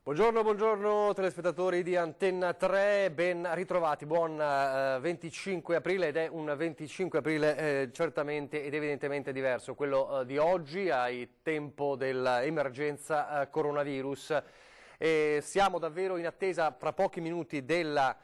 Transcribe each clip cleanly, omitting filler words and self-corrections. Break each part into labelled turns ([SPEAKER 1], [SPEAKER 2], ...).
[SPEAKER 1] Buongiorno, buongiorno telespettatori di Antenna 3, ben ritrovati, buon 25 aprile ed è un 25 aprile certamente ed evidentemente diverso, quello di oggi ai tempo dell'emergenza coronavirus. Siamo davvero in attesa fra pochi minuti della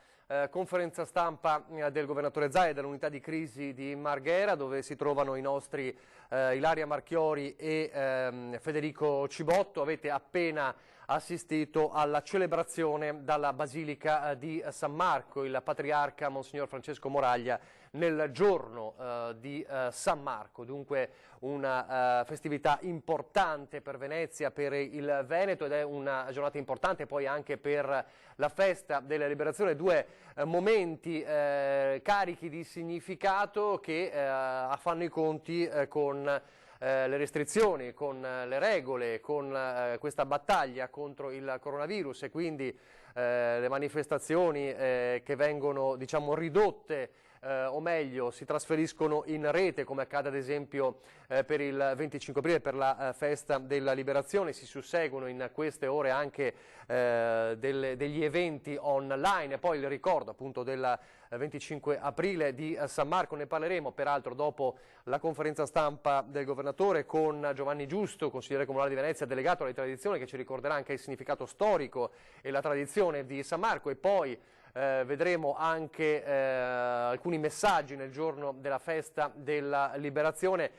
[SPEAKER 1] conferenza stampa del governatore Zaia e dell'unità di crisi di Marghera, dove si trovano i nostri Ilaria Marchiori e Federico Cibotto. Avete appena assistito alla celebrazione dalla Basilica di San Marco, il patriarca Monsignor Francesco Moraglia nel giorno di San Marco, dunque una festività importante per Venezia, per il Veneto, ed è una giornata importante poi anche per la festa della liberazione, due momenti carichi di significato che fanno i conti con le restrizioni, con le regole, con questa battaglia contro il coronavirus, e quindi le manifestazioni che vengono, diciamo, ridotte o meglio si trasferiscono in rete, come accade ad esempio per il 25 aprile, per la festa della liberazione. Si susseguono in queste ore anche degli eventi online, e poi il ricordo appunto del 25 aprile di San Marco. Ne parleremo peraltro dopo la conferenza stampa del governatore con Giovanni Giusto, consigliere comunale di Venezia, delegato alle tradizioni, che ci ricorderà anche il significato storico e la tradizione di San Marco, e poi vedremo anche alcuni messaggi nel giorno della festa della liberazione,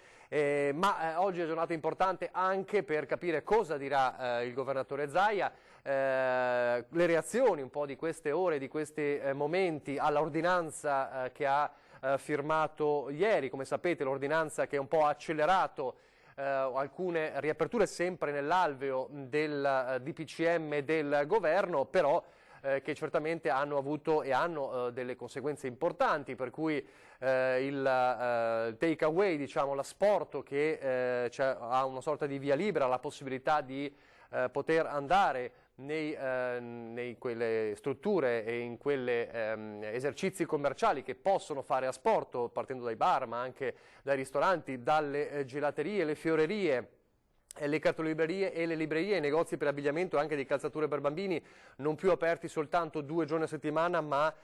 [SPEAKER 1] ma oggi è giornata importante anche per capire cosa dirà il governatore Zaia, le reazioni un po' di queste ore, di questi momenti all'ordinanza che ha firmato ieri. Come sapete, l'ordinanza che un po' ha accelerato alcune riaperture sempre nell'alveo del DPCM del governo, però che certamente hanno avuto e hanno delle conseguenze importanti, per cui il take away, diciamo, l'asporto che ha una sorta di via libera, la possibilità di poter andare in quelle strutture e in quegli esercizi commerciali che possono fare asporto, partendo dai bar ma anche dai ristoranti, dalle gelaterie, le fiorerie, le cartolibrerie e le librerie, i negozi per abbigliamento e anche di calzature per bambini, non più aperti soltanto 2 giorni a settimana, ma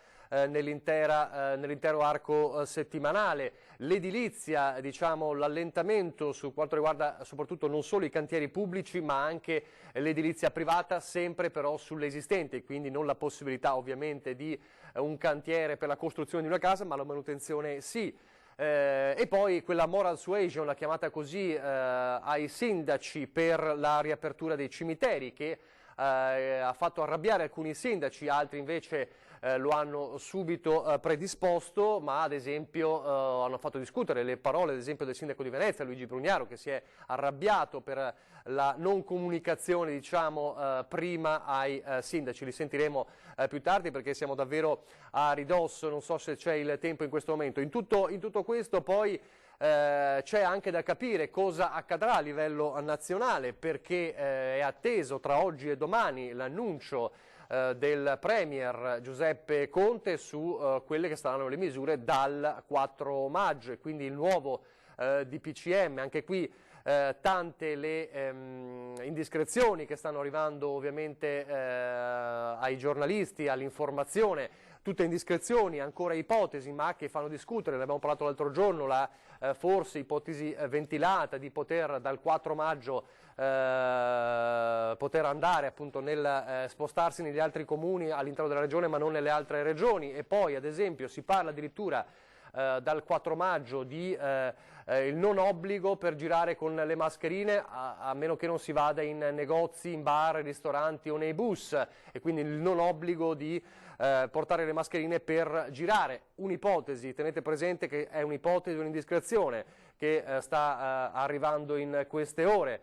[SPEAKER 1] nell'intero arco settimanale. L'edilizia, diciamo, l'allentamento su quanto riguarda soprattutto non solo i cantieri pubblici ma anche l'edilizia privata, sempre però sull'esistente, quindi non la possibilità ovviamente di un cantiere per la costruzione di una casa, ma la manutenzione sì. E poi quella moral suasion, la chiamata così, ai sindaci per la riapertura dei cimiteri, che ha fatto arrabbiare alcuni sindaci, altri invece lo hanno subito predisposto, ma ad esempio hanno fatto discutere le parole ad esempio del sindaco di Venezia, Luigi Brugnaro, che si è arrabbiato per la non comunicazione, diciamo, prima ai sindaci. Li sentiremo più tardi, perché siamo davvero a ridosso, non so se c'è il tempo in questo momento. In tutto questo poi c'è anche da capire cosa accadrà a livello nazionale, perché è atteso tra oggi e domani l'annuncio del Premier Giuseppe Conte su quelle che saranno le misure dal 4 maggio, e quindi il nuovo DPCM. Anche qui tante le indiscrezioni che stanno arrivando ovviamente ai giornalisti, all'informazione, tutte indiscrezioni, ancora ipotesi, ma che fanno discutere. Ne abbiamo parlato l'altro giorno, la forse ipotesi ventilata di poter dal 4 maggio poter andare appunto nel spostarsi negli altri comuni all'interno della regione ma non nelle altre regioni, e poi ad esempio si parla addirittura dal 4 maggio di il non obbligo per girare con le mascherine a meno che non si vada in negozi, in bar, ristoranti o nei bus, e quindi il non obbligo di portare le mascherine per girare. Un'ipotesi, tenete presente che è un'ipotesi, un'indiscrezione che sta arrivando in queste ore.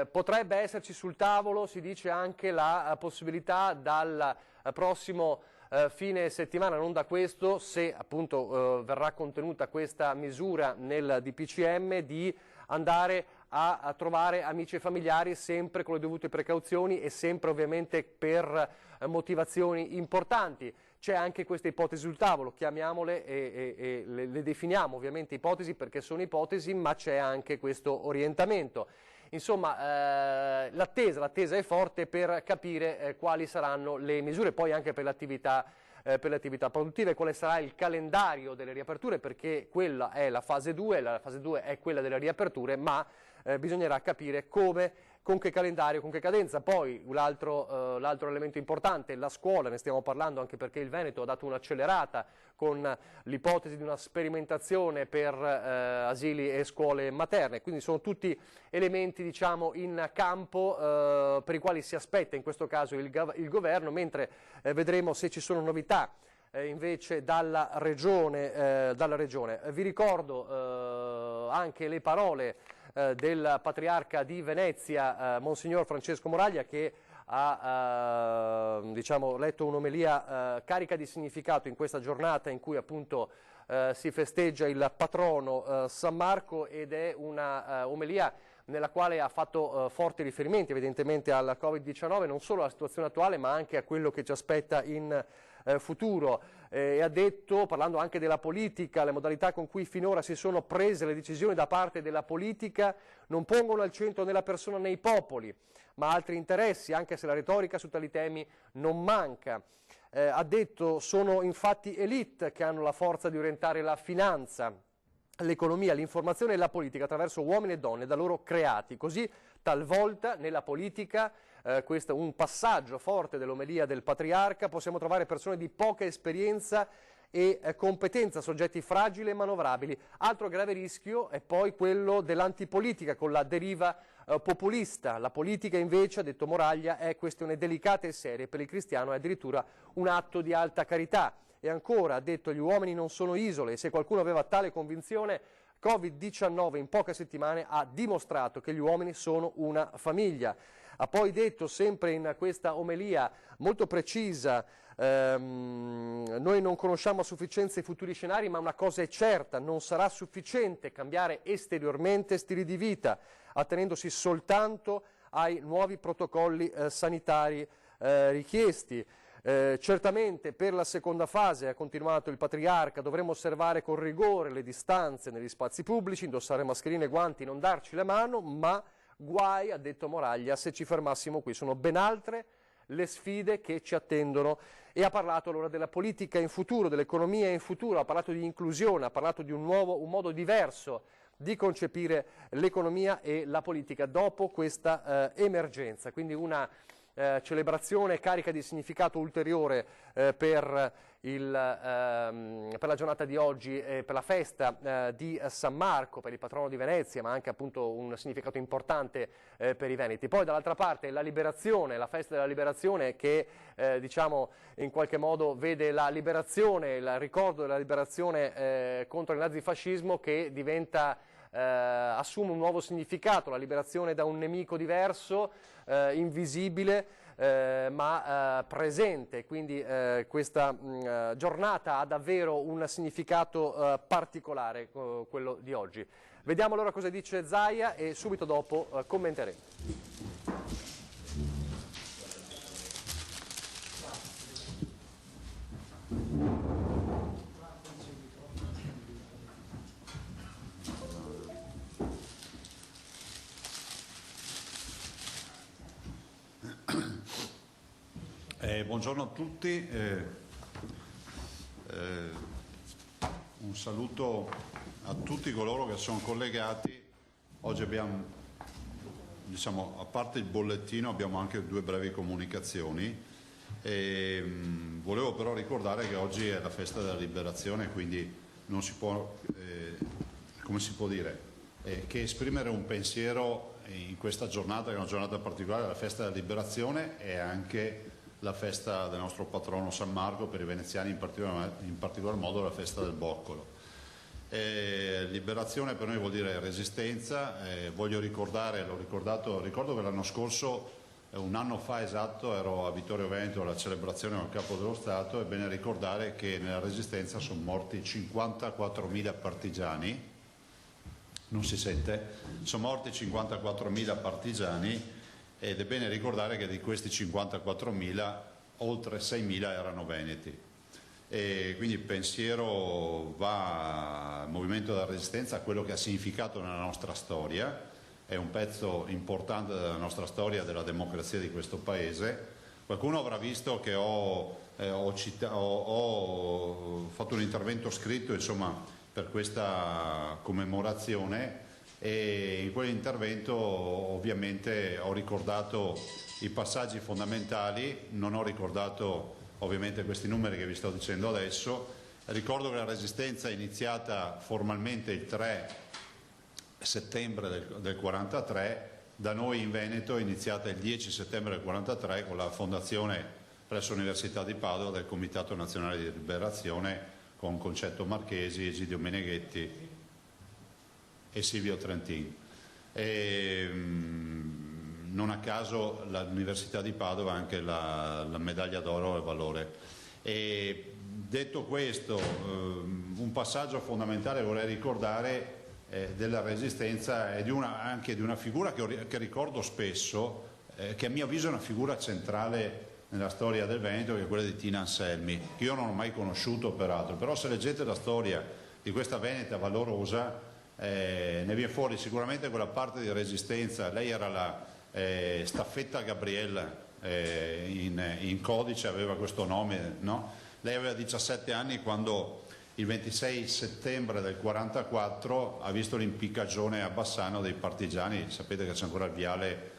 [SPEAKER 1] Potrebbe esserci sul tavolo, si dice, anche la possibilità dal prossimo fine settimana, non da questo, se appunto verrà contenuta questa misura nel DPCM, di andare a trovare amici e familiari, sempre con le dovute precauzioni e sempre ovviamente per motivazioni importanti. C'è anche questa ipotesi sul tavolo, chiamiamole e le definiamo ovviamente ipotesi perché sono ipotesi, ma c'è anche questo orientamento. Insomma, l'attesa è forte per capire quali saranno le misure, poi anche per le attività produttive, quale sarà il calendario delle riaperture, perché quella è la fase 2, la fase 2 è quella delle riaperture, ma bisognerà capire come, con che calendario, con che cadenza. Poi l'altro elemento importante, la scuola, ne stiamo parlando anche perché il Veneto ha dato un'accelerata con l'ipotesi di una sperimentazione per asili e scuole materne, quindi sono tutti elementi, diciamo, in campo per i quali si aspetta in questo caso il governo, mentre vedremo se ci sono novità invece dalla regione. Vi ricordo anche le parole del Patriarca di Venezia, Monsignor Francesco Moraglia, che ha diciamo, letto un'omelia carica di significato in questa giornata in cui appunto si festeggia il patrono San Marco, ed è una omelia nella quale ha fatto forti riferimenti evidentemente al Covid-19, non solo alla situazione attuale ma anche a quello che ci aspetta in futuro. E ha detto, parlando anche della politica, le modalità con cui finora si sono prese le decisioni da parte della politica non pongono al centro né la persona né i popoli, ma altri interessi, anche se la retorica su tali temi non manca. Ha detto, sono infatti elite che hanno la forza di orientare la finanza, l'economia, l'informazione e la politica attraverso uomini e donne da loro creati. Così talvolta nella politica, questo è un passaggio forte dell'omelia del Patriarca, possiamo trovare persone di poca esperienza e competenza, soggetti fragili e manovrabili. Altro grave rischio è poi quello dell'antipolitica con la deriva populista. La politica invece, ha detto Moraglia, è questione delicata e seria, per il cristiano è addirittura un atto di alta carità. E ancora ha detto, gli uomini non sono isole, e se qualcuno aveva tale convinzione, Covid-19 in poche settimane ha dimostrato che gli uomini sono una famiglia. Ha poi detto, sempre in questa omelia molto precisa, noi non conosciamo a sufficienza i futuri scenari, ma una cosa è certa, non sarà sufficiente cambiare esteriormente stili di vita, attenendosi soltanto ai nuovi protocolli sanitari richiesti. Certamente per la seconda fase, ha continuato il Patriarca, dovremo osservare con rigore le distanze negli spazi pubblici, indossare mascherine e guanti, non darci la mano, ma guai, ha detto Moraglia, se ci fermassimo qui. Sono ben altre le sfide che ci attendono. E ha parlato allora della politica in futuro, dell'economia in futuro, ha parlato di inclusione, ha parlato di un modo diverso di concepire l'economia e la politica dopo questa emergenza. Quindi una celebrazione carica di significato ulteriore per la giornata di oggi, per la festa di San Marco, per il patrono di Venezia, ma anche appunto un significato importante per i veneti. Poi dall'altra parte la liberazione, la festa della liberazione che diciamo in qualche modo vede la liberazione, il ricordo della liberazione contro il nazifascismo che diventa assume un nuovo significato, la liberazione da un nemico diverso, invisibile ma presente, quindi questa giornata ha davvero un significato particolare, quello di oggi. Vediamo allora cosa dice Zaia e subito dopo commenteremo.
[SPEAKER 2] Buongiorno a tutti, un saluto a tutti coloro che sono collegati. Oggi abbiamo, diciamo, a parte il bollettino, abbiamo anche due brevi comunicazioni. Volevo però ricordare che oggi è la festa della liberazione, quindi non si può, come si può dire, che esprimere un pensiero in questa giornata, che è una giornata particolare, la festa della liberazione, è anche la festa del nostro patrono San Marco, per i veneziani in particolar modo la festa del boccolo. Liberazione per noi vuol dire resistenza. Voglio ricordare, ricordo che l'anno scorso, un anno fa esatto, ero a Vittorio Veneto alla celebrazione del Capo dello Stato. È bene ricordare che nella resistenza sono morti 54.000 partigiani, non si sente, sono morti 54.000 partigiani, ed è bene ricordare che di questi 54.000 oltre 6.000 erano veneti. E quindi il pensiero va al movimento della resistenza, a quello che ha significato nella nostra storia, è un pezzo importante della nostra storia, della democrazia di questo Paese. Qualcuno avrà visto che ho fatto un intervento scritto, insomma, per questa commemorazione, e in quell'intervento ovviamente ho ricordato i passaggi fondamentali, non ho ricordato ovviamente questi numeri che vi sto dicendo adesso. Ricordo che la Resistenza è iniziata formalmente il 3 settembre del 43, da noi in Veneto è iniziata il 10 settembre del 43 con la fondazione presso l'Università di Padova del Comitato Nazionale di Liberazione con Concetto Marchesi, Egidio Meneghetti e Silvio Trentin. Non a caso l'Università di Padova ha anche la medaglia d'oro al valore. E detto questo, un passaggio fondamentale vorrei ricordare della Resistenza e anche di una figura che ricordo spesso, che a mio avviso è una figura centrale nella storia del Veneto, che è quella di Tina Anselmi, che io non ho mai conosciuto peraltro, però se leggete la storia di questa veneta valorosa ne viene fuori sicuramente quella parte di resistenza. Lei era la Staffetta Gabriella, in codice aveva questo nome, no? Lei aveva 17 anni quando il 26 settembre del 44 ha visto l'impiccagione a Bassano dei partigiani. Sapete che c'è ancora il viale,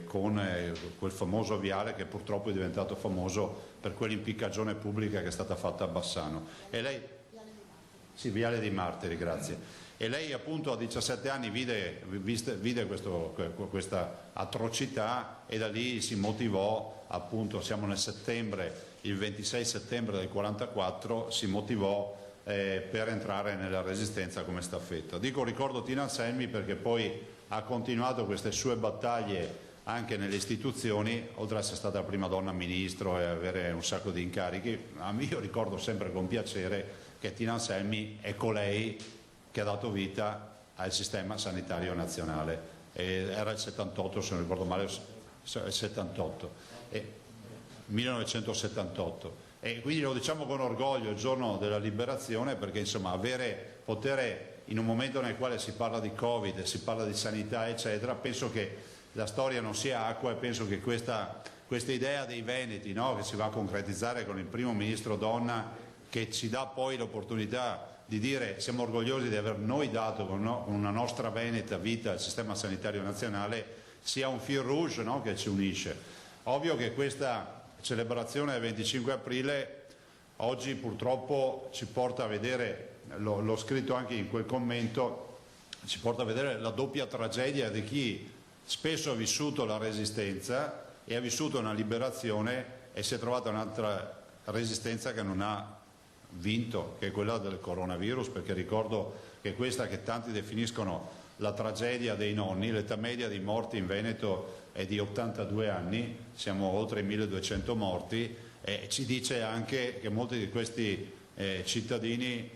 [SPEAKER 2] quel famoso viale che purtroppo è diventato famoso per quell'impiccagione pubblica che è stata fatta a Bassano. E lei, sì, viale dei Martiri, grazie. E lei appunto a 17 anni vide questa atrocità e da lì si motivò, appunto siamo nel settembre, il 26 settembre del 44 si motivò per entrare nella Resistenza come staffetta. Ricordo Tina Anselmi perché poi ha continuato queste sue battaglie anche nelle istituzioni, oltre ad essere stata la prima donna ministro e avere un sacco di incarichi. Io ricordo sempre con piacere che Tina Anselmi è colei che ha dato vita al sistema sanitario nazionale. Era il 78, se non ricordo male, il 78, 1978. E quindi lo diciamo con orgoglio il giorno della liberazione, perché insomma poter in un momento nel quale si parla di Covid, si parla di sanità eccetera, penso che la storia non sia acqua e penso che questa idea dei Veneti, no, che si va a concretizzare con il primo ministro donna, che ci dà poi l'opportunità di dire siamo orgogliosi di aver noi dato con una nostra veneta vita al sistema sanitario nazionale, sia un fil rouge, no, che ci unisce. Ovvio che questa celebrazione del 25 aprile oggi purtroppo ci porta a vedere, l'ho scritto anche in quel commento, ci porta a vedere la doppia tragedia di chi spesso ha vissuto la Resistenza e ha vissuto una liberazione e si è trovata un'altra Resistenza che non ha vinto, che è quella del coronavirus, perché ricordo che questa che tanti definiscono la tragedia dei nonni, l'età media dei morti in Veneto è di 82 anni, siamo oltre i 1200 morti, e ci dice anche che molti di questi cittadini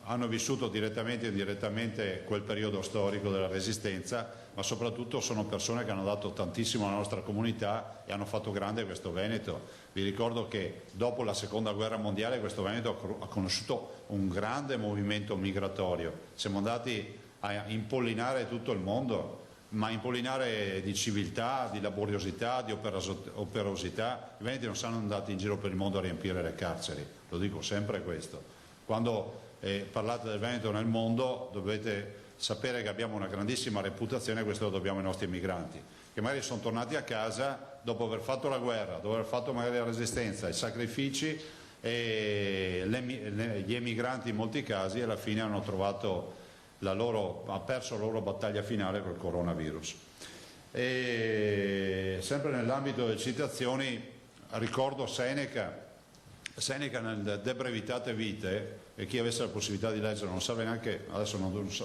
[SPEAKER 2] hanno vissuto direttamente e indirettamente quel periodo storico della Resistenza, ma soprattutto sono persone che hanno dato tantissimo alla nostra comunità e hanno fatto grande questo Veneto. Vi ricordo che dopo la seconda guerra mondiale questo Veneto ha conosciuto un grande movimento migratorio, siamo andati a impollinare tutto il mondo, ma impollinare di civiltà, di laboriosità, di operosità. I veneti non sono andati in giro per il mondo a riempire le carceri, lo dico sempre questo. Quando parlate del Veneto nel mondo dovete sapere che abbiamo una grandissima reputazione, e questo lo dobbiamo ai nostri emigranti, che magari sono tornati a casa dopo aver fatto la guerra, dopo aver fatto magari la Resistenza, i sacrifici, e gli emigranti in molti casi alla fine hanno trovato perso la loro battaglia finale col coronavirus. E sempre nell'ambito delle citazioni ricordo Seneca nel De Brevitate Vitae, e chi avesse la possibilità di leggere non sa neanche, adesso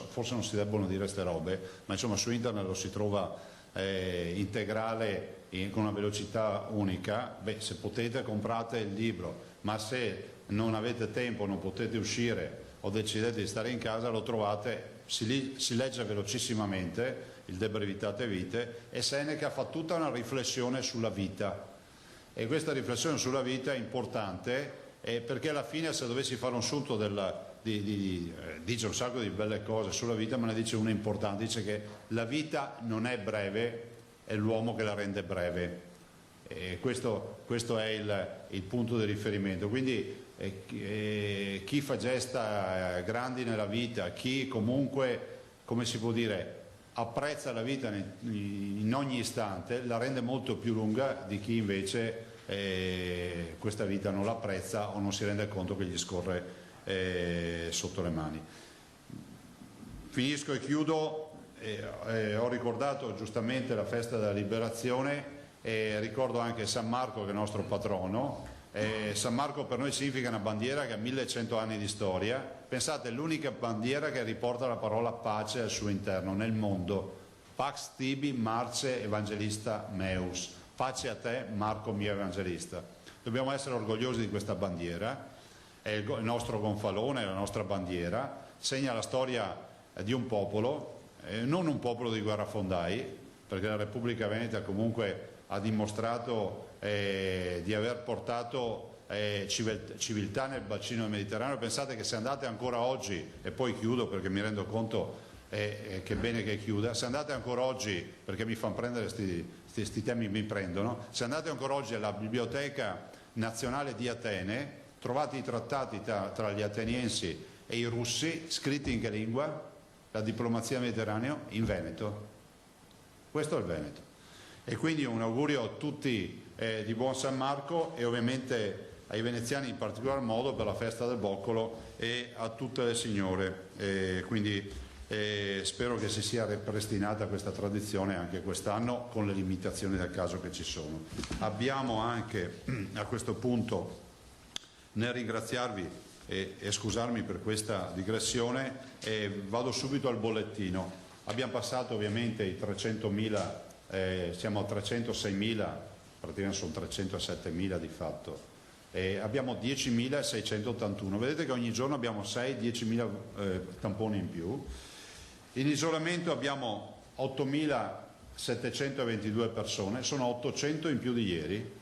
[SPEAKER 2] forse non si debbono dire queste robe, ma insomma su internet lo si trova integrale con una velocità unica. Se potete comprate il libro, ma se non avete tempo, non potete uscire o decidete di stare in casa, lo trovate, si legge velocissimamente il De Brevitate Vitae, e Seneca fa tutta una riflessione sulla vita, e questa riflessione sulla vita è importante perché alla fine, se dovessi fare un sunto dice un sacco di belle cose sulla vita, ma ne dice una importante, dice che la vita non è breve, è l'uomo che la rende breve. E questo è il punto di riferimento. Quindi chi fa gesta grandi nella vita, chi comunque, come si può dire, apprezza la vita in ogni istante, la rende molto più lunga di chi invece questa vita non l'apprezza o non si rende conto che gli scorre sotto le mani. Finisco e chiudo. Ho ricordato giustamente la festa della liberazione e ricordo anche San Marco, che è il nostro patrono. San Marco per noi significa una bandiera che ha 1100 anni di storia. Pensate, è l'unica bandiera che riporta la parola pace al suo interno nel mondo. Pax tibi Marce Evangelista meus. Pace a te, Marco mio evangelista. Dobbiamo essere orgogliosi di questa bandiera, è il nostro gonfalone, è la nostra bandiera, segna la storia di un popolo, non un popolo di guerrafondai, perché la Repubblica Veneta comunque ha dimostrato di aver portato civiltà nel bacino del Mediterraneo. Pensate che se andate ancora oggi, e poi chiudo perché mi rendo conto che è bene che chiuda, se andate ancora oggi, perché mi fanno prendere questi temi, mi prendono, se andate ancora oggi alla Biblioteca Nazionale di Atene, trovate i trattati tra gli ateniensi e i russi, scritti in che lingua? La diplomazia mediterranea in Veneto. Questo è il Veneto. E quindi un augurio a tutti di buon San Marco e ovviamente ai veneziani in particolar modo per la festa del boccolo e a tutte le signore. Quindi spero che si sia ripristinata questa tradizione anche quest'anno con le limitazioni del caso che ci sono. Abbiamo anche a questo punto, nel ringraziarvi e scusarmi per questa digressione, vado subito al bollettino. Abbiamo passato ovviamente i 300.000, siamo a 306.000, praticamente sono 307.000 di fatto. Abbiamo 10.681, vedete che ogni giorno abbiamo 6-10.000 tamponi in più. In isolamento abbiamo 8.722 persone, sono 800 in più di ieri,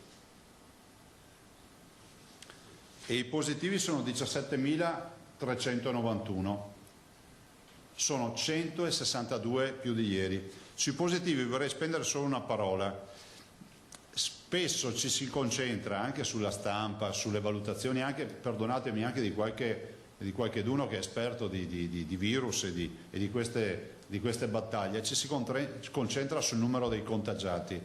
[SPEAKER 2] e i positivi sono 17.391, sono 162 più di ieri. Sui positivi vorrei spendere solo una parola. Spesso ci si concentra anche sulla stampa, sulle valutazioni, anche, perdonatemi, anche di qualcheduno che è esperto di virus e di queste battaglie, ci si concentra sul numero dei contagiati.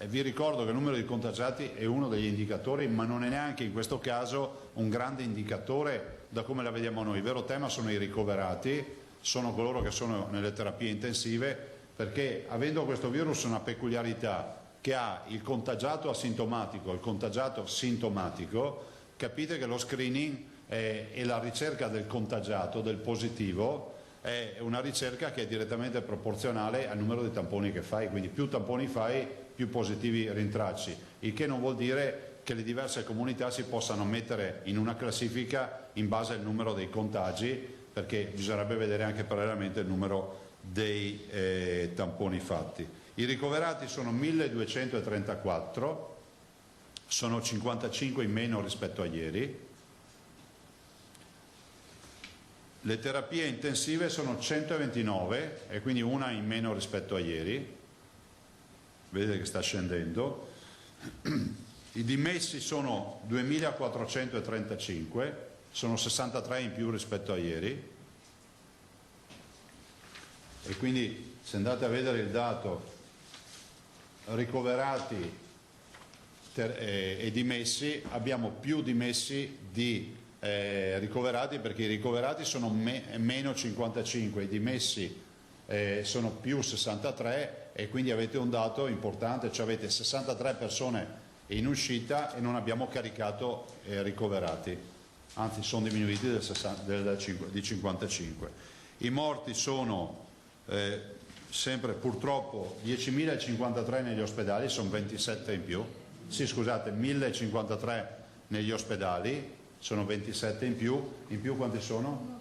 [SPEAKER 2] Vi ricordo che il numero di contagiati è uno degli indicatori, ma non è neanche in questo caso un grande indicatore da come la vediamo noi. Il vero tema sono i ricoverati, sono coloro che sono nelle terapie intensive, perché avendo questo virus una peculiarità che ha il contagiato asintomatico e il contagiato sintomatico, capite che lo screening e la ricerca del contagiato, del positivo, è una ricerca che è direttamente proporzionale al numero di tamponi che fai, quindi più tamponi fai, più positivi rintracci, il che non vuol dire che le diverse comunità si possano mettere in una classifica in base al numero dei contagi, perché bisognerebbe vedere anche parallelamente il numero dei tamponi fatti. I ricoverati sono 1234, sono 55 in meno rispetto a ieri. Le terapie intensive sono 129 e quindi una in meno rispetto a ieri. Vedete che sta scendendo. I dimessi sono 2435, sono 63 in più rispetto a ieri. E quindi se andate a vedere il dato ricoverati e dimessi, abbiamo più dimessi di ricoverati, perché i ricoverati sono meno 55, i dimessi sono più 63, e quindi avete un dato importante, cioè avete 63 persone in uscita e non abbiamo caricato ricoverati, anzi sono diminuiti di 55. I morti sono sempre purtroppo 10.053 negli ospedali, sono 27 in più, sì scusate, 1.053 negli ospedali, sono 27 in più quanti sono?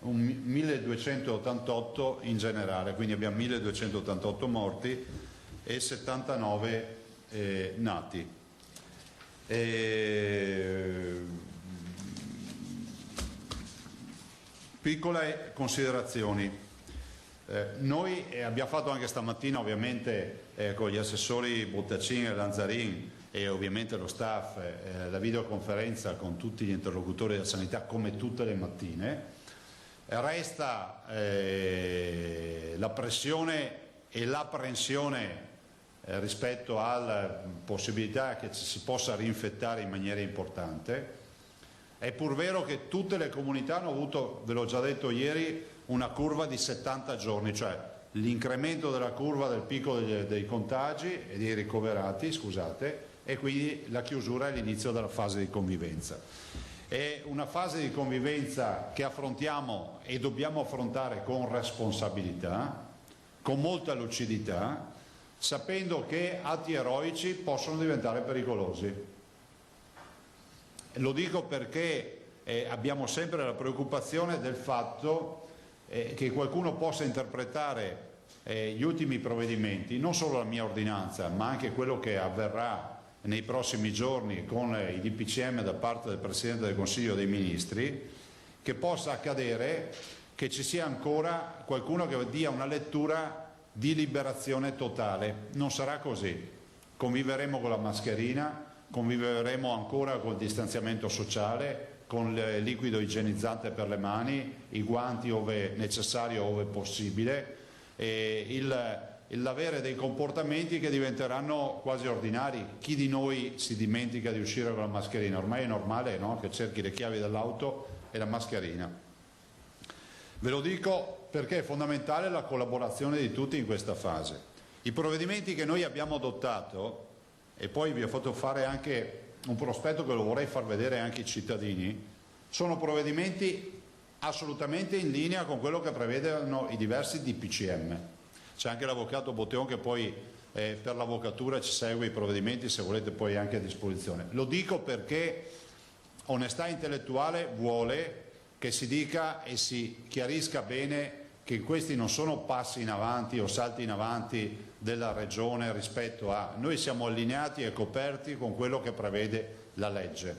[SPEAKER 2] 1.288 in generale, quindi abbiamo 1.288 morti e 79 nati. Piccole considerazioni. Noi abbiamo fatto anche stamattina ovviamente con gli assessori Bottacin e Lanzarin e ovviamente lo staff la videoconferenza con tutti gli interlocutori della sanità come tutte le mattine. Resta la pressione e l'apprensione rispetto alla possibilità che ci si possa rinfettare in maniera importante. È pur vero che tutte le comunità hanno avuto, ve l'ho già detto ieri, una curva di 70 giorni, cioè l'incremento della curva del picco dei contagi e dei ricoverati, scusate, e quindi la chiusura e l'inizio della fase di convivenza. È una fase di convivenza che affrontiamo e dobbiamo affrontare con responsabilità, con molta lucidità, sapendo che atti eroici possono diventare pericolosi. Lo dico perché abbiamo sempre la preoccupazione del fatto che qualcuno possa interpretare gli ultimi provvedimenti, non solo la mia ordinanza, ma anche quello che avverrà nei prossimi giorni con i DPCM da parte del Presidente del Consiglio dei Ministri, che possa accadere che ci sia ancora qualcuno che dia una lettura di liberazione totale. Non sarà così. Conviveremo con la mascherina, conviveremo ancora col distanziamento sociale, con il liquido igienizzante per le mani, i guanti ove necessario, ove possibile, l'avere dei comportamenti che diventeranno quasi ordinari. Chi di noi si dimentica di uscire con la mascherina? Ormai è normale, no? Che cerchi le chiavi dell'auto e la mascherina. Ve lo dico perché è fondamentale la collaborazione di tutti in questa fase. I provvedimenti che noi abbiamo adottato, e poi vi ho fatto fare anche un prospetto che lo vorrei far vedere anche ai cittadini, sono provvedimenti assolutamente in linea con quello che prevedono i diversi DPCM. C'è anche l'avvocato Botteon che poi per l'avvocatura ci segue i provvedimenti, se volete poi anche a disposizione. Lo dico perché onestà intellettuale vuole che si dica e si chiarisca bene che questi non sono passi in avanti o salti in avanti della Regione rispetto a... Noi siamo allineati e coperti con quello che prevede la legge.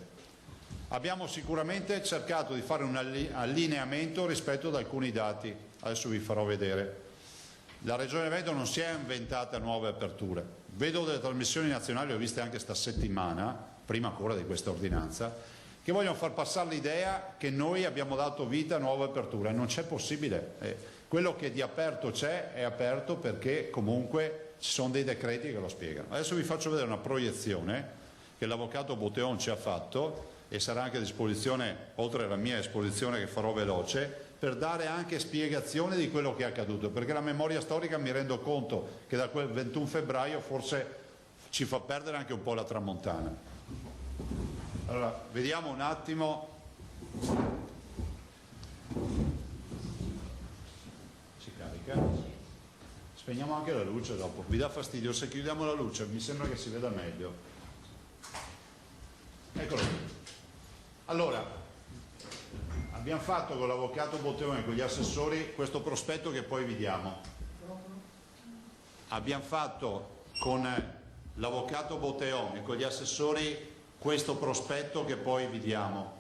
[SPEAKER 2] Abbiamo sicuramente cercato di fare un allineamento rispetto ad alcuni dati, adesso vi farò vedere. La Regione Veneto non si è inventata nuove aperture. Vedo delle trasmissioni nazionali, le ho viste anche sta settimana, prima ancora di questa ordinanza, che vogliono far passare l'idea che noi abbiamo dato vita a nuove aperture. Non c'è possibile. Quello che di aperto c'è è aperto perché comunque ci sono dei decreti che lo spiegano. Adesso vi faccio vedere una proiezione che l'avvocato Botteon ci ha fatto e sarà anche a disposizione, oltre alla mia esposizione che farò veloce, per dare anche spiegazione di quello che è accaduto, perché la memoria storica mi rendo conto che da quel 21 febbraio forse ci fa perdere anche un po' la tramontana. Allora, vediamo un attimo. Si carica? Spegniamo anche la luce dopo. Vi dà fastidio se chiudiamo la luce? Mi sembra che si veda meglio. Eccolo qui. Allora, abbiamo fatto con l'avvocato Botteone e con gli assessori questo prospetto che poi vi diamo. Abbiamo fatto con l'avvocato Botteone e con gli assessori questo prospetto che poi vi diamo.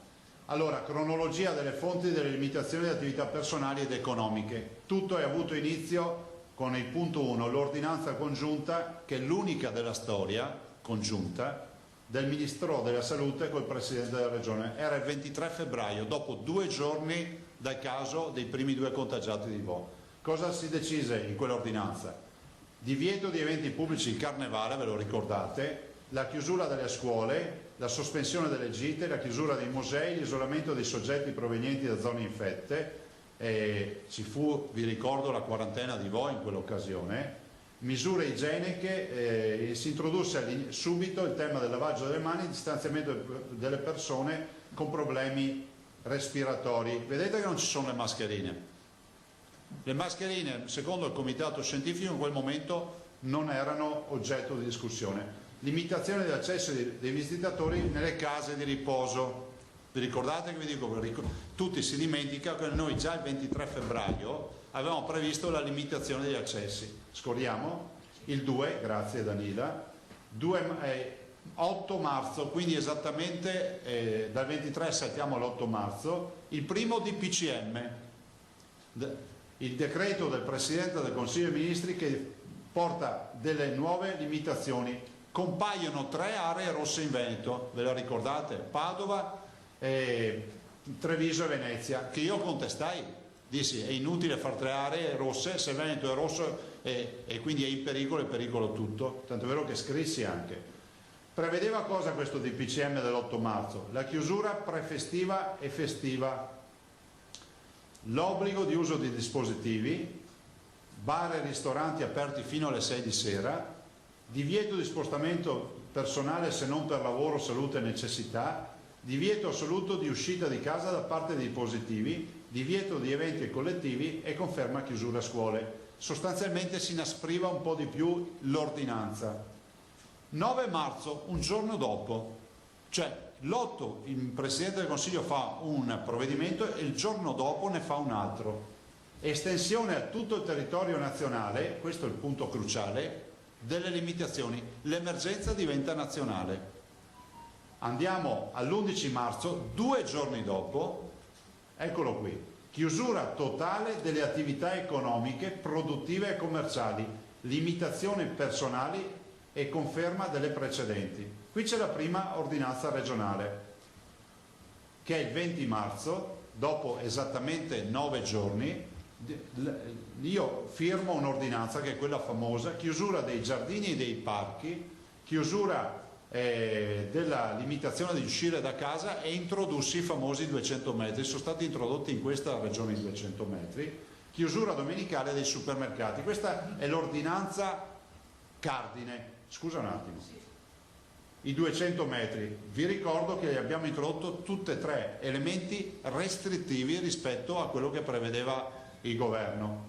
[SPEAKER 2] Allora, cronologia delle fonti delle limitazioni di attività personali ed economiche. Tutto è avuto inizio con il punto 1, l'ordinanza congiunta, che è l'unica della storia congiunta, del Ministro della Salute col Presidente della Regione. Era il 23 febbraio, dopo 2 giorni dal caso dei primi 2 contagiati di Vo. Cosa si decise in quell'ordinanza? Divieto di eventi pubblici il carnevale, ve lo ricordate, la chiusura delle scuole, la sospensione delle gite, la chiusura dei musei, l'isolamento dei soggetti provenienti da zone infette, ci fu, vi ricordo, la quarantena di Vo in quell'occasione, misure igieniche, si introdusse subito il tema del lavaggio delle mani, distanziamento delle persone con problemi respiratori. Vedete che non ci sono le mascherine. Le mascherine, secondo il comitato scientifico, in quel momento non erano oggetto di discussione. Limitazione dell'accesso dei visitatori nelle case di riposo. Vi ricordate che vi dico? Tutti si dimentica che noi già il 23 febbraio avevamo previsto la limitazione degli accessi. Scorriamo? Il 2, grazie Danila, 8 marzo, quindi esattamente dal 23 saltiamo all'8 marzo, il primo DPCM, il decreto del Presidente del Consiglio dei Ministri che porta delle nuove limitazioni. Compaiono 3 aree rosse in Veneto, ve la ricordate? Padova, Treviso e Venezia, che io contestai, dissi è inutile fare 3 aree rosse, se Veneto è rosso e quindi è pericolo tutto, tanto è vero che scrissi anche. Prevedeva cosa questo DPCM dell'8 marzo? La chiusura prefestiva e festiva, l'obbligo di uso di dispositivi, bar e ristoranti aperti fino alle 6 di sera, divieto di spostamento personale se non per lavoro, salute e necessità, divieto assoluto di uscita di casa da parte dei positivi, divieto di eventi collettivi e conferma chiusura scuole. Sostanzialmente si inaspriva un po' di più l'ordinanza. 9 marzo, un giorno dopo, cioè l'8 il Presidente del Consiglio fa un provvedimento e il giorno dopo ne fa un altro. Estensione a tutto il territorio nazionale, questo è il punto cruciale, delle limitazioni. L'emergenza diventa nazionale. Andiamo all'11 marzo, 2 giorni dopo, eccolo qui, chiusura totale delle attività economiche, produttive e commerciali, limitazioni personali e conferma delle precedenti. Qui c'è la prima ordinanza regionale, che è il 20 marzo, dopo esattamente 9 giorni, io firmo un'ordinanza che è quella famosa, chiusura dei giardini e dei parchi, chiusura della limitazione di uscire da casa e introdussi i famosi 200 metri, sono stati introdotti in questa regione i 200 metri, chiusura domenicale dei supermercati. Questa è l'ordinanza cardine. Scusa un attimo, i 200 metri, vi ricordo che abbiamo introdotto tutti e 3 elementi restrittivi rispetto a quello che prevedeva il governo.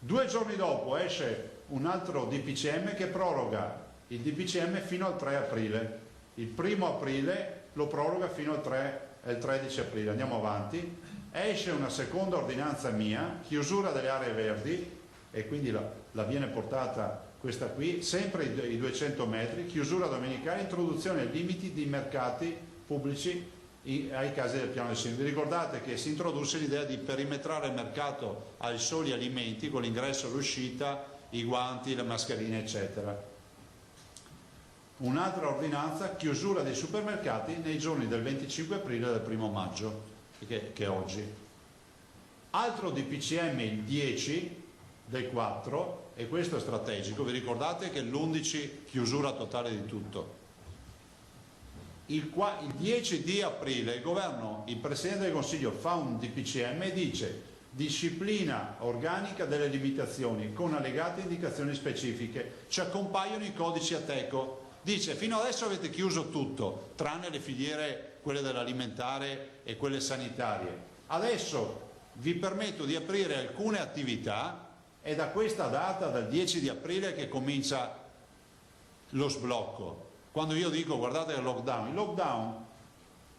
[SPEAKER 2] 2 giorni dopo esce un altro DPCM che proroga il DPCM fino al 3 aprile, il 1° aprile lo proroga fino al 13 aprile, andiamo avanti, esce una seconda ordinanza mia, chiusura delle aree verdi, e quindi la viene portata questa qui, sempre i 200 metri, chiusura domenicale, introduzione ai limiti di mercati pubblici ai casi del piano del sindaco. Vi ricordate che si introdusse l'idea di perimetrare il mercato ai soli alimenti con l'ingresso e l'uscita, i guanti, le mascherine eccetera. Un'altra ordinanza, chiusura dei supermercati nei giorni del 25 aprile e del 1° maggio, che è oggi. Altro DPCM il 10 del 4, e questo è strategico, vi ricordate che l'11 chiusura totale di tutto. Il 10 di aprile il governo, il Presidente del Consiglio fa un DPCM e dice disciplina organica delle limitazioni con allegate indicazioni specifiche, ci accompaiono i codici Ateco. Dice fino adesso avete chiuso tutto, tranne le filiere, quelle dell'alimentare e quelle sanitarie. Adesso vi permetto di aprire alcune attività. È da questa data, dal 10 di aprile, che comincia lo sblocco. Quando io dico guardate il lockdown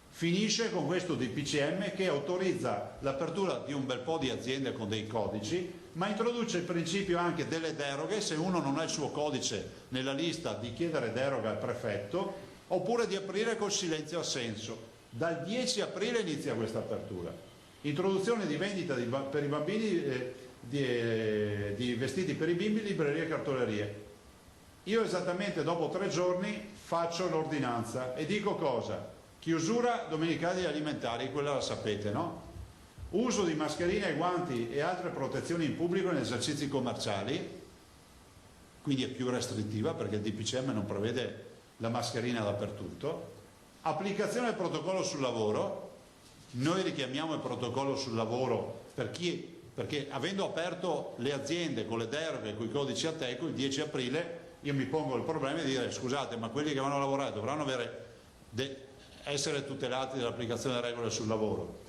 [SPEAKER 2] finisce con questo DPCM che autorizza l'apertura di un bel po' di aziende con dei codici, ma introduce il principio anche delle deroghe se uno non ha il suo codice nella lista, di chiedere deroga al prefetto, oppure di aprire col silenzio assenso. Dal 10 aprile inizia questa apertura. Introduzione di vendita per i bambini di vestiti per i bimbi, librerie e cartolerie. Io esattamente dopo 3 giorni faccio l'ordinanza e dico cosa? Chiusura domenicali alimentari, quella la sapete, no? Uso di mascherine, guanti e altre protezioni in pubblico negli esercizi commerciali, quindi è più restrittiva perché il DPCM non prevede la mascherina dappertutto. Applicazione del protocollo sul lavoro, noi richiamiamo il protocollo sul lavoro perché avendo aperto le aziende con le deroghe e con i codici Ateco il 10 aprile io mi pongo il problema di dire scusate, ma quelli che vanno a lavorare dovranno essere tutelati dall'applicazione delle regole sul lavoro.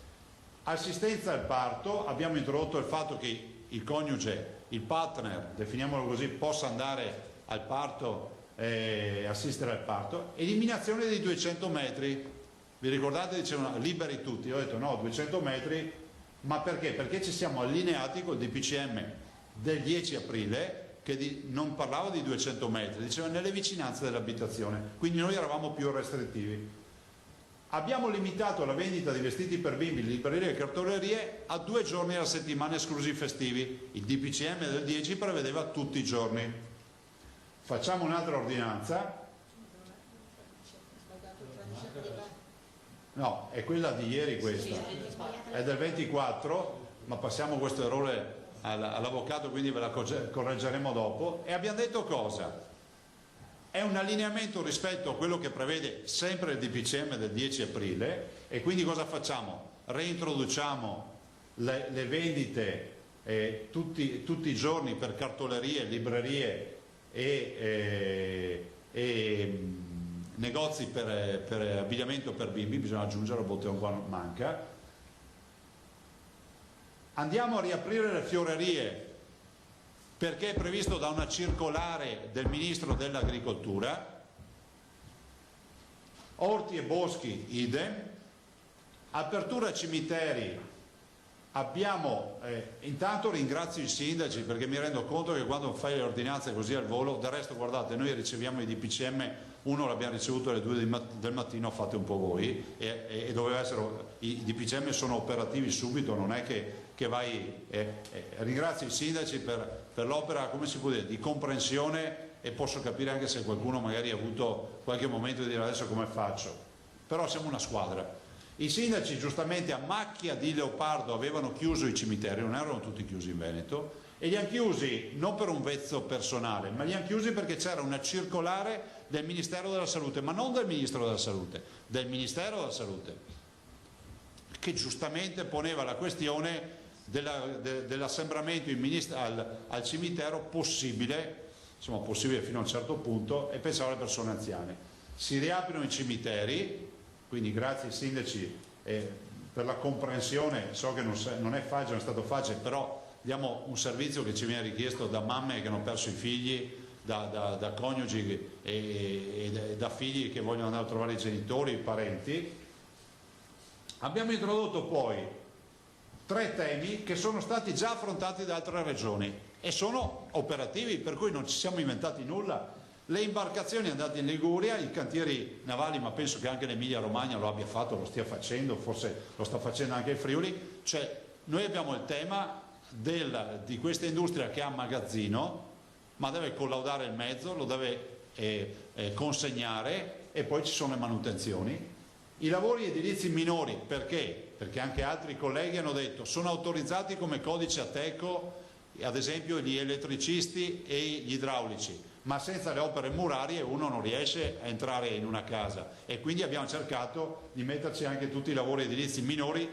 [SPEAKER 2] Assistenza al parto, abbiamo introdotto il fatto che il coniuge, il partner, definiamolo così, possa andare al parto e assistere al parto. Eliminazione dei 200 metri, vi ricordate dicevano liberi tutti, io ho detto no, 200 metri, ma perché? Perché ci siamo allineati col DPCM del 10 aprile che non parlava di 200 metri, diceva nelle vicinanze dell'abitazione, quindi noi eravamo più restrittivi. Abbiamo limitato la vendita di vestiti per bimbi, librerie e cartolerie a 2 giorni alla settimana esclusi festivi. Il DPCM del 10 prevedeva tutti i giorni. Facciamo un'altra ordinanza. No, è quella di ieri questa. È del 24, ma passiamo questo errore all'avvocato, quindi ve la correggeremo dopo. E abbiamo detto cosa? È un allineamento rispetto a quello che prevede sempre il DPCM del 10 aprile e quindi cosa facciamo? Reintroduciamo le vendite tutti i giorni per cartolerie, librerie e negozi per abbigliamento per bimbi, bisogna aggiungere il bottone qua manca. Andiamo a riaprire le fiorerie perché è previsto da una circolare del Ministro dell'Agricoltura, orti e boschi idem, apertura cimiteri. Abbiamo, intanto ringrazio i sindaci perché mi rendo conto che quando fai le ordinanze così al volo, del resto guardate, noi riceviamo i DPCM, uno l'abbiamo ricevuto alle 2 del mattino, fate un po' voi, e doveva essere, i DPCM sono operativi subito, non è che vai, ringrazio i sindaci per l'opera, come si può dire, di comprensione, e posso capire anche se qualcuno magari ha avuto qualche momento di dire adesso come faccio, però siamo una squadra. I sindaci giustamente a macchia di leopardo avevano chiuso i cimiteri, non erano tutti chiusi in Veneto, e li hanno chiusi non per un vezzo personale, ma li hanno chiusi perché c'era una circolare del Ministero della Salute, ma non del Ministro della Salute, del Ministero della Salute, che giustamente poneva la questione dell'assembramento al cimitero possibile, insomma possibile fino a un certo punto, e pensava alle persone anziane. Si riaprono i cimiteri, quindi grazie ai sindaci per la comprensione, so che non è facile, non è stato facile, però diamo un servizio che ci viene richiesto da mamme che hanno perso i figli, da coniugi e da figli che vogliono andare a trovare i genitori, i parenti. Abbiamo introdotto poi 3 temi che sono stati già affrontati da altre regioni e sono operativi, per cui non ci siamo inventati nulla. Le imbarcazioni andate in Liguria, i cantieri navali, ma penso che anche l'Emilia Romagna lo abbia fatto, lo stia facendo, forse lo sta facendo anche il Friuli. Cioè noi abbiamo il tema di questa industria che ha magazzino, ma deve collaudare il mezzo, lo deve consegnare, e poi ci sono le manutenzioni. I lavori edilizi minori, perché? Perché anche altri colleghi hanno detto sono autorizzati come codice Ateco, ad esempio gli elettricisti e gli idraulici, ma senza le opere murarie uno non riesce a entrare in una casa, e quindi abbiamo cercato di metterci anche tutti i lavori edilizi minori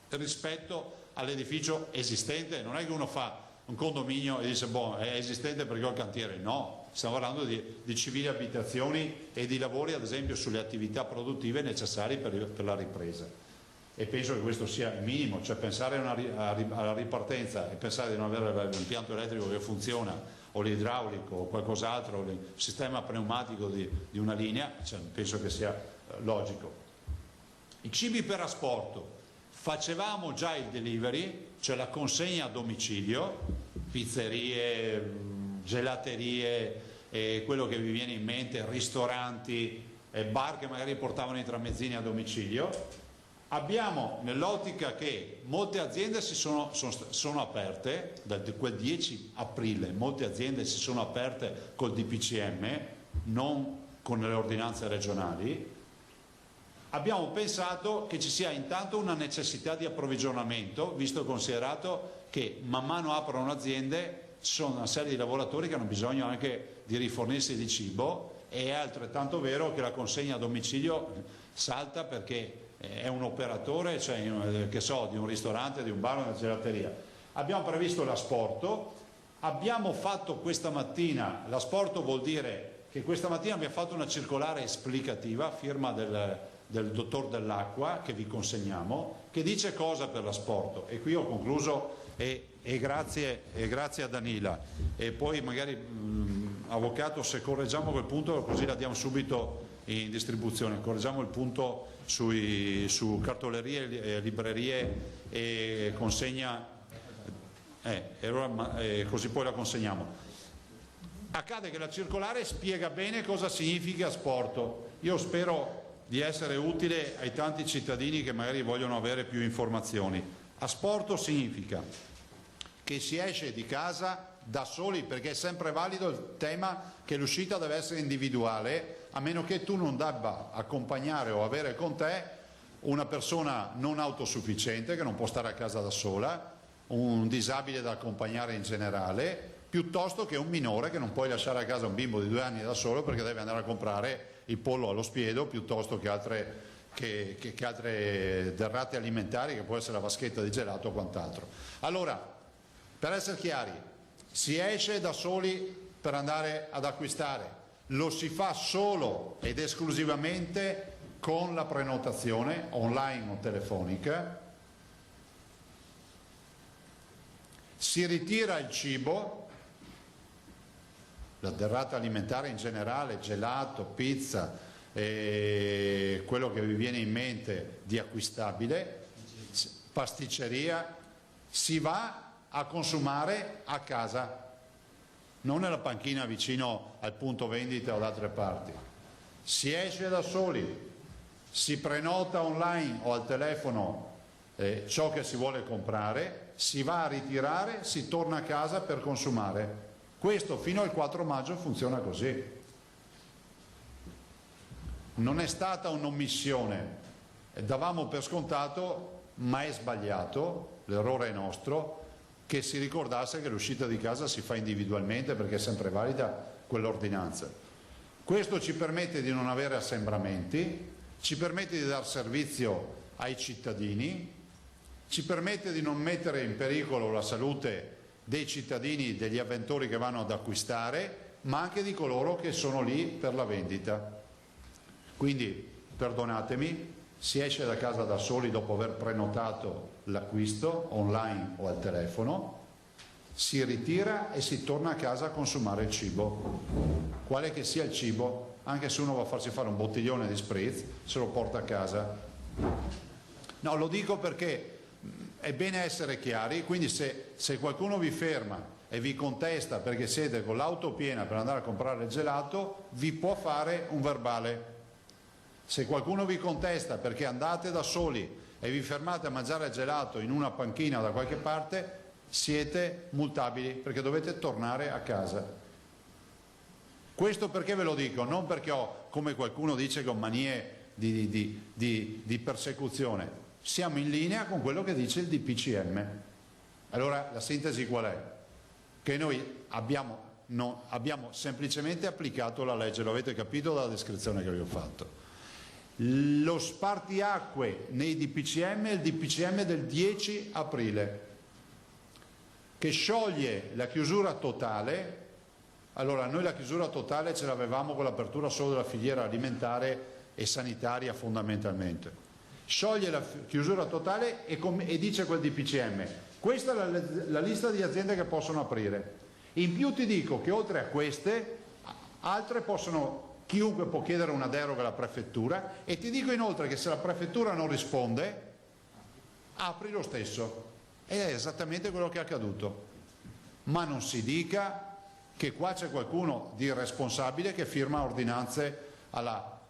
[SPEAKER 2] rispetto all'edificio esistente. Non è che uno fa un condominio e dice boh, è esistente perché ho il cantiere, no, stiamo parlando di civili abitazioni e di lavori ad esempio sulle attività produttive necessarie per la ripresa, e penso che questo sia il minimo, cioè pensare alla ripartenza e pensare di non avere l'impianto elettrico che funziona o l'idraulico o qualcos'altro, il sistema pneumatico di una linea, cioè, penso che sia logico. I cibi per asporto, facevamo già il delivery, cioè la consegna a domicilio, pizzerie, gelaterie, quello che vi viene in mente, ristoranti, bar che magari portavano i tramezzini a domicilio. Abbiamo nell'ottica che molte aziende sono aperte, da quel 10 aprile molte aziende si sono aperte col DPCM, non con le ordinanze regionali. Abbiamo pensato che ci sia intanto una necessità di approvvigionamento, visto e considerato che man mano aprono aziende, ci sono una serie di lavoratori che hanno bisogno anche di rifornirsi di cibo, e è altrettanto vero che la consegna a domicilio salta perché è un operatore, cioè, che so, di un ristorante, di un bar, una gelateria. Abbiamo previsto l'asporto, abbiamo fatto questa mattina, l'asporto vuol dire che questa mattina abbiamo fatto una circolare esplicativa, firma del dottor Dell'Acqua, che vi consegniamo, che dice cosa per l'asporto. E qui ho concluso, e grazie a Danila, e poi magari avvocato, se correggiamo quel punto così la diamo subito in distribuzione, correggiamo il punto su cartolerie, librerie e consegna, così poi la consegniamo. Accade che la circolare spiega bene cosa significa asporto. Io spero di essere utile ai tanti cittadini che magari vogliono avere più informazioni. Asporto significa che si esce di casa da soli, perché è sempre valido il tema che l'uscita deve essere individuale, a meno che tu non debba accompagnare o avere con te una persona non autosufficiente che non può stare a casa da sola, un disabile da accompagnare in generale, piuttosto che un minore che non puoi lasciare a casa un bimbo di 2 anni da solo perché deve andare a comprare il pollo allo spiedo piuttosto che altre derrate alimentari, che può essere la vaschetta di gelato o quant'altro. Allora, per essere chiari, si esce da soli per andare ad acquistare, lo si fa solo ed esclusivamente con la prenotazione online o telefonica, si ritira il cibo, la derrata alimentare in generale, gelato, pizza, quello che vi viene in mente di acquistabile, pasticceria, si va a consumare a casa, non nella panchina vicino al punto vendita o da altre parti. Si esce da soli, si prenota online o al telefono ciò che si vuole comprare, si va a ritirare, si torna a casa per consumare. Questo fino al 4 maggio funziona così. Non è stata un'omissione, davamo per scontato, ma è sbagliato, l'errore è nostro, che si ricordasse che l'uscita di casa si fa individualmente perché è sempre valida quell'ordinanza. Questo ci permette di non avere assembramenti, ci permette di dar servizio ai cittadini, ci permette di non mettere in pericolo la salute dei cittadini, degli avventori che vanno ad acquistare, ma anche di coloro che sono lì per la vendita. Quindi, perdonatemi, si esce da casa da soli dopo aver prenotato l'acquisto online o al telefono, si ritira e si torna a casa a consumare il cibo, quale che sia il cibo, anche se uno va a farsi fare un bottiglione di spritz, se lo porta a casa. No, lo dico perché è bene essere chiari, quindi se qualcuno vi ferma e vi contesta perché siete con l'auto piena per andare a comprare il gelato, vi può fare un verbale. Se qualcuno vi contesta perché andate da soli e vi fermate a mangiare il gelato in una panchina da qualche parte, siete multabili perché dovete tornare a casa. Questo perché ve lo dico? Non perché ho, come qualcuno dice, che ho manie di persecuzione. Siamo in linea con quello che dice il DPCM. Allora la sintesi qual è? Che noi abbiamo semplicemente applicato la legge, lo avete capito dalla descrizione che vi ho fatto. Lo spartiacque nei DPCM è il DPCM del 10 aprile, che scioglie la chiusura totale. Allora, noi la chiusura totale ce l'avevamo con l'apertura solo della filiera alimentare e sanitaria fondamentalmente. Scioglie la chiusura totale e dice quel DPCM: questa è la lista di aziende che possono aprire. In più ti dico che oltre a queste, altre chiunque può chiedere una deroga alla prefettura, e ti dico inoltre che se la prefettura non risponde, apri lo stesso. Ed è esattamente quello che è accaduto. Ma non si dica che qua c'è qualcuno di irresponsabile che firma ordinanze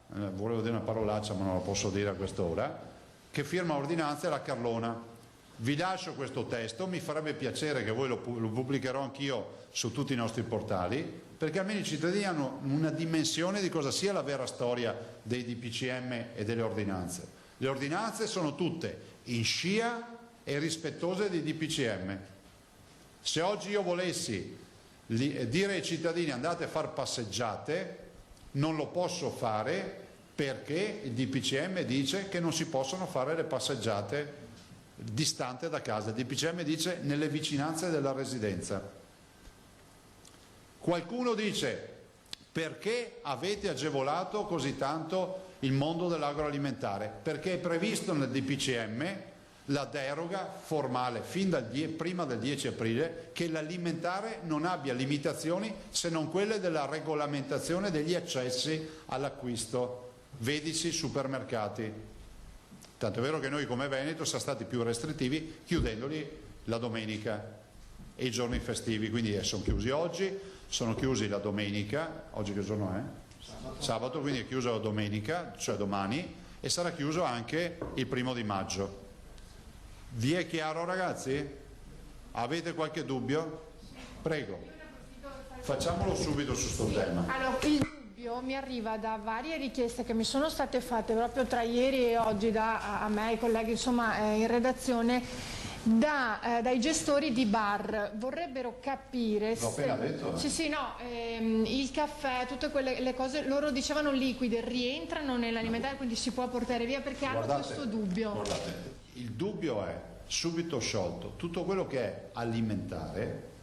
[SPEAKER 2] volevo dire una parolaccia ma non la posso dire a quest'ora, che firma ordinanze alla Carlona. Vi lascio questo testo, mi farebbe piacere che voi lo pubblicherò anch'io su tutti i nostri portali, perché almeno i cittadini hanno una dimensione di cosa sia la vera storia dei DPCM e delle ordinanze. Le ordinanze sono tutte in scia e rispettose dei DPCM. Se oggi io volessi dire ai cittadini andate a far passeggiate, non lo posso fare perché il DPCM dice che non si possono fare le passeggiate distante da casa. Il DPCM dice nelle vicinanze della residenza. Qualcuno dice: perché avete agevolato così tanto il mondo dell'agroalimentare? Perché è previsto nel DPCM la deroga formale fin prima del 10 aprile che l'alimentare non abbia limitazioni se non quelle della regolamentazione degli accessi all'acquisto, vedici supermercati. Tanto è vero che noi come Veneto siamo stati più restrittivi chiudendoli la domenica e i giorni festivi, quindi sono chiusi oggi, sono chiusi la domenica. Oggi che giorno è? Sabato, quindi è chiuso domenica, cioè domani, e sarà chiuso anche il 1° maggio. Vi è chiaro, ragazzi? Avete qualche dubbio? Prego, facciamolo subito su sto tema.
[SPEAKER 3] Allora, il dubbio mi arriva da varie richieste che mi sono state fatte proprio tra ieri e oggi a me e ai colleghi, insomma, in redazione, dai gestori di bar. Vorrebbero capire
[SPEAKER 2] L'ho appena detto.
[SPEAKER 3] Sì, no, il caffè, tutte le cose, loro dicevano liquide, rientrano nell'alimentare, quindi si può portare via, perché hanno questo dubbio.
[SPEAKER 2] Guardate, il dubbio è subito sciolto. Tutto quello che è alimentare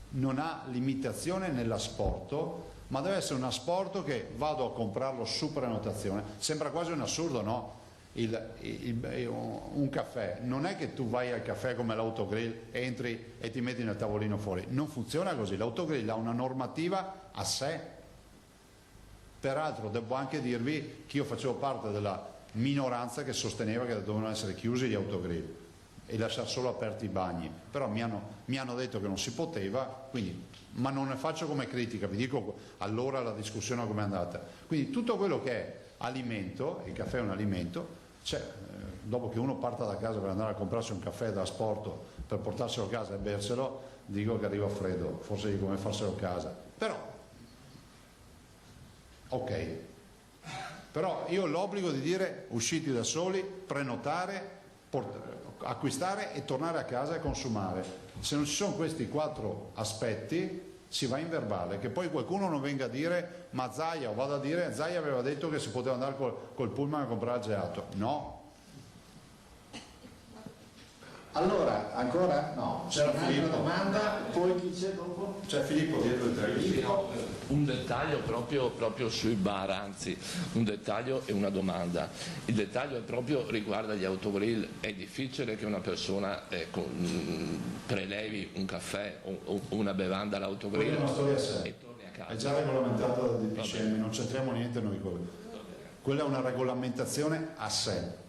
[SPEAKER 2] non ha limitazione nell'asporto, ma deve essere un asporto che vado a comprarlo su prenotazione. Sembra quasi un assurdo, no? Un caffè, non è che tu vai al caffè come l'autogrill, entri e ti metti nel tavolino fuori, non funziona così. L'autogrill ha una normativa a sé. Peraltro devo anche dirvi che io facevo parte della minoranza che sosteneva che dovevano essere chiusi gli autogrill e lasciare solo aperti i bagni, però mi hanno detto che non si poteva, quindi, ma non ne faccio come critica, vi dico allora la discussione come è andata. Quindi tutto quello che è alimento, il caffè è un alimento, dopo che uno parta da casa per andare a comprarsi un caffè da asporto per portarselo a casa e berselo, dico che arriva freddo, forse di come farselo a casa, però ok, però io ho l'obbligo di dire usciti da soli, prenotare, acquistare e tornare a casa e consumare. Se non ci sono questi 4 aspetti si va in verbale, che poi qualcuno non venga a dire ma Zaia, o vado a dire Zaia aveva detto che si poteva andare col pullman a comprare il gelato. No.
[SPEAKER 4] Allora, ancora? No, c'è un'altra domanda, poi chi c'è dopo?
[SPEAKER 2] C'è Filippo dietro il telefono.
[SPEAKER 5] Un dettaglio proprio sui bar, anzi un dettaglio e una domanda. Il dettaglio proprio riguarda gli autogrill. È difficile che una persona prelevi un caffè o una bevanda all'autogrill
[SPEAKER 2] Quella è una storia a sé.
[SPEAKER 5] e torni a casa.
[SPEAKER 2] È già regolamentata dal DPCM, non c'entriamo niente noi con quello. Quella è una regolamentazione a sé.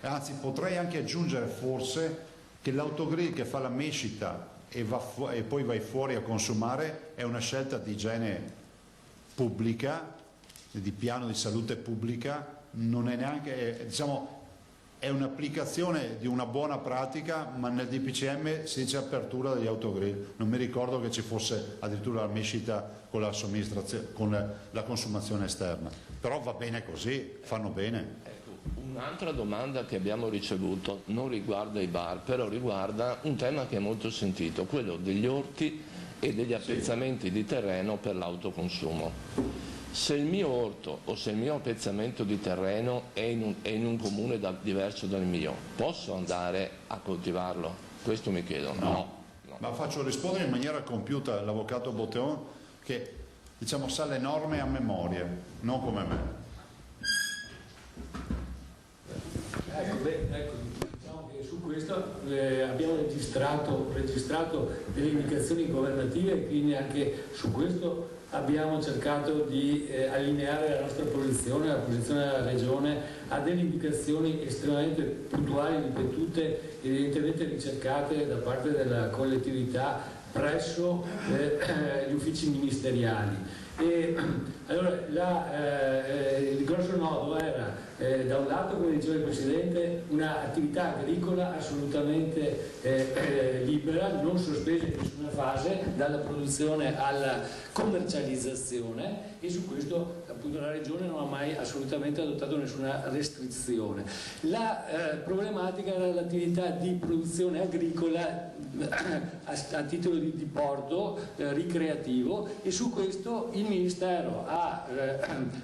[SPEAKER 2] Anzi, potrei anche aggiungere forse che l'autogrill che fa la mescita e poi vai fuori a consumare è una scelta di igiene pubblica, di piano di salute pubblica, non è neanche, diciamo, è un'applicazione di una buona pratica, ma nel DPCM si dice apertura degli autogrill. Non mi ricordo che ci fosse addirittura la mescita con la somministrazione, con la consumazione esterna. Però va bene così, fanno bene.
[SPEAKER 5] Un'altra domanda che abbiamo ricevuto non riguarda i bar, però riguarda un tema che è molto sentito, quello degli orti e degli appezzamenti di terreno per l'autoconsumo. Se il mio orto o se il mio appezzamento di terreno è in un comune diverso dal mio, posso andare a coltivarlo? Questo mi chiedono.
[SPEAKER 2] No. Ma faccio rispondere in maniera compiuta l'avvocato Botteon, che diciamo sa le norme a memoria, non come me.
[SPEAKER 6] Ecco, diciamo che su questo abbiamo registrato delle indicazioni governative e quindi anche su questo abbiamo cercato di allineare la nostra posizione, la posizione della Regione a delle indicazioni estremamente puntuali, ripetute, evidentemente ricercate da parte della collettività presso gli uffici ministeriali. E allora il grosso nodo era da un lato, come diceva il Presidente, un'attività agricola assolutamente libera, non sospesa in nessuna fase, dalla produzione alla commercializzazione, e su questo appunto la Regione non ha mai assolutamente adottato nessuna restrizione. La problematica era l'attività di produzione agricola a titolo di porto ricreativo, e su questo il Ministero ha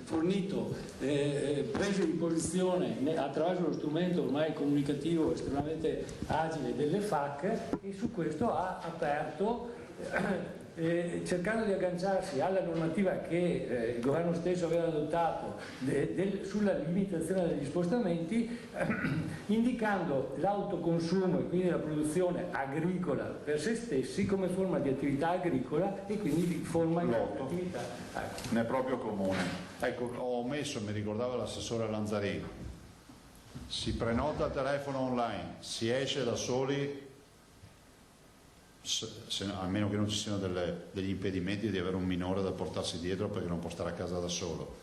[SPEAKER 6] fornito prese di posizione attraverso lo strumento ormai comunicativo estremamente agile delle FAC, e su questo ha aperto cercando di agganciarsi alla normativa che il governo stesso aveva adottato sulla limitazione degli spostamenti, indicando l'autoconsumo e quindi la produzione agricola per se stessi come forma di attività agricola e quindi di forma di attività.
[SPEAKER 2] Ne è proprio comune. Ecco, ho omesso, mi ricordava l'assessore Lanzarini, si prenota al telefono online, si esce da soli almeno che non ci siano degli impedimenti di avere un minore da portarsi dietro perché non può stare a casa da solo.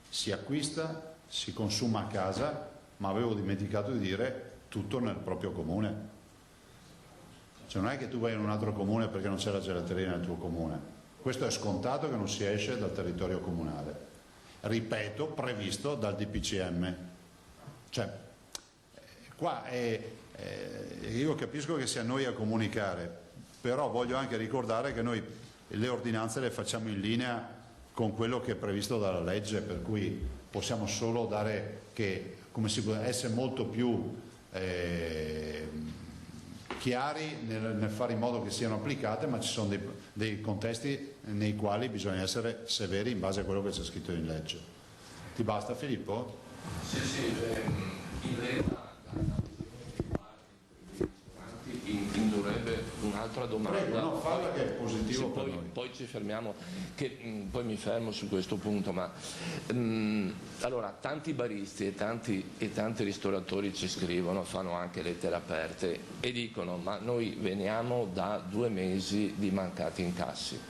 [SPEAKER 2] Si acquista, si consuma a casa, ma avevo dimenticato di dire tutto nel proprio comune. Cioè non è che tu vai in un altro comune perché non c'è la gelateria nel tuo comune. Questo è scontato che non si esce dal territorio comunale. Ripeto, previsto dal DPCM. Cioè, qua io capisco che sia noi a comunicare, però voglio anche ricordare che noi le ordinanze le facciamo in linea con quello che è previsto dalla legge, per cui possiamo solo dare che, come si può essere molto più chiari nel fare in modo che siano applicate, ma ci sono dei contesti nei quali bisogna essere severi in base a quello che c'è scritto in legge. Ti basta, Filippo?
[SPEAKER 5] Sì, in realtà indurrebbe un'altra domanda.
[SPEAKER 2] Prego, no, falla che è positivo per noi.
[SPEAKER 5] Poi ci fermiamo, poi mi fermo su questo punto, ma allora tanti baristi e tanti ristoratori ci scrivono, fanno anche lettere aperte e dicono: ma noi veniamo da 2 mesi di mancati incassi,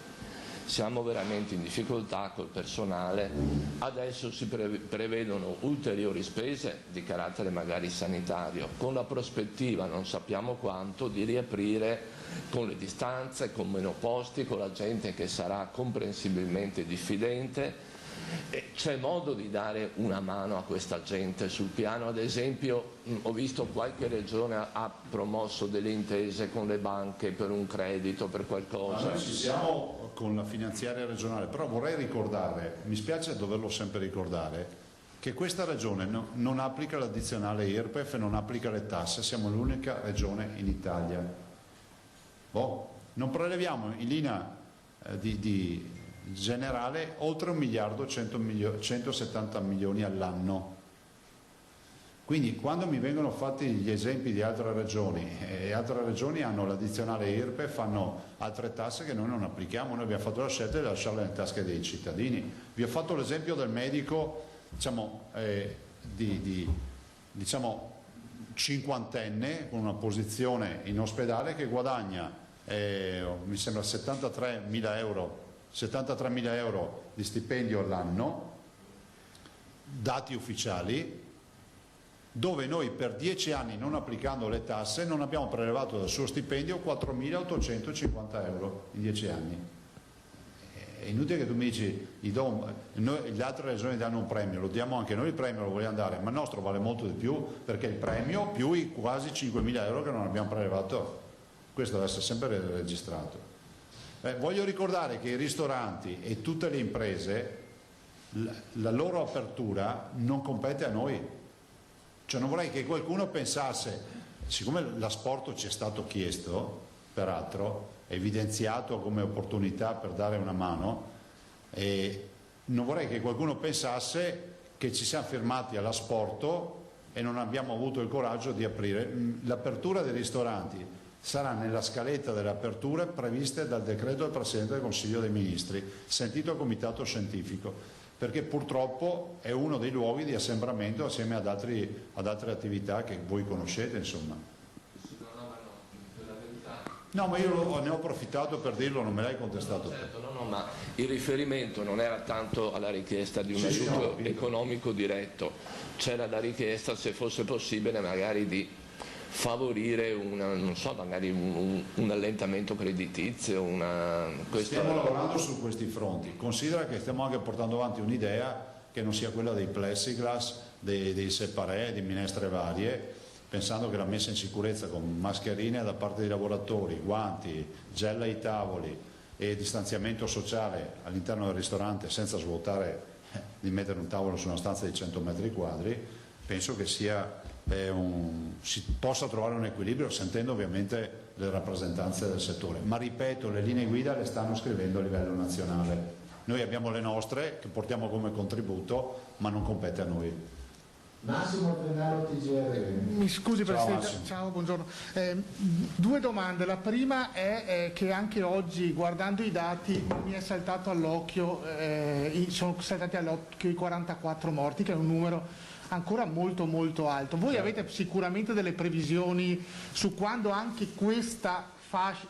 [SPEAKER 5] siamo veramente in difficoltà col personale, adesso si prevedono ulteriori spese di carattere magari sanitario, con la prospettiva, non sappiamo quanto, di riaprire con le distanze, con meno posti, con la gente che sarà comprensibilmente diffidente. C'è modo di dare una mano a questa gente sul piano, ad esempio ho visto qualche regione ha promosso delle intese con le banche per un credito, per qualcosa.
[SPEAKER 2] Noi ci siamo con la finanziaria regionale, però vorrei ricordare, mi spiace doverlo sempre ricordare, che questa regione non applica l'addizionale IRPEF e non applica le tasse, siamo l'unica regione in Italia. Non preleviamo in linea di generale oltre 1.170 milioni all'anno. Quindi quando mi vengono fatti gli esempi di altre regioni, e altre regioni hanno l'addizionale IRPEF, fanno altre tasse che noi non applichiamo, noi abbiamo fatto la scelta di lasciarle nelle tasche dei cittadini. Vi ho fatto l'esempio del medico, cinquantenne con una posizione in ospedale che guadagna mi sembra 73.000 euro di stipendio all'anno, dati ufficiali, dove noi per 10 anni, non applicando le tasse, non abbiamo prelevato dal suo stipendio 4.850 euro in 10 anni. È inutile che tu mi dici le altre regioni danno un premio, lo diamo anche noi il premio, lo vogliamo dare, ma il nostro vale molto di più, perché il premio più i quasi 5.000 euro che non abbiamo prelevato, questo deve essere sempre registrato. Voglio ricordare che i ristoranti e tutte le imprese, la loro apertura non compete a noi. Cioè non vorrei che qualcuno pensasse, siccome l'asporto ci è stato chiesto, peraltro, evidenziato come opportunità per dare una mano, e non vorrei che qualcuno pensasse che ci siamo fermati all'asporto e non abbiamo avuto il coraggio di aprire. L'apertura dei ristoranti sarà nella scaletta delle aperture previste dal decreto del Presidente del Consiglio dei Ministri, sentito il Comitato Scientifico, perché purtroppo è uno dei luoghi di assembramento assieme ad altre attività che voi conoscete, insomma. No, ma io ne ho approfittato per dirlo, non me l'hai contestato.
[SPEAKER 5] Certo, no, ma il riferimento non era tanto alla richiesta di un aiuto economico diretto, c'era la richiesta, se fosse possibile, magari di favorire magari un allentamento creditizio.
[SPEAKER 2] Stiamo lavorando su questi fronti. Considera che stiamo anche portando avanti un'idea che non sia quella dei plexiglass, dei separé, di minestre varie, pensando che la messa in sicurezza con mascherine da parte dei lavoratori, guanti, gel ai tavoli e distanziamento sociale all'interno del ristorante senza svuotare di mettere un tavolo su una stanza di 100 metri quadri, penso che si possa trovare un equilibrio sentendo ovviamente le rappresentanze del settore. Ma ripeto, le linee guida le stanno scrivendo a livello nazionale. Noi abbiamo le nostre che portiamo come contributo, ma non compete a noi.
[SPEAKER 4] Massimo Pennaro, TGR.
[SPEAKER 7] Mi scusi Presidente,
[SPEAKER 2] Massimo.
[SPEAKER 7] ciao, buongiorno. 2 domande. La prima è che anche oggi, guardando i dati, mi è saltato all'occhio, sono saltati all'occhio i 44 morti, che è un numero ancora molto molto alto. Voi avete sicuramente delle previsioni su quando anche questa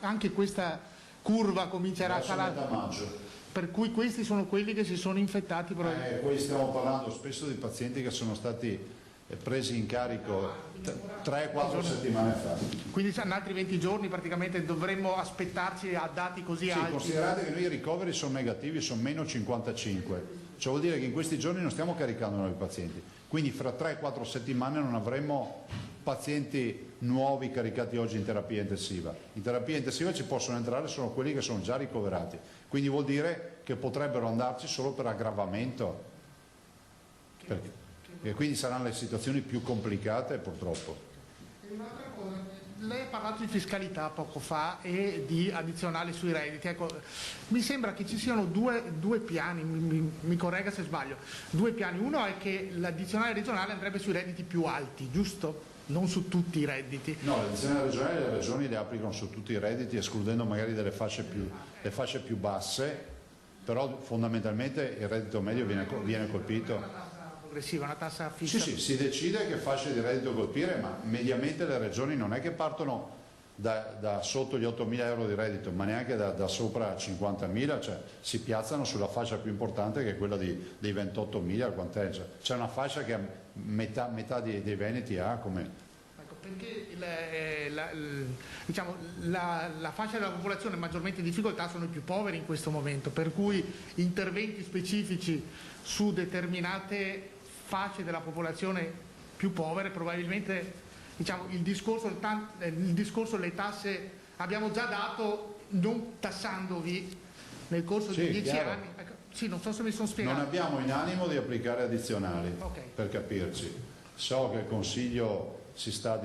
[SPEAKER 7] anche questa curva comincerà a calare.
[SPEAKER 2] Metà maggio.
[SPEAKER 7] Per cui questi sono quelli che si sono infettati.
[SPEAKER 2] Poi stiamo parlando spesso di pazienti che sono stati presi in carico 3-4 settimane fa.
[SPEAKER 7] Quindi in altri 20 giorni praticamente dovremmo aspettarci a dati così alti.
[SPEAKER 2] Considerate che noi i ricoveri sono negativi, sono meno 55, cioè vuol dire che in questi giorni non stiamo caricando nuovi pazienti, quindi fra 3-4 settimane non avremo pazienti nuovi caricati oggi in terapia intensiva. In terapia intensiva ci possono entrare solo quelli che sono già ricoverati, quindi vuol dire che potrebbero andarci solo per aggravamento, e quindi saranno le situazioni più complicate purtroppo.
[SPEAKER 7] E un'altra cosa, lei ha parlato di fiscalità poco fa e di addizionale sui redditi. Ecco, mi sembra che ci siano due piani, mi corregga se sbaglio, due piani. Uno è che l'addizionale regionale andrebbe sui redditi più alti, giusto? Non su tutti i redditi.
[SPEAKER 2] No, l'addizionale regionale le regioni le applicano su tutti i redditi, escludendo magari le fasce più basse, però fondamentalmente il reddito medio viene colpito.
[SPEAKER 7] Progressiva, una tassa fissa.
[SPEAKER 2] Sì, si decide che fasce di reddito colpire, ma mediamente le regioni non è che partono da sotto gli 8.000 euro di reddito, ma neanche da sopra 50.000, cioè si piazzano sulla fascia più importante che è quella dei 28.000, quant'è? C'è una fascia che metà dei veneti ha come...
[SPEAKER 7] Ecco, perché la fascia della popolazione maggiormente in difficoltà sono i più poveri in questo momento, per cui interventi specifici su determinate fasce della popolazione più povere probabilmente, diciamo, il discorso le tasse abbiamo già dato, non tassandovi nel corso di 10 anni. Ecco, sì, non so se mi sono spiegato.
[SPEAKER 2] Non abbiamo in animo di applicare addizionali, per capirci. So che il Consiglio si sta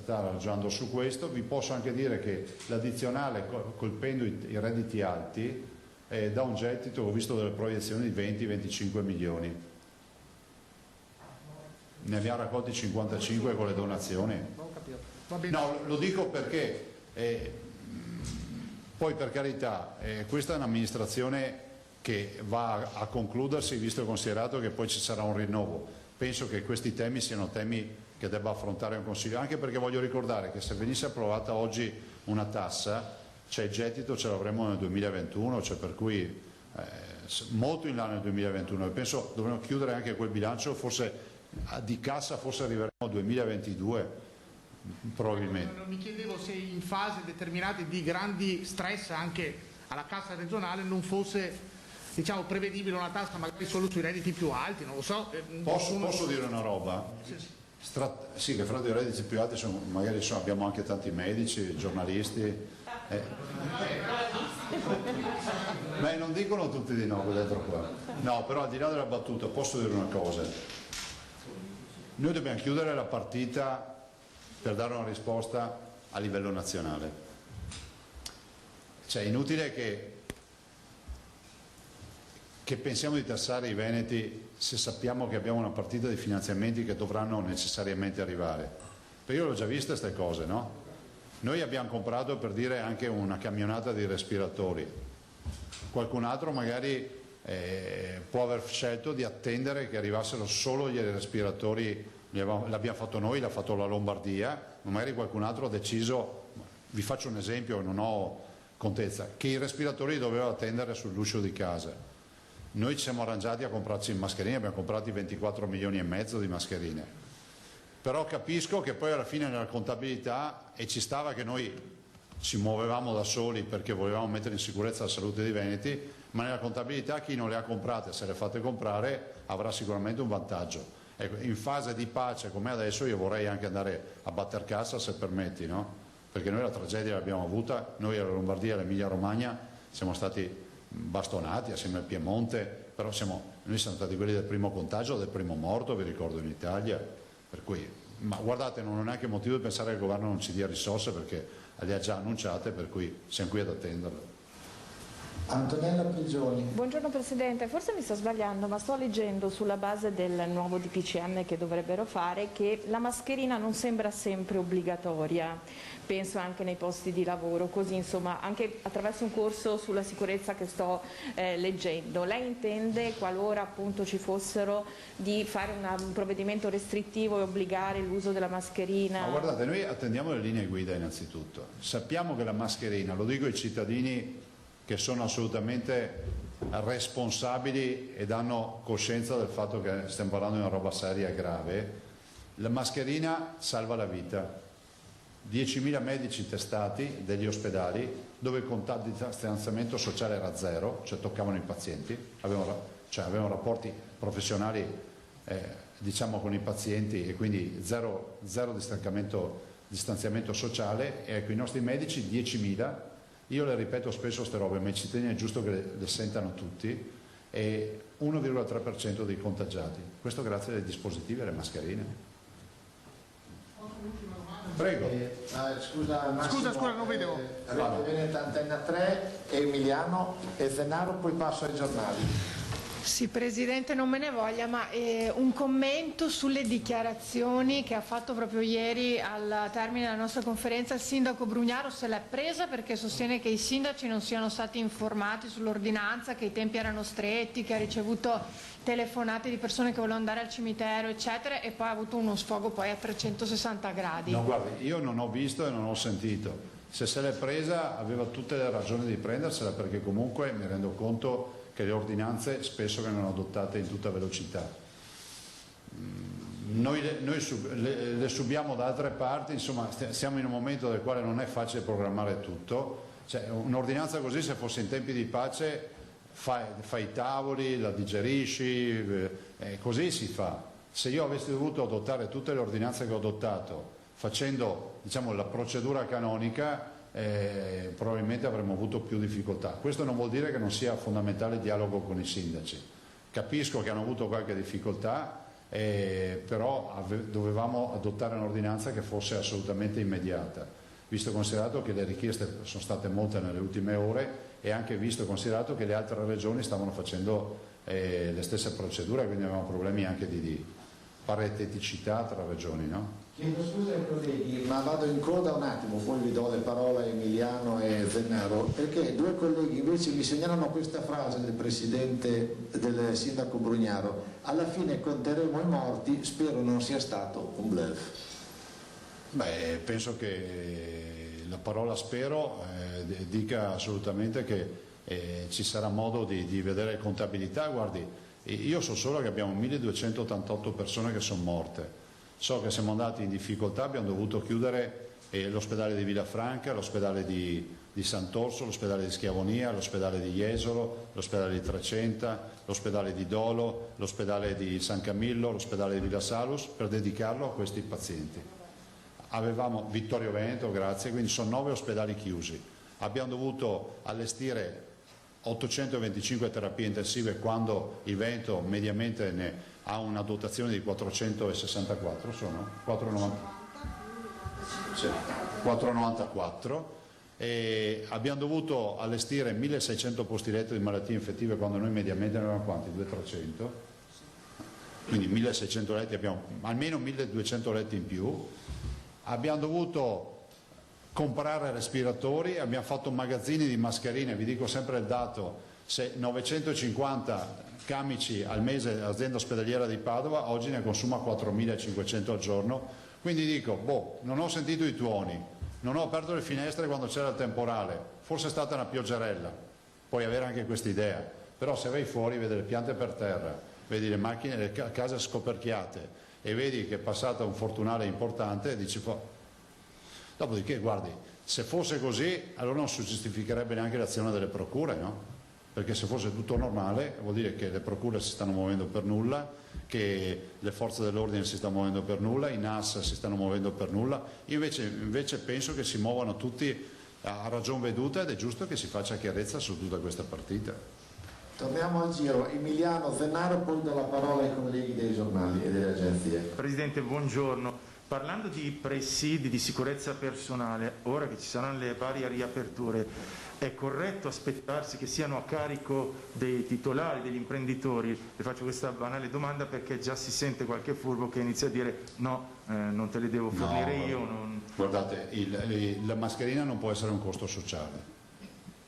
[SPEAKER 2] ragionando su questo. Vi posso anche dire che l'addizionale, colpendo i redditi alti, dà un gettito, ho visto delle proiezioni di 20-25 milioni. Ne abbiamo raccolti 55 con le donazioni. No, lo dico perché poi, per carità, questa è un'amministrazione che va a concludersi, visto e considerato che poi ci sarà un rinnovo. Penso che questi temi siano temi che debba affrontare un Consiglio, anche perché voglio ricordare che se venisse approvata oggi una tassa, cioè il gettito ce l'avremo nel 2021, cioè per cui molto in là nel 2021, e penso dovremo chiudere anche quel bilancio, forse di cassa forse arriveremo al 2022 probabilmente.
[SPEAKER 7] Mi chiedevo se in fasi determinate di grandi stress anche alla cassa regionale non fosse, diciamo, prevedibile una tassa magari solo sui redditi più alti, non lo so.
[SPEAKER 2] Posso dire una roba? Sì, che fra i redditi più alti abbiamo anche tanti medici, giornalisti. Ma non dicono tutti di no dentro qua. No, però al di là della battuta posso dire una cosa. Noi dobbiamo chiudere la partita per dare una risposta a livello nazionale. Cioè è inutile che pensiamo di tassare i veneti se sappiamo che abbiamo una partita di finanziamenti che dovranno necessariamente arrivare. Perché io l'ho già vista queste cose, no? Noi abbiamo comprato, per dire, anche una camionata di respiratori. Qualcun altro magari può aver scelto di attendere che arrivassero solo gli respiratori, l'abbiamo fatto noi, l'ha fatto la Lombardia, ma magari qualcun altro ha deciso, vi faccio un esempio, non ho contezza, che i respiratori doveva attendere sull'uscio di casa. Noi ci siamo arrangiati a comprarci mascherine, abbiamo comprati 24 milioni e mezzo di mascherine, però capisco che poi alla fine nella contabilità, e ci stava che noi ci muovevamo da soli perché volevamo mettere in sicurezza la salute dei veneti, ma nella contabilità chi non le ha comprate, se le fate comprare, avrà sicuramente un vantaggio. Ecco, in fase di pace come adesso io vorrei anche andare a batter cassa, se permetti, no? Perché noi la tragedia l'abbiamo avuta, noi alla Lombardia e all'Emilia Romagna siamo stati bastonati assieme al Piemonte, però noi siamo stati quelli del primo contagio, del primo morto, vi ricordo, in Italia, per cui, ma guardate, non ho neanche motivo di pensare che il governo non ci dia risorse perché le ha già annunciate, per cui siamo qui ad attenderle.
[SPEAKER 4] Antonella Prigioni.
[SPEAKER 8] Buongiorno Presidente, forse mi sto sbagliando, ma sto leggendo sulla base del nuovo DPCM che dovrebbero fare che la mascherina non sembra sempre obbligatoria, penso anche nei posti di lavoro, così insomma anche attraverso un corso sulla sicurezza che sto leggendo. Lei intende, qualora appunto ci fossero, di fare un provvedimento restrittivo e obbligare l'uso della mascherina?
[SPEAKER 2] Ma guardate, noi attendiamo le linee guida innanzitutto, sappiamo che la mascherina, lo dico ai cittadini che sono assolutamente responsabili ed hanno coscienza del fatto che stiamo parlando di una roba seria e grave, la mascherina salva la vita. 10.000 medici testati degli ospedali dove il contatto di distanziamento sociale era zero, cioè toccavano i pazienti, avevano rapporti professionali diciamo con i pazienti e quindi zero distanziamento sociale, e ecco, i nostri medici 10.000. Io le ripeto spesso queste robe, ma i cittadini è giusto che le sentano tutti, e 1,3% dei contagiati. Questo grazie ai dispositivi e alle mascherine. Prego.
[SPEAKER 7] Scusa, non vedevo.
[SPEAKER 4] Rete Veneta Antenna 3, Emiliano e Zenaro, poi passo ai giornali.
[SPEAKER 3] Sì, Presidente, non me ne voglia, ma un commento sulle dichiarazioni che ha fatto proprio ieri al termine della nostra conferenza il sindaco Brugnaro. Se l'è presa perché sostiene che i sindaci non siano stati informati sull'ordinanza, che i tempi erano stretti, che ha ricevuto telefonate di persone che volevano andare al cimitero, eccetera, e poi ha avuto uno sfogo poi a 360 gradi.
[SPEAKER 2] No, guardi, io non ho visto e non ho sentito. Se l'è presa aveva tutte le ragioni di prendersela, perché comunque mi rendo conto che le ordinanze spesso vengono adottate in tutta velocità. Noi le subiamo da altre parti, insomma siamo in un momento nel quale non è facile programmare tutto. Cioè, un'ordinanza così, se fosse in tempi di pace, fai i tavoli, la digerisci, così si fa. Se io avessi dovuto adottare tutte le ordinanze che ho adottato facendo, diciamo, la procedura canonica, probabilmente avremmo avuto più difficoltà. Questo non vuol dire che non sia fondamentale il dialogo con i sindaci. Capisco che hanno avuto qualche difficoltà, però dovevamo adottare un'ordinanza che fosse assolutamente immediata, visto e considerato che le richieste sono state molte nelle ultime ore, e anche visto e considerato che le altre regioni stavano facendo le stesse procedure, quindi avevamo problemi anche di pariteticità tra regioni, no?
[SPEAKER 4] Chiedo scusa ai colleghi, ma vado in coda un attimo, poi vi do le parole a Emiliano e Zennaro, perché due colleghi invece mi segnalano questa frase del del sindaco Brugnaro: alla fine conteremo i morti, spero non sia stato un bluff.
[SPEAKER 2] Beh, penso che la parola spero dica assolutamente che ci sarà modo di vedere contabilità. Guardi, io so solo che abbiamo 1288 persone che sono morte. So che siamo andati in difficoltà, abbiamo dovuto chiudere l'ospedale di Villafranca, l'ospedale di Sant'Orso, l'ospedale di Schiavonia, l'ospedale di Jesolo, l'ospedale di Trecenta, l'ospedale di Dolo, l'ospedale di San Camillo, l'ospedale di Villa Salus, per dedicarlo a questi pazienti. Avevamo Vittorio Veneto, grazie, quindi sono 9 ospedali chiusi. Abbiamo dovuto allestire 825 terapie intensive, quando il Veneto mediamente ne ha una dotazione di 464, sono 494, e abbiamo dovuto allestire 1600 posti letto di malattie infettive, quando noi mediamente ne avevamo quanti? 200-300, quindi 1600 letti, abbiamo almeno 1200 letti in più. Abbiamo dovuto comprare respiratori, abbiamo fatto magazzini di mascherine, vi dico sempre il dato: se 950 camici al mese l'azienda ospedaliera di Padova oggi ne consuma 4.500 al giorno, quindi dico, non ho sentito i tuoni, non ho aperto le finestre quando c'era il temporale, forse è stata una pioggerella, puoi avere anche questa idea, però se vai fuori vedi le piante per terra, vedi le macchine, le case scoperchiate e vedi che è passato un fortunale importante, e dici dopodiché guardi, se fosse così allora non si giustificherebbe neanche l'azione delle procure, no? Perché se fosse tutto normale vuol dire che le procure si stanno muovendo per nulla, che le forze dell'ordine si stanno muovendo per nulla, i NAS si stanno muovendo per nulla. Io invece penso che si muovano tutti a ragion veduta, ed è giusto che si faccia chiarezza su tutta questa partita.
[SPEAKER 4] Torniamo al giro. Emiliano, Zennaro, poi do la parola ai colleghi dei giornali e delle agenzie.
[SPEAKER 9] Presidente, buongiorno. Parlando di presidi, di sicurezza personale, ora che ci saranno le varie riaperture, è corretto aspettarsi che siano a carico dei titolari, degli imprenditori? Le faccio questa banale domanda perché già si sente qualche furbo che inizia a dire no, non te le devo fornire io.
[SPEAKER 2] Guardate, la mascherina non può essere un costo sociale,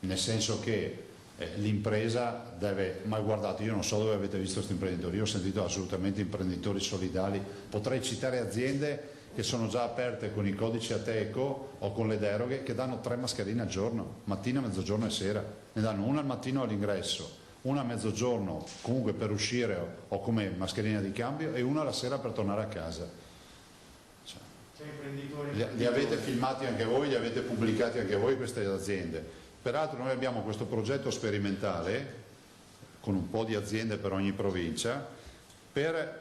[SPEAKER 2] nel senso che l'impresa deve, ma guardate, io non so dove avete visto questi imprenditori, io ho sentito assolutamente imprenditori solidali, potrei citare aziende che sono già aperte con i codici Ateco o con le deroghe che danno 3 mascherine al giorno, mattina, mezzogiorno e sera, ne danno una al mattino all'ingresso, una a mezzogiorno comunque per uscire o come mascherina di cambio e una la sera per tornare a casa. Li avete filmati anche voi, li avete pubblicati anche voi queste aziende. Peraltro noi abbiamo questo progetto sperimentale con un po' di aziende per ogni provincia per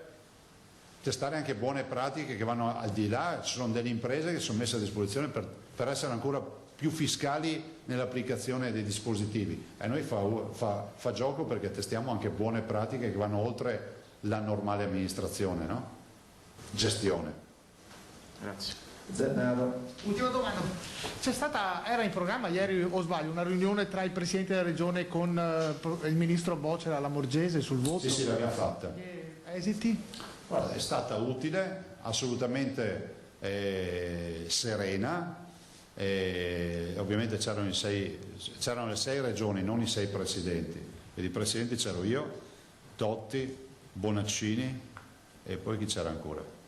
[SPEAKER 2] testare anche buone pratiche che vanno al di là. Ci sono delle imprese che sono messe a disposizione per essere ancora più fiscali nell'applicazione dei dispositivi e a noi fa gioco perché testiamo anche buone pratiche che vanno oltre la normale amministrazione, no? Gestione.
[SPEAKER 9] Grazie.
[SPEAKER 4] Zennaro.
[SPEAKER 7] Ultima domanda, era in programma ieri o sbaglio una riunione tra il Presidente della Regione con il Ministro Boccia alla Morgese sul voto?
[SPEAKER 2] Sì, l'abbiamo fatta.
[SPEAKER 7] Esiti?
[SPEAKER 2] Guarda, è stata utile, assolutamente serena, ovviamente c'erano le 6 regioni, non i 6 presidenti, e di presidenti c'ero io, Totti, Bonaccini e poi chi c'era ancora?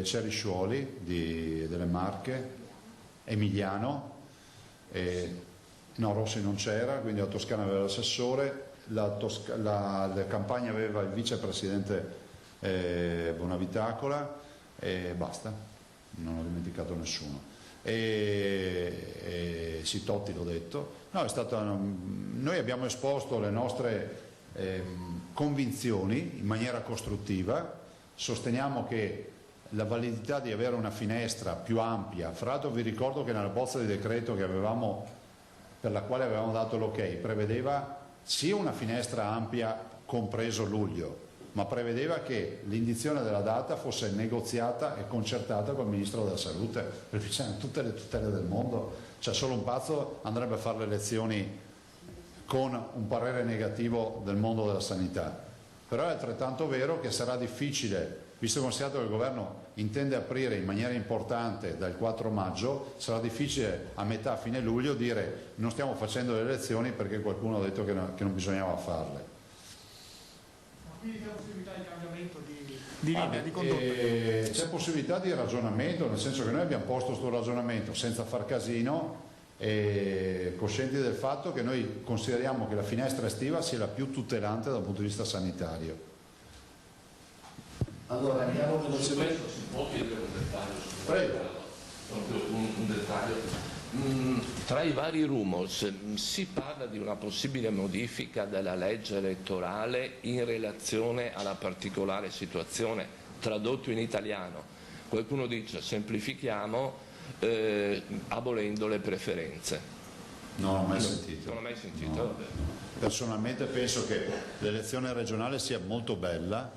[SPEAKER 2] Cerisciuoli delle Marche, Emiliano, no, Rossi non c'era, quindi la Toscana aveva l'assessore, la Campania aveva il vicepresidente Bonavitacola e basta, non ho dimenticato nessuno. Sì, Totti l'ho detto. No, noi abbiamo esposto le nostre convinzioni in maniera costruttiva. Sosteniamo che la validità di avere una finestra più ampia, fra l'altro vi ricordo che nella bozza di decreto che per la quale avevamo dato l'ok, prevedeva sì una finestra ampia compreso luglio, ma prevedeva che l'indizione della data fosse negoziata e concertata col Ministro della Salute, perché c'erano tutte le tutele del mondo, cioè solo un pazzo andrebbe a fare le elezioni con un parere negativo del mondo della sanità. Però è altrettanto vero che sarà difficile, visto e considerato che il governo intende aprire in maniera importante dal 4 maggio, sarà difficile a metà, fine luglio dire non stiamo facendo le elezioni perché qualcuno ha detto che non bisognava farle.
[SPEAKER 7] Quindi c'è possibilità di cambiamento di linea, di condotta?
[SPEAKER 2] C'è possibilità di ragionamento, nel senso che noi abbiamo posto questo ragionamento senza far casino e coscienti del fatto che noi consideriamo che la finestra estiva sia la più tutelante dal punto di vista sanitario.
[SPEAKER 4] Allora andiamo velocemente.
[SPEAKER 5] Si può chiedere un dettaglio?
[SPEAKER 2] Prego.
[SPEAKER 5] Proprio un dettaglio. Tra i vari rumors si parla di una possibile modifica della legge elettorale in relazione alla particolare situazione, tradotto in italiano. Qualcuno dice semplifichiamo abolendo le preferenze.
[SPEAKER 2] Non l'ho mai sentito.
[SPEAKER 5] Non l'ho mai sentito?
[SPEAKER 2] No. Personalmente penso che l'elezione regionale sia molto bella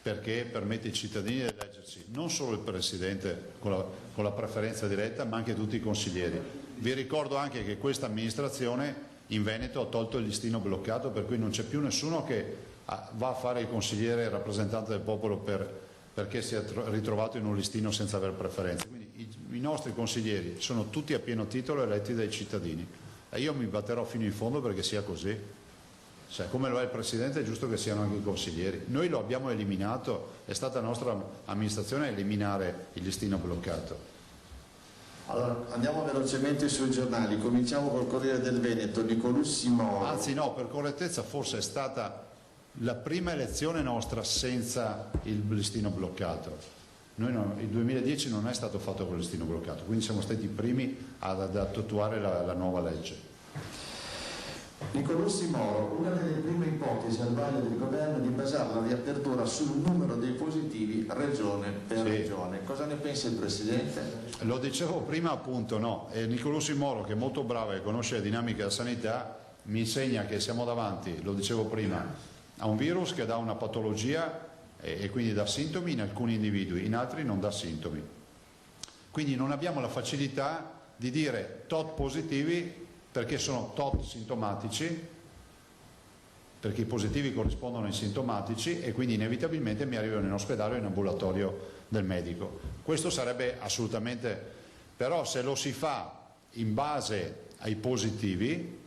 [SPEAKER 2] perché permette ai cittadini di eleggersi non solo il Presidente con la preferenza diretta, ma anche tutti i consiglieri. Vi ricordo anche che questa amministrazione in Veneto ha tolto il listino bloccato, per cui non c'è più nessuno che va a fare il consigliere rappresentante del popolo perché si è ritrovato in un listino senza aver preferenze. Quindi i nostri consiglieri sono tutti a pieno titolo eletti dai cittadini e io mi batterò fino in fondo perché sia così. Cioè, come lo è il Presidente è giusto che siano anche i consiglieri. Noi lo abbiamo eliminato, è stata la nostra amministrazione a eliminare il listino bloccato.
[SPEAKER 4] Allora andiamo velocemente sui giornali, cominciamo col Corriere del Veneto, Nicolussi Moro.
[SPEAKER 2] Anzi no, per correttezza forse è stata la prima elezione nostra senza il listino bloccato. Il 2010 non è stato fatto con il listino bloccato, quindi siamo stati i primi ad attuare la nuova legge.
[SPEAKER 4] Nicolussi Moro, una delle prime ipotesi al vaglio del governo è di basare la riapertura sul numero dei positivi regione per regione. Cosa ne pensa il Presidente?
[SPEAKER 2] Lo dicevo prima appunto, no. Nicolussi Moro, che è molto bravo e conosce le dinamiche della sanità, mi insegna che siamo davanti, lo dicevo prima, a un virus che dà una patologia e quindi dà sintomi in alcuni individui, in altri non dà sintomi. Quindi non abbiamo la facilità di dire tot positivi perché sono tot sintomatici, perché i positivi corrispondono ai sintomatici e quindi inevitabilmente mi arrivano in ospedale o in ambulatorio del medico. Questo sarebbe assolutamente, però se lo si fa in base ai positivi,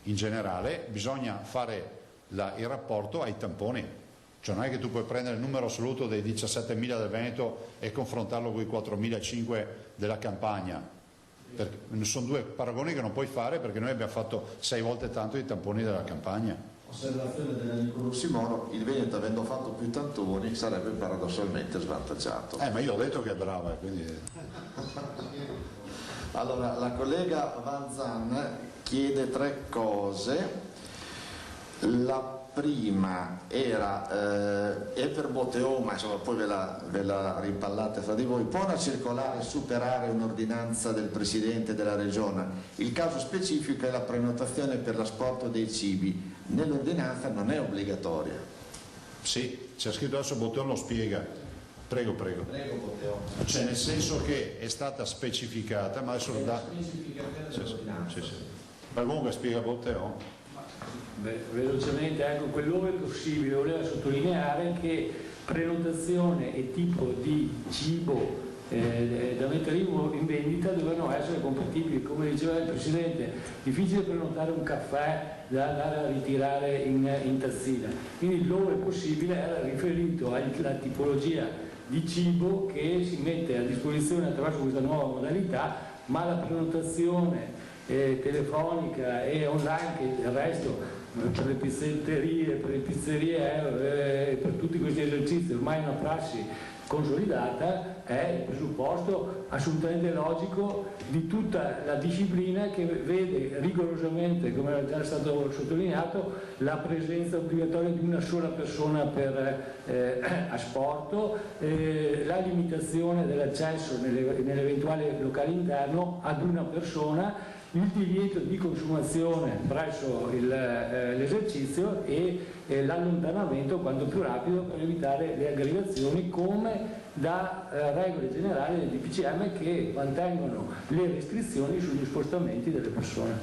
[SPEAKER 2] in generale bisogna fare il rapporto ai tamponi, cioè non è che tu puoi prendere il numero assoluto dei 17.000 del Veneto e confrontarlo con i 4.500 della Campania. Sono due paragoni che non puoi fare perché noi abbiamo fatto 6 volte tanto i tamponi della Campagna.
[SPEAKER 4] Osservazione dell'amico Russimoro: il Veneto, avendo fatto più tamponi, sarebbe paradossalmente svantaggiato.
[SPEAKER 2] Ma io ho detto che è brava, quindi...
[SPEAKER 4] Allora, la collega Vanzan chiede 3 cose. La prima era è per Botteon, ma insomma poi ve la rimpallate fra di voi. Può una circolare superare un'ordinanza del Presidente della Regione? Il caso specifico è la prenotazione per l'asporto dei cibi. Nell'ordinanza non è obbligatoria.
[SPEAKER 2] Sì, c'è scritto, adesso Botteon lo spiega. Prego.
[SPEAKER 4] Prego Botteon.
[SPEAKER 2] Cioè nel senso che è stata specificata, ma adesso lo dà... Sì. Ma comunque spiega Botteon.
[SPEAKER 6] Velocemente, ecco, quell'ove possibile voleva sottolineare che prenotazione e tipo di cibo da mettere in vendita dovevano essere compatibili. Come diceva il Presidente, difficile prenotare un caffè da andare a ritirare in tazzina, quindi l'ove possibile era riferito alla tipologia di cibo che si mette a disposizione attraverso questa nuova modalità, ma la prenotazione telefonica e online, che del resto per le pizzerie, per le pizzerie per tutti questi esercizi ormai è una prassi consolidata, è il presupposto assolutamente logico di tutta la disciplina che vede rigorosamente, come era già stato sottolineato, la presenza obbligatoria di una sola persona per asporto, la limitazione dell'accesso nell'eventuale locale interno ad una persona, il divieto di consumazione presso l'esercizio e l'allontanamento quanto più rapido per evitare le aggregazioni, come da regole generali del DPCM che mantengono le restrizioni sugli spostamenti delle persone.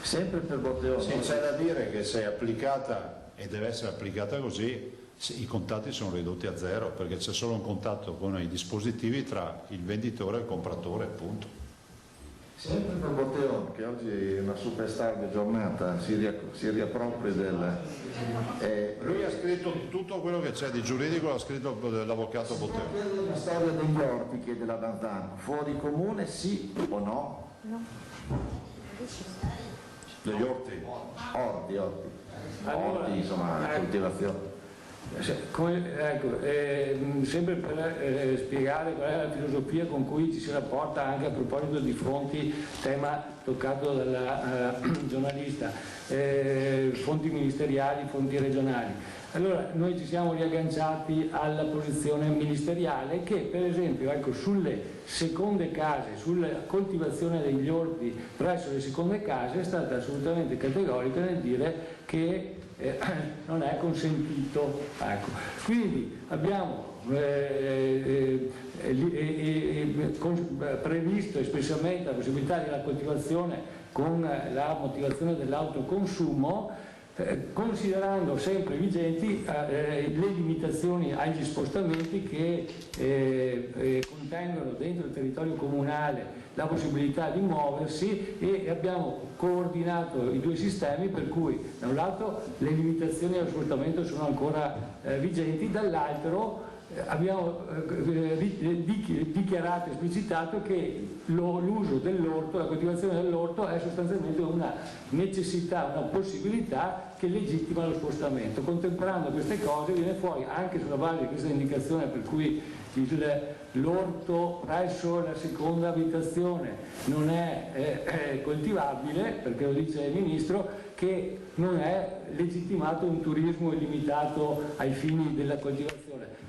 [SPEAKER 4] Sempre per Botteon.
[SPEAKER 2] Sì, c'è da dire che se è applicata, e deve essere applicata così, i contatti sono ridotti a 0, perché c'è solo un contatto con i dispositivi tra il venditore e il compratore, appunto.
[SPEAKER 4] Sempre per Botteon, che oggi è una superstar di giornata, si riappropria del...
[SPEAKER 2] Lui ha scritto tutto quello che c'è di giuridico, l'ha scritto l'avvocato Botteon.
[SPEAKER 4] La storia degli orti, chiede la Dantan, fuori comune sì o no?
[SPEAKER 8] No.
[SPEAKER 2] Degli orti?
[SPEAKER 4] Orti.
[SPEAKER 6] Allora,
[SPEAKER 4] Orti, insomma, coltivazione.
[SPEAKER 6] Sempre per spiegare qual è la filosofia con cui ci si rapporta anche a proposito di fonti, tema toccato dalla giornalista, fonti ministeriali, fonti regionali. Allora noi ci siamo riagganciati alla posizione ministeriale che per esempio sulle seconde case, sulla coltivazione degli orti presso le seconde case è stata assolutamente categorica nel dire che non è consentito. Ecco. Quindi abbiamo previsto espressamente la possibilità della coltivazione con la motivazione dell'autoconsumo, considerando sempre vigenti le limitazioni agli spostamenti che contengono dentro il territorio comunale la possibilità di muoversi, e abbiamo coordinato i due sistemi per cui da un lato le limitazioni allo spostamento sono ancora vigenti, dall'altro abbiamo dichiarato e esplicitato che l'uso dell'orto, la coltivazione dell'orto è sostanzialmente una necessità, una possibilità che legittima lo spostamento. Contemperando queste cose viene fuori, anche sulla base di questa indicazione per cui l'orto presso la seconda abitazione non è coltivabile, perché lo dice il Ministro, che non è legittimato un turismo illimitato ai fini della coltivazione.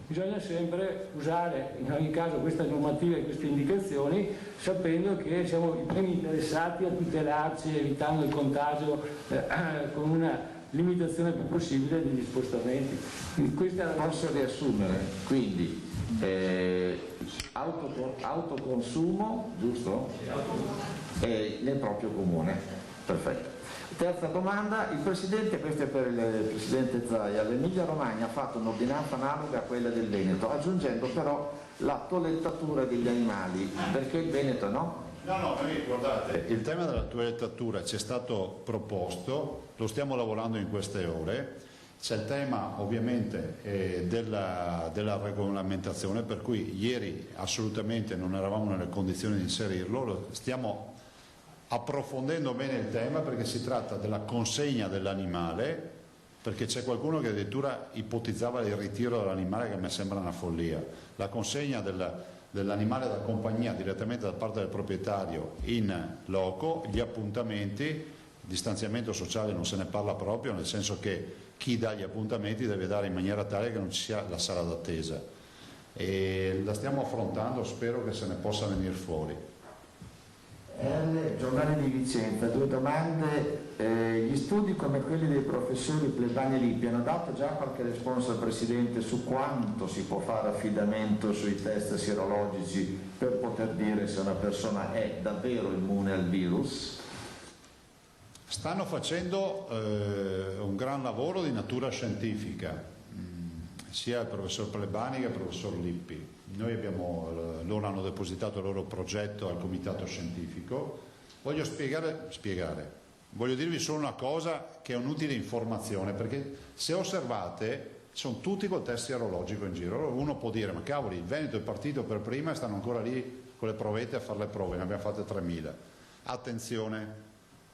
[SPEAKER 6] Bisogna sempre usare in ogni caso questa normativa e queste indicazioni sapendo che siamo i primi interessati a tutelarci, evitando il contagio con una limitazione più possibile degli spostamenti.
[SPEAKER 10] Posso riassumere, quindi autoconsumo, giusto? Nel proprio comune, perfetto. Terza domanda, il Presidente, questo è per il Presidente Zaia, l'Emilia Romagna ha fatto un'ordinanza analoga a quella del Veneto, aggiungendo però la toilettatura degli animali, perché il Veneto no?
[SPEAKER 2] No, guardate, il tema della toilettatura ci è stato proposto, lo stiamo lavorando in queste ore, c'è il tema ovviamente della regolamentazione, per cui ieri assolutamente non eravamo nelle condizioni di inserirlo, stiamo approfondendo bene il tema perché si tratta della consegna dell'animale, perché c'è qualcuno che addirittura ipotizzava il ritiro dell'animale, che a me sembra una follia, la consegna dell'animale da compagnia direttamente da parte del proprietario in loco, gli appuntamenti, distanziamento sociale non se ne parla proprio, nel senso che chi dà gli appuntamenti deve dare in maniera tale che non ci sia la sala d'attesa, e la stiamo affrontando, spero che se ne possa venire fuori.
[SPEAKER 10] Giornale di Vicenza, due domande. Gli studi come quelli dei professori Plebani e Lippi hanno dato già qualche risposta al Presidente su quanto si può fare affidamento sui test sierologici per poter dire se una persona è davvero immune al virus?
[SPEAKER 2] Stanno facendo un gran lavoro di natura scientifica, sia il professor Plebani che il professor Lippi. Loro hanno depositato il loro progetto al comitato scientifico. Voglio voglio dirvi solo una cosa che è un'utile informazione, perché se osservate sono tutti col test sierologico in giro. Allora uno può dire, ma cavoli, il Veneto è partito per prima e stanno ancora lì con le provette a fare le prove, ne abbiamo fatte 3.000. Attenzione,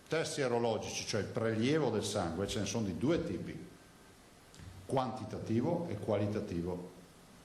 [SPEAKER 2] test sierologici, cioè il prelievo del sangue, ce ne sono di due tipi, quantitativo e qualitativo.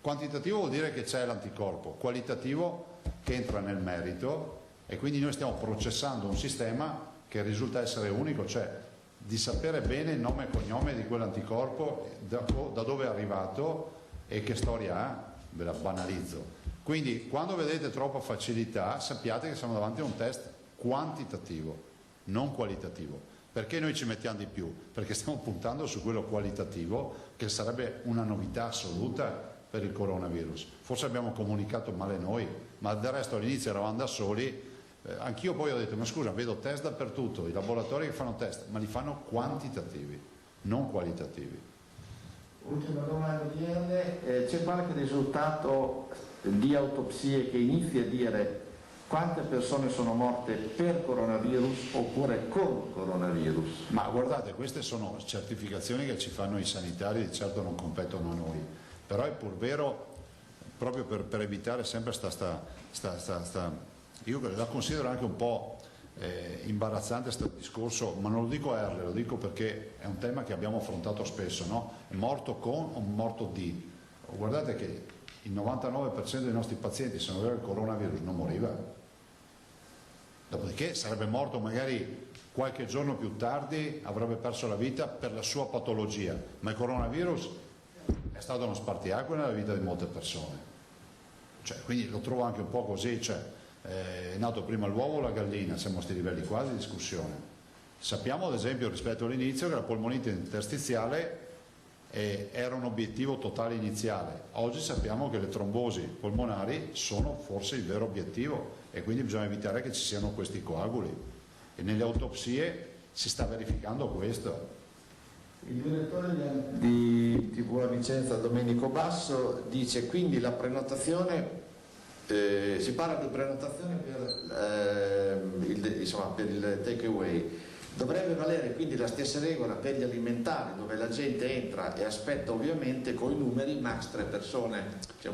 [SPEAKER 2] Quantitativo vuol dire che c'è l'anticorpo, qualitativo che entra nel merito, e quindi noi stiamo processando un sistema che risulta essere unico, cioè di sapere bene il nome e cognome di quell'anticorpo, da dove è arrivato e che storia ha, ve la banalizzo. Quindi quando vedete troppa facilità sappiate che siamo davanti a un test quantitativo, non qualitativo. Perché noi ci mettiamo di più? Perché stiamo puntando su quello qualitativo, che sarebbe una novità assoluta per il coronavirus. Forse abbiamo comunicato male noi, ma del resto all'inizio eravamo da soli. Anch'io poi ho detto, ma scusa, vedo test dappertutto, i laboratori che fanno test, ma li fanno quantitativi, non qualitativi.
[SPEAKER 10] Ultima domanda di Erne, c'è qualche risultato di autopsie che inizi a dire quante persone sono morte per coronavirus oppure con coronavirus?
[SPEAKER 2] Ma guardate, queste sono certificazioni che ci fanno i sanitari, di certo non competono a noi, però è pur vero, proprio per evitare sempre io la considero anche un po' imbarazzante questo discorso, ma non lo dico a Erle, lo dico perché è un tema che abbiamo affrontato spesso, no? È morto con o morto di? Guardate che il 99% dei nostri pazienti, se non aveva il coronavirus, non moriva. Dopodiché sarebbe morto magari qualche giorno più tardi, avrebbe perso la vita per la sua patologia, ma il coronavirus è stato uno spartiacque nella vita di molte persone. Cioè, quindi lo trovo anche un po' così, cioè, è nato prima l'uovo o la gallina, siamo a questi livelli quasi di discussione. Sappiamo ad esempio rispetto all'inizio che la polmonite interstiziale era un obiettivo totale iniziale, oggi sappiamo che le trombosi polmonari sono forse il vero obiettivo e quindi bisogna evitare che ci siano questi coaguli, e nelle autopsie si sta verificando questo.
[SPEAKER 4] Il direttore di TV a Vicenza, Domenico Basso, dice quindi la prenotazione, si parla di prenotazione per il take away, dovrebbe valere quindi la stessa regola per gli alimentari, dove la gente entra e aspetta ovviamente con i numeri max 3 persone.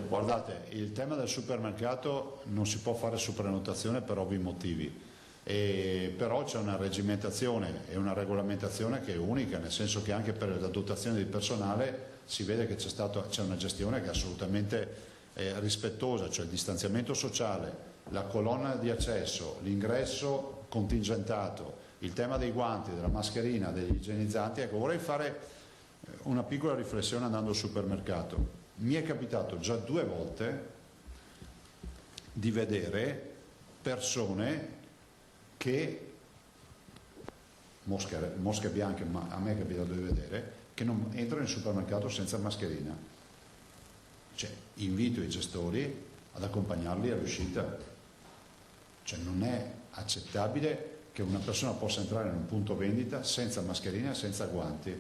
[SPEAKER 2] Guardate, il tema del supermercato non si può fare su prenotazione per ovvi motivi, però c'è una regimentazione e una regolamentazione che è unica, nel senso che anche per la dotazione di personale si vede che c'è una gestione che è assolutamente rispettosa, cioè il distanziamento sociale, la colonna di accesso, l'ingresso contingentato, il tema dei guanti, della mascherina, degli igienizzanti. Ecco, vorrei fare una piccola riflessione andando al supermercato. Mi è capitato già 2 volte di vedere persone che mosche bianche, ma a me è capitato di vedere, che non entrano in supermercato senza mascherina. Cioè, invito i gestori ad accompagnarli all'uscita. Cioè, non è accettabile che una persona possa entrare in un punto vendita senza mascherina e senza guanti.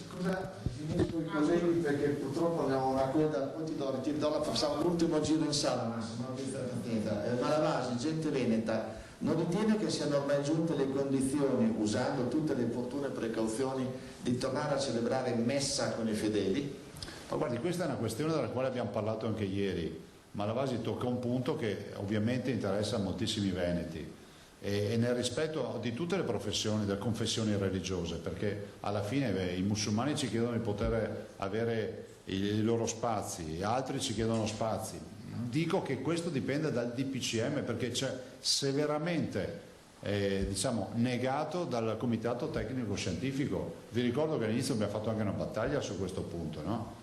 [SPEAKER 4] Scusa, finisco i colleghi perché purtroppo abbiamo una coda, poi ti do facciamo l'ultimo giro in sala, Massimo, Malavasi, gente veneta, non ritiene che siano ormai giunte le condizioni, usando tutte le opportune precauzioni, di tornare a celebrare messa con i fedeli?
[SPEAKER 2] Ma guardi, questa è una questione della quale abbiamo parlato anche ieri. Malavasi tocca un punto che ovviamente interessa a moltissimi veneti e nel rispetto di tutte le professioni, delle confessioni religiose, perché alla fine i musulmani ci chiedono di poter avere i loro spazi, altri ci chiedono spazi. Dico che questo dipende dal DPCM, perché c'è severamente negato dal Comitato Tecnico Scientifico. Vi ricordo che all'inizio abbiamo fatto anche una battaglia su questo punto, no?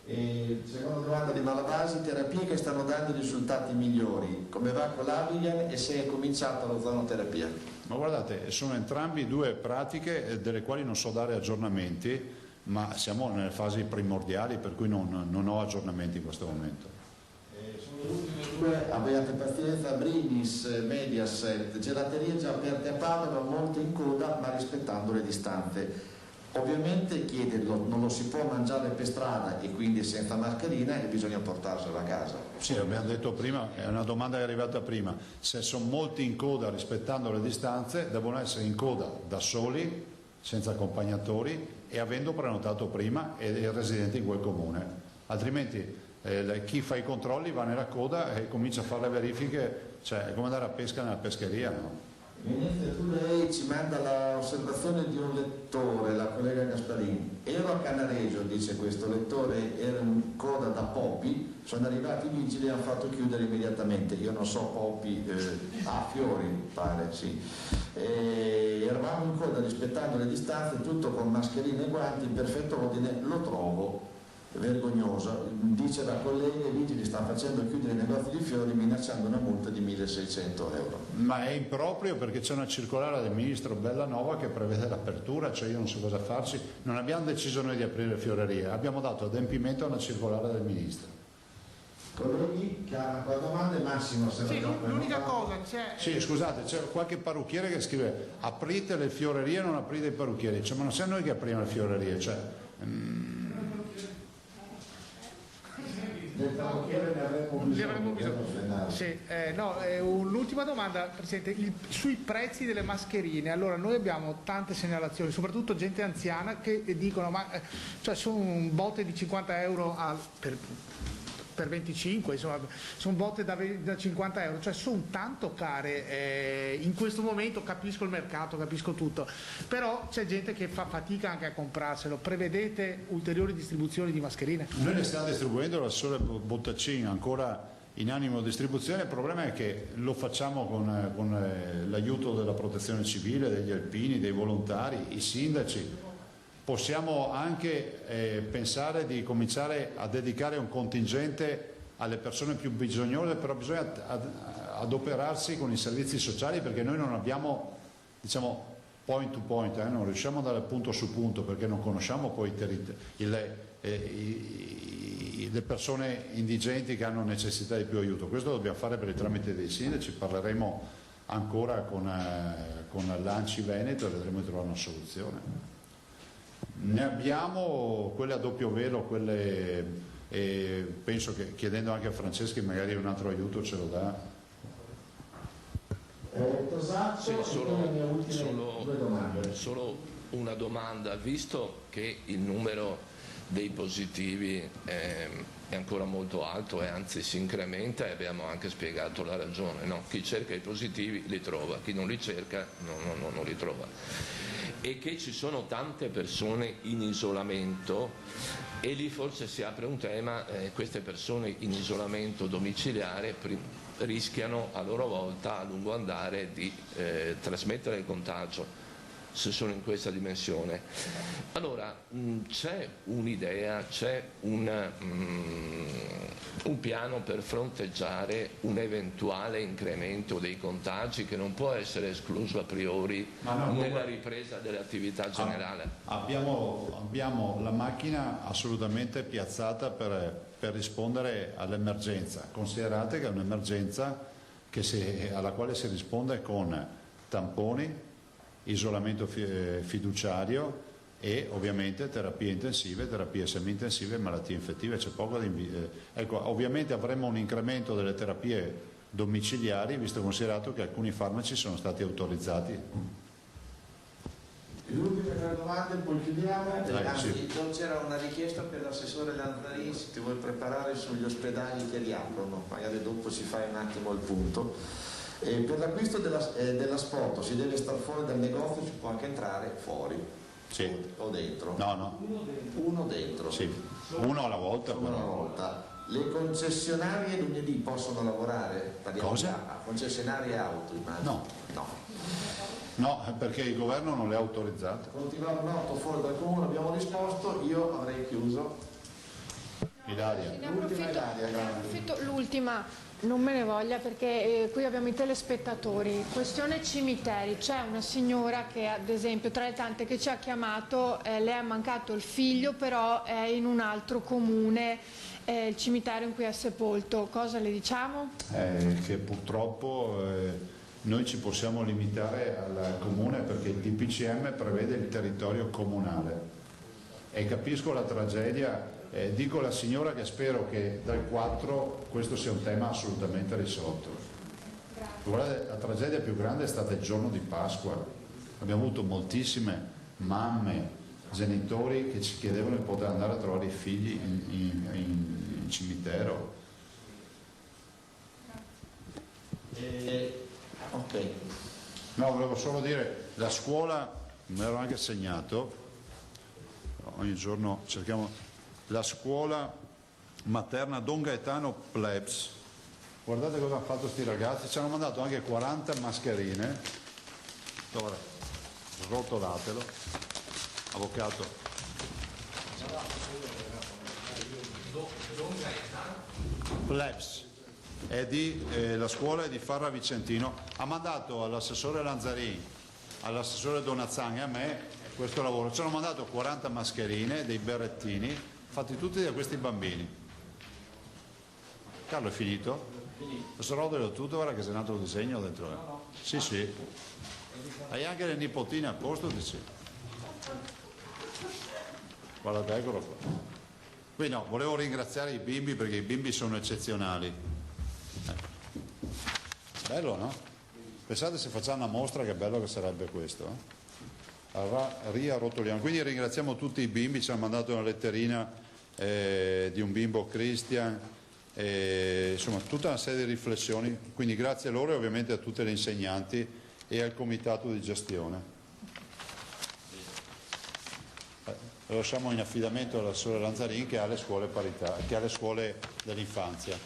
[SPEAKER 4] E seconda domanda di Malavasi, terapie che stanno dando risultati migliori, come va con l'Avigan e se è cominciata l'ozonoterapia?
[SPEAKER 2] Ma guardate, sono entrambi due pratiche delle quali non so dare aggiornamenti, ma siamo nelle fasi primordiali, per cui non ho aggiornamenti in questo momento.
[SPEAKER 4] Sono le ultime due, abbiate pazienza, Brinis, Mediaset, gelaterie già aperte a Padova, molte in coda ma rispettando le distanze. Ovviamente chiederlo, non lo si può mangiare per strada e quindi senza mascherina e bisogna portarselo a casa.
[SPEAKER 2] Sì, abbiamo detto prima, è una domanda che è arrivata prima, se sono molti in coda rispettando le distanze, devono essere in coda da soli, senza accompagnatori e avendo prenotato prima e residenti in quel comune, altrimenti chi fa i controlli va nella coda e comincia a fare le verifiche, cioè è come andare a pesca nella pescheria, no?
[SPEAKER 4] Ministro, tu lei ci manda l'osservazione di un lettore, la collega Gasparini. Ero a Canareggio, dice questo lettore, era in coda da Poppi, sono arrivati i vigili e hanno fatto chiudere immediatamente. Io non so Poppi, Fiori pare, sì. Eravamo in coda rispettando le distanze, tutto con mascherine e guanti, in perfetto ordine, lo trovo vergognoso. Dice la collega, i vigili stanno facendo chiudere i negozi di fiori minacciando una multa di 1.600 euro.
[SPEAKER 2] Ma è improprio perché c'è una circolare del ministro Bellanova che prevede l'apertura, cioè io non so cosa farci, non abbiamo deciso noi di aprire le fiorerie, abbiamo dato adempimento a una circolare del ministro.
[SPEAKER 4] Colleghi, che hanno qua domande, Massimo, se
[SPEAKER 7] sì, l'unica cosa c'è...
[SPEAKER 2] Sì, scusate, c'è qualche parrucchiere che scrive aprite le fiorerie, non aprite i parrucchieri, cioè, ma non siamo noi che apriamo le fiorerie, cioè...
[SPEAKER 4] Del parrucchiere ne avremo bisogno.
[SPEAKER 7] Sì, l'ultima domanda, Presidente, sui prezzi delle mascherine. Allora, noi abbiamo tante segnalazioni, soprattutto gente anziana che dicono cioè sono un botte di 50 euro per 25, insomma, sono botte da 50 euro, cioè sono tanto care, in questo momento capisco il mercato, capisco tutto, però c'è gente che fa fatica anche a comprarselo. Prevedete ulteriori distribuzioni di mascherine?
[SPEAKER 2] Noi le stiamo distribuendo la sola Bottacin ancora in animo distribuzione, il problema è che lo facciamo con l'aiuto della protezione civile, degli alpini, dei volontari, i sindaci. Possiamo anche pensare di cominciare a dedicare un contingente alle persone più bisognose, però bisogna adoperarsi con i servizi sociali perché noi non abbiamo, diciamo, point to point, non riusciamo ad andare punto su punto perché non conosciamo poi le persone indigenti che hanno necessità di più aiuto. Questo lo dobbiamo fare per il tramite dei sindaci, parleremo ancora con l'Anci Veneto e vedremo di trovare una soluzione. Ne abbiamo quelle a doppio velo, quelle, penso che chiedendo anche a Franceschi magari un altro aiuto ce lo dà.
[SPEAKER 5] Sì, solo una domanda, visto che il numero dei positivi è ancora molto alto e anzi si incrementa, e abbiamo anche spiegato la ragione, no? Chi cerca i positivi li trova, chi non li cerca non li trova. E che ci sono tante persone in isolamento e lì forse si apre un tema, queste persone in isolamento domiciliare rischiano a loro volta a lungo andare di trasmettere il contagio. se sono in questa dimensione. Allora, c'è un'idea, c'è un piano per fronteggiare un eventuale incremento dei contagi che non può essere escluso a priori nella ripresa delle attività generali?
[SPEAKER 2] Abbiamo la macchina assolutamente piazzata per rispondere all'emergenza. Considerate che è un'emergenza alla quale si risponde con tamponi, isolamento fiduciario e ovviamente terapie intensive, terapie semi-intensive e malattie infettive. C'è poco ecco, ovviamente avremo un incremento delle terapie domiciliari, visto considerato che alcuni farmaci sono stati autorizzati.
[SPEAKER 4] Le ultime tre domande, poi chiudiamo.
[SPEAKER 10] Anzi, c'era una richiesta per l'assessore Lanzarin, se ti vuoi preparare sugli ospedali che riaprono, magari dopo si fa un attimo il punto. Per l'acquisto della sport si deve stare fuori dal negozio, si può anche entrare fuori?
[SPEAKER 2] Sì.
[SPEAKER 10] O dentro?
[SPEAKER 2] No.
[SPEAKER 10] Uno dentro?
[SPEAKER 2] Sì, uno alla volta.
[SPEAKER 10] Uno alla volta. Le concessionarie lunedì possono lavorare?
[SPEAKER 2] Cosa?
[SPEAKER 10] Concessionarie auto, immagino?
[SPEAKER 2] No, perché il governo non le ha autorizzate.
[SPEAKER 10] Continuare noto fuori dal comune, abbiamo risposto, io avrei chiuso.
[SPEAKER 2] Ilaria.
[SPEAKER 3] Ne approfitto, l'ultima, non me ne voglia perché qui abbiamo i telespettatori. Questione cimiteri, c'è una signora che ad esempio tra le tante che ci ha chiamato, le è mancato il figlio, però è in un altro comune, il cimitero in cui è sepolto. Cosa le diciamo?
[SPEAKER 2] Che purtroppo noi ci possiamo limitare al comune perché il DPCM prevede il territorio comunale e capisco la tragedia. Dico alla signora che spero che dal 4 questo sia un tema assolutamente risolto. Guardate, la tragedia più grande è stata il giorno di Pasqua. Abbiamo avuto moltissime mamme, genitori che ci chiedevano di poter andare a trovare i figli in cimitero.
[SPEAKER 10] Ok.
[SPEAKER 2] No, volevo solo dire, la scuola, me l'ero anche segnato, ogni giorno cerchiamo... La scuola materna Don Gaetano Plebs, guardate cosa hanno fatto sti ragazzi, ci hanno mandato anche 40 mascherine, ora srotolatelo, avvocato. Plebs, la scuola è di Farra Vicentino, ha mandato all'assessore Lanzarin, all'assessore Donazzan e a me questo lavoro, ci hanno mandato 40 mascherine, dei berrettini, fatti tutti da questi bambini. Carlo è finito? Questo rodolo tutto, guarda che sei nato il disegno dentro. Sì. Hai anche le nipotine a posto, dici? Guardate, eccolo qua. Qui no, volevo ringraziare i bimbi perché i bimbi sono eccezionali. Bello, no? Pensate se facciamo una mostra che bello che sarebbe questo, rotoliamo. Quindi ringraziamo tutti i bimbi, ci hanno mandato una letterina di un bimbo Christian, insomma tutta una serie di riflessioni, quindi grazie a loro e ovviamente a tutte le insegnanti e al comitato di gestione. Lo lasciamo in affidamento all'assessore Lanzarin che ha le scuole che ha le scuole dell'infanzia.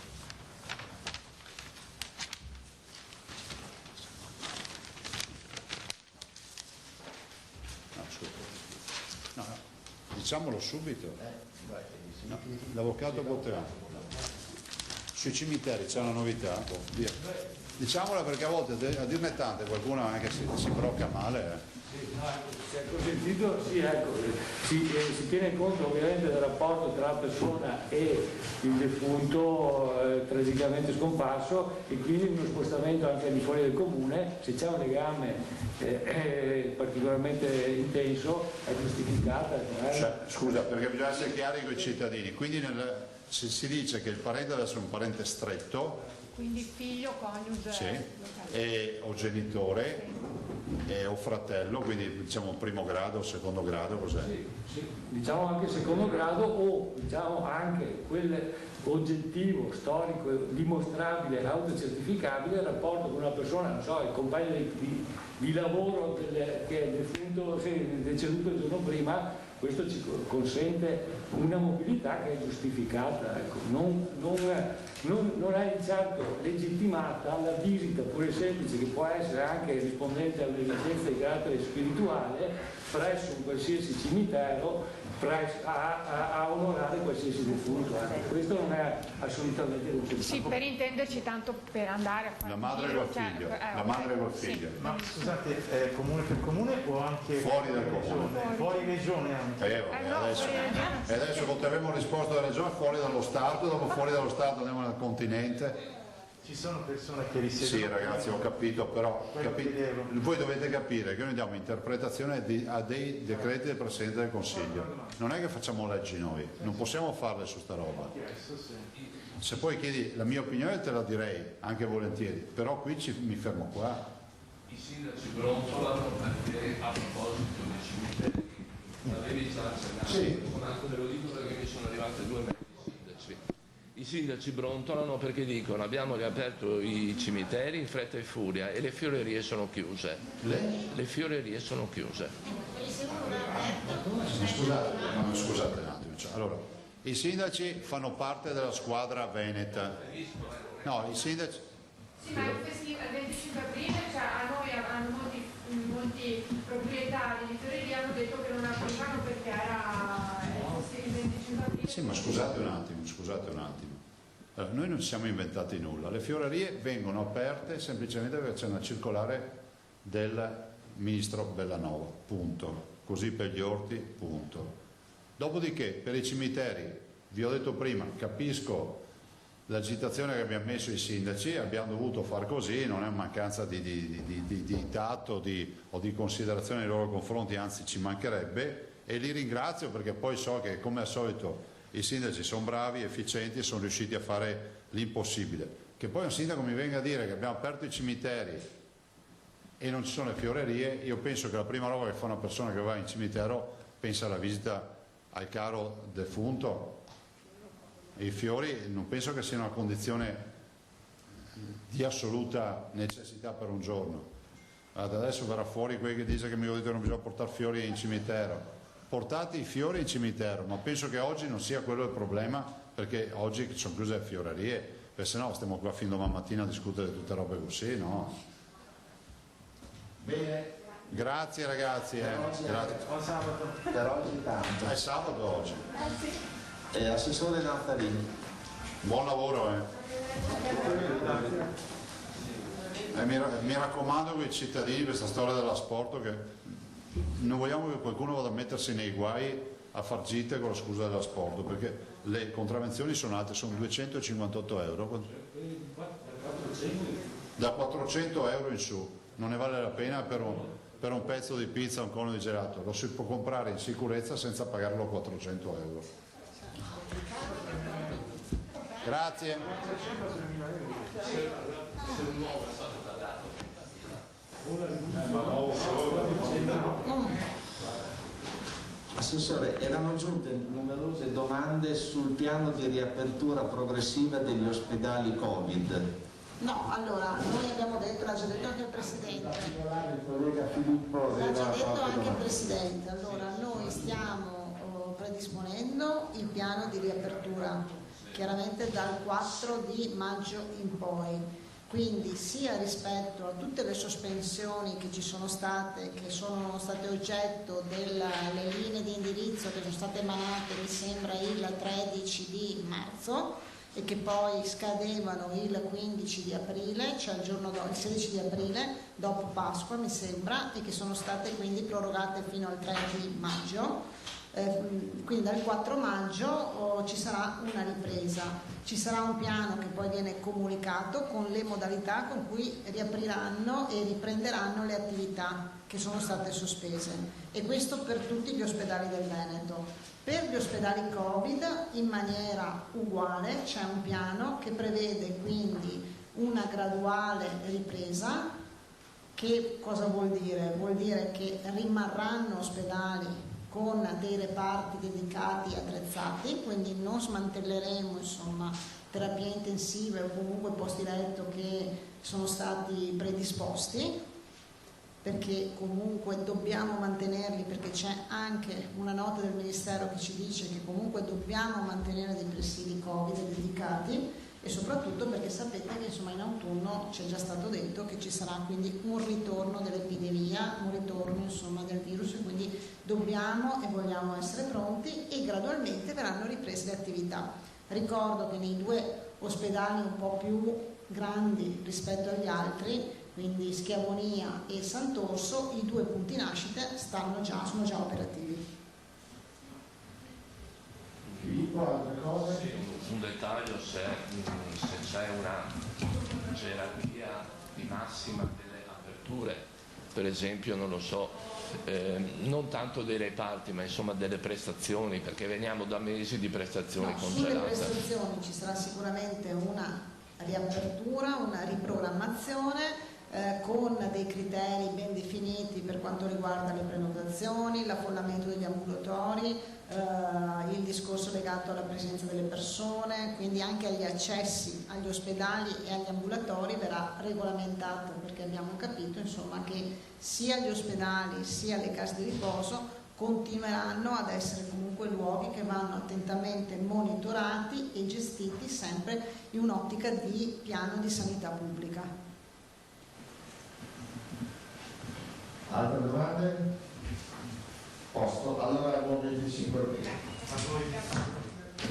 [SPEAKER 2] Diciamolo subito. No, l'avvocato Botteano. Sui cimiteri c'è una novità? Via. Diciamola perché a volte a dirne tante qualcuno anche si brocca male.
[SPEAKER 6] Se è consentito, sì, ecco, si tiene conto ovviamente del rapporto tra la persona e il defunto tragicamente scomparso e quindi uno spostamento anche al di fuori del comune, se c'è un legame particolarmente intenso, è giustificata.
[SPEAKER 2] Scusa, perché bisogna essere chiari con i cittadini, quindi se si dice che il parente deve essere un parente stretto,
[SPEAKER 3] quindi figlio, coniuge,
[SPEAKER 2] o genitore o fratello, quindi diciamo primo grado o secondo grado, cos'è?
[SPEAKER 6] Sì, diciamo anche secondo grado o diciamo anche quel oggettivo, storico, dimostrabile, autocertificabile, il rapporto con una persona, non so, il compagno di lavoro che è defunto, deceduto il giorno prima, questo ci consente una mobilità che è giustificata, ecco. non è certo legittimata la visita pure semplice, che può essere anche rispondente alle esigenze di carattere spirituale, presso un qualsiasi cimitero a onorare qualsiasi defunto. Questo non è assolutamente necessario.
[SPEAKER 3] Sì, per intenderci, tanto per andare a fare
[SPEAKER 2] la madre col figlio, la madre col figlio.
[SPEAKER 9] Ma scusate, è comune per comune o anche
[SPEAKER 2] fuori dal comune?
[SPEAKER 9] Fuori regione anche?
[SPEAKER 2] Adesso potremmo risposto alla regione, fuori dallo Stato, dopo fuori dallo Stato andiamo al continente.
[SPEAKER 9] Ci sono persone che risiedono.
[SPEAKER 2] Sì ragazzi, ho capito, però voi dovete capire che noi diamo interpretazione a dei decreti del Presidente del Consiglio. Non è che facciamo leggi noi, non possiamo farle su sta roba. Se poi chiedi la mia opinione te la direi, anche volentieri, però qui mi fermo qua.
[SPEAKER 5] I sindaci brontolano perché a proposito dei cimiteri, l'avevi già accennato,
[SPEAKER 2] sì.
[SPEAKER 5] Te lo dico perché mi sono arrivate 2 mail di sindaci. I sindaci brontolano perché dicono abbiamo riaperto i cimiteri in fretta e furia e le fiorerie sono chiuse. Le fiorerie sono chiuse.
[SPEAKER 2] Scusate un attimo. Allora, i sindaci fanno parte della squadra veneta. No, i sindaci...
[SPEAKER 3] Sì, ma il 25 aprile, cioè a noi hanno molti proprietari di fioreria hanno detto che non aprivano perché era il 25 aprile.
[SPEAKER 2] Sì, ma scusate un attimo. Allora, noi non ci siamo inventati nulla, le fiorerie vengono aperte semplicemente perché c'è una circolare del ministro Bellanova, punto. Così per gli orti, punto. Dopodiché per i cimiteri, vi ho detto prima, capisco l'agitazione che abbiamo messo i sindaci, abbiamo dovuto far così, non è mancanza di tatto o di considerazione nei loro confronti, anzi ci mancherebbe, e li ringrazio perché poi so che come al solito i sindaci sono bravi, efficienti e sono riusciti a fare l'impossibile. Che poi un sindaco mi venga a dire che abbiamo aperto i cimiteri e non ci sono le fiorerie, io penso che la prima roba che fa una persona che va in cimitero pensa alla visita al caro defunto. E i fiori non penso che sia una condizione di assoluta necessità per un giorno. Adesso verrà fuori quelli che dice che mi dicono che non bisogna portare fiori in cimitero. Portate i fiori in cimitero, ma penso che oggi non sia quello il problema, perché oggi sono chiuse le fiorerie, perché se no stiamo qua fin domani mattina a discutere di tutte robe così, no?
[SPEAKER 10] Bene.
[SPEAKER 2] Grazie ragazzi.
[SPEAKER 10] Grazie.
[SPEAKER 9] Buon sabato.
[SPEAKER 10] Per oggi tanto.
[SPEAKER 2] È sabato oggi.
[SPEAKER 10] Assessore Naftalini.
[SPEAKER 2] Buon lavoro. Mi raccomando con i cittadini per questa storia dell'asporto che non vogliamo che qualcuno vada a mettersi nei guai a far gite con la scusa dell'asporto, perché le contravvenzioni sono alte, sono 258 euro. Da 400 euro in su, non ne vale la pena per un pezzo di pizza, un cono di gelato, lo si può comprare in sicurezza senza pagarlo 400 euro. Grazie.
[SPEAKER 10] Assessore, erano giunte numerose domande sul piano di riapertura progressiva degli ospedali Covid.
[SPEAKER 11] No, allora, noi abbiamo detto, l'ha già detto anche il Presidente.
[SPEAKER 10] Il collega Filippo
[SPEAKER 11] l'ha già detto anche il Presidente. Allora, noi stiamo predisponendo il piano di riapertura, chiaramente dal 4 di maggio in poi. Quindi sia rispetto a tutte le sospensioni che ci sono state, che sono state oggetto delle linee di indirizzo che sono state emanate, mi sembra il 13 di marzo e che poi scadevano il 15 di aprile, cioè il 16 di aprile, dopo Pasqua mi sembra, e che sono state quindi prorogate fino al 3 di maggio. Quindi dal 4 maggio ci sarà una ripresa, ci sarà un piano che poi viene comunicato con le modalità con cui riapriranno e riprenderanno le attività che sono state sospese, e questo per tutti gli ospedali del Veneto. Per gli ospedali Covid in maniera uguale c'è un piano che prevede quindi una graduale ripresa. Che cosa vuol dire? Vuol dire che rimarranno ospedali con dei reparti dedicati e attrezzati, quindi non smantelleremo terapie intensive o comunque posti letto che sono stati predisposti, perché comunque dobbiamo mantenerli, perché c'è anche una nota del Ministero che ci dice che comunque dobbiamo mantenere dei presidi Covid dedicati, e soprattutto perché sapete che insomma in autunno ci è già stato detto che ci sarà quindi un ritorno dell'epidemia, un ritorno insomma del virus, e quindi dobbiamo e vogliamo essere pronti, e gradualmente verranno riprese le attività. Ricordo che nei 2 ospedali un po' più grandi rispetto agli altri, quindi Schiavonia e Sant'Orso, i 2 punti nascite sono già operativi.
[SPEAKER 10] Filippo, altre cose?
[SPEAKER 5] Sì, un dettaglio, se c'è una gerarchia di massima delle aperture, per esempio, non lo so, non tanto dei reparti, ma insomma delle prestazioni, perché veniamo da mesi di prestazioni congelate.
[SPEAKER 11] Sulle prestazioni ci sarà sicuramente una riapertura, una riprogrammazione, con dei criteri ben definiti per quanto riguarda le prenotazioni, l'affollamento degli ambulatori, il discorso legato alla presenza delle persone, quindi anche agli accessi agli ospedali e agli ambulatori verrà regolamentato, perché abbiamo capito insomma che sia gli ospedali sia le case di riposo continueranno ad essere comunque luoghi che vanno attentamente monitorati e gestiti sempre in un'ottica di piano di sanità pubblica.
[SPEAKER 10] Altre domande? Posto. Allora buon 25 aprile.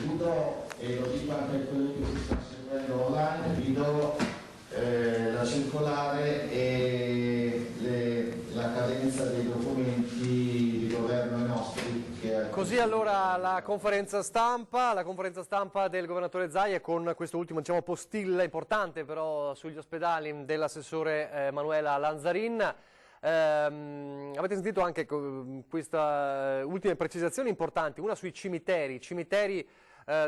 [SPEAKER 10] Vi do, e lo dico anche a quelli che si stanno seguendo online, vi do la circolare e la cadenza dei documenti di governo nostri.
[SPEAKER 1] Così allora la conferenza stampa del governatore Zaia, con questo ultimo postilla importante però sugli ospedali dell'assessore Manuela Lanzarin. Avete sentito anche queste ultime precisazioni importanti, una sui cimiteri.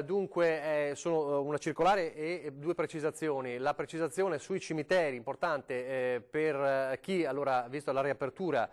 [SPEAKER 1] Dunque sono una circolare e 2 precisazioni. La precisazione sui cimiteri, importante per chi, allora, visto la riapertura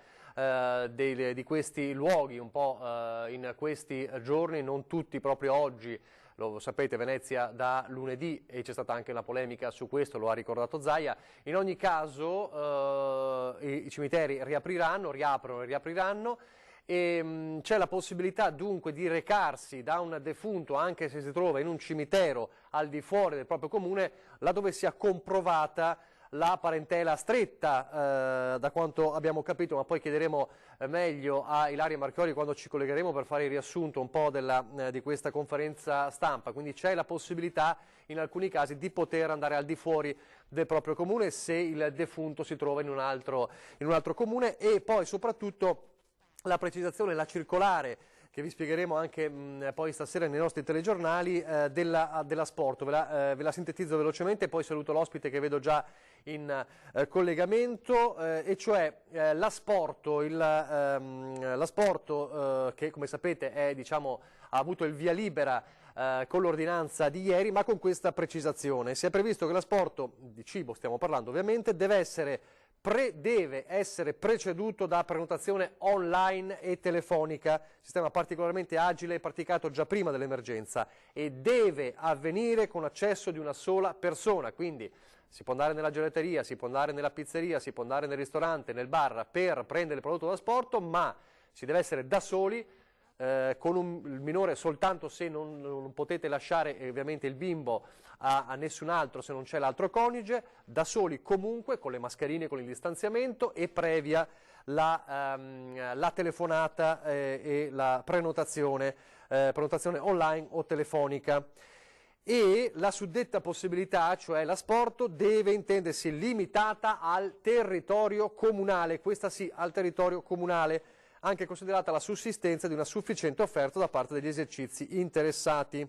[SPEAKER 1] di questi luoghi un po' in questi giorni, non tutti proprio oggi, lo sapete, Venezia da lunedì, e c'è stata anche una polemica su questo, lo ha ricordato Zaia. In ogni caso i cimiteri riaprono e riapriranno, e c'è la possibilità dunque di recarsi da un defunto, anche se si trova in un cimitero al di fuori del proprio comune, laddove sia comprovata la parentela stretta, da quanto abbiamo capito, ma poi chiederemo meglio a Ilaria Marchiori quando ci collegheremo per fare il riassunto un po' di questa conferenza stampa. Quindi c'è la possibilità in alcuni casi di poter andare al di fuori del proprio comune se il defunto si trova in un altro comune, e poi soprattutto la precisazione, la circolare, che vi spiegheremo anche poi stasera nei nostri telegiornali, della Sport. Ve la sintetizzo velocemente, poi saluto l'ospite che vedo già in collegamento, e cioè la Sport, che come sapete ha avuto il via libera con l'ordinanza di ieri, ma con questa precisazione. Si è previsto che la Sport, di cibo stiamo parlando ovviamente, deve essere preceduto da prenotazione online e telefonica, sistema particolarmente agile e praticato già prima dell'emergenza, e deve avvenire con accesso di una sola persona. Quindi si può andare nella gelateria, si può andare nella pizzeria, si può andare nel ristorante, nel bar per prendere il prodotto da sport, ma si deve essere da soli, con il minore soltanto se non potete lasciare ovviamente il bimbo a nessun altro se non c'è l'altro coniuge, da soli comunque, con le mascherine, con il distanziamento, e previa la telefonata e la prenotazione online o telefonica. E la suddetta possibilità, cioè la Sport, deve intendersi limitata al territorio comunale, questa sì, al territorio comunale, anche considerata la sussistenza di una sufficiente offerta da parte degli esercizi interessati.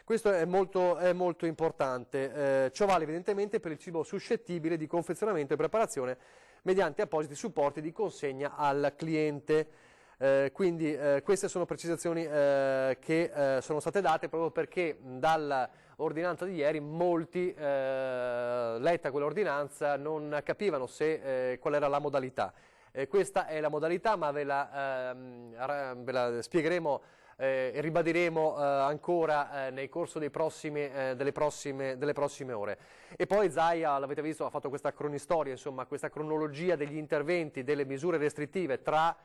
[SPEAKER 1] Questo è molto importante. Ciò vale evidentemente per il cibo suscettibile di confezionamento e preparazione mediante appositi supporti di consegna al cliente. Quindi queste sono precisazioni che sono state date proprio perché dall'ordinanza di ieri molti, letta quell'ordinanza, non capivano qual era la modalità. Questa è la modalità, ma ve la spiegheremo e ribadiremo ancora nel corso delle prossime ore. E poi Zaia, l'avete visto, ha fatto questa cronistoria, insomma, questa cronologia degli interventi, delle misure restrittive tra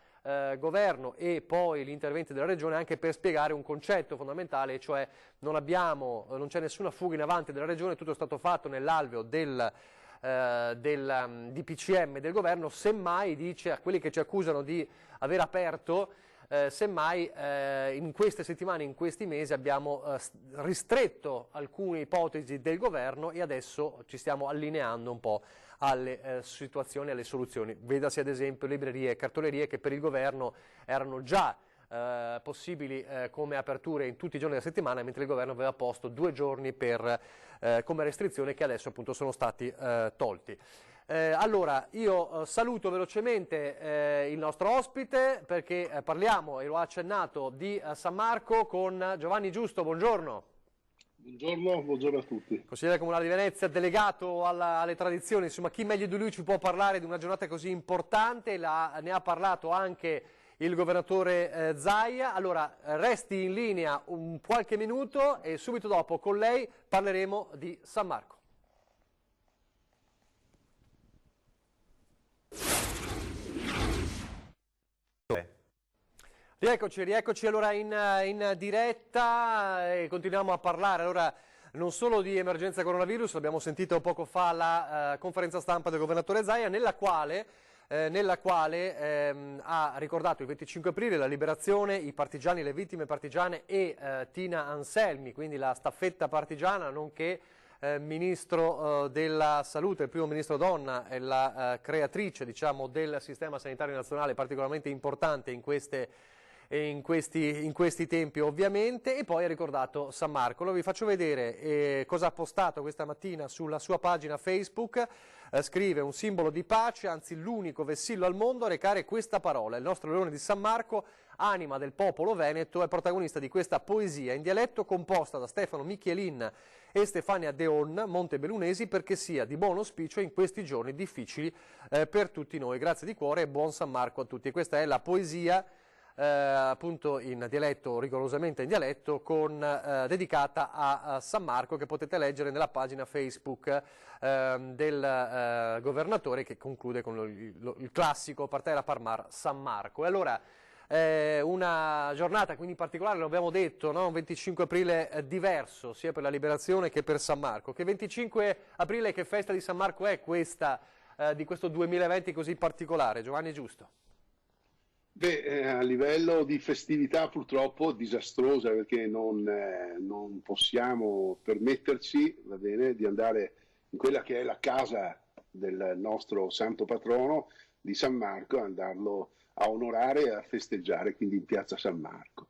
[SPEAKER 1] governo e poi gli interventi della regione, anche per spiegare un concetto fondamentale, cioè non c'è nessuna fuga in avanti della regione, tutto è stato fatto nell'alveo del DPCM del governo. Semmai, dice, a quelli che ci accusano di aver aperto, semmai in queste settimane, in questi mesi abbiamo ristretto alcune ipotesi del governo e adesso ci stiamo allineando un po' alle situazioni, alle soluzioni. Vedasi ad esempio librerie e cartolerie che per il governo erano già possibili come aperture in tutti i giorni della settimana, mentre il governo aveva posto 2 giorni come restrizione, che adesso appunto sono stati tolti. Allora, io saluto velocemente il nostro ospite, perché parliamo, e lo ha accennato, di San Marco con Giovanni Giusto. Buongiorno.
[SPEAKER 12] Buongiorno a tutti.
[SPEAKER 1] Consigliere comunale di Venezia, delegato alle tradizioni, insomma, chi meglio di lui ci può parlare di una giornata così importante? Ne ha parlato anche il governatore Zaia. Allora, resti in linea qualche minuto e subito dopo con lei parleremo di San Marco. Rieccoci allora in diretta e continuiamo a parlare allora non solo di emergenza coronavirus, l'abbiamo sentito poco fa alla conferenza stampa del governatore Zaia, nella quale ha ricordato il 25 aprile la liberazione, i partigiani, le vittime partigiane e Tina Anselmi, quindi la staffetta partigiana, nonché ministro della salute, il primo ministro donna e la creatrice, diciamo, del sistema sanitario nazionale, particolarmente importante in questi tempi ovviamente. E poi ha ricordato San Marco. Allora vi faccio vedere cosa ha postato questa mattina sulla sua pagina Facebook. Scrive: un simbolo di pace, anzi l'unico vessillo al mondo a recare questa parola. Il nostro leone di San Marco, anima del popolo veneto, è protagonista di questa poesia in dialetto composta da Stefano Michelin e Stefania Deon, montebellunesi, perché sia di buon auspicio in questi giorni difficili per tutti noi. Grazie di cuore e buon San Marco a tutti. E questa è la poesia appunto in dialetto, rigorosamente in dialetto, dedicata a San Marco, che potete leggere nella pagina Facebook del governatore, che conclude con il classico Partera Parmar San Marco. E allora una giornata quindi particolare, lo abbiamo detto, no? Un 25 aprile diverso sia per la liberazione che per San Marco. Che 25 aprile, che festa di San Marco è questa di questo 2020 così particolare? Giovanni Giusto.
[SPEAKER 12] A livello di festività purtroppo disastrosa, perché non possiamo permetterci, va bene, di andare in quella che è la casa del nostro santo patrono di San Marco, andarlo a onorare e a festeggiare, quindi in piazza San Marco.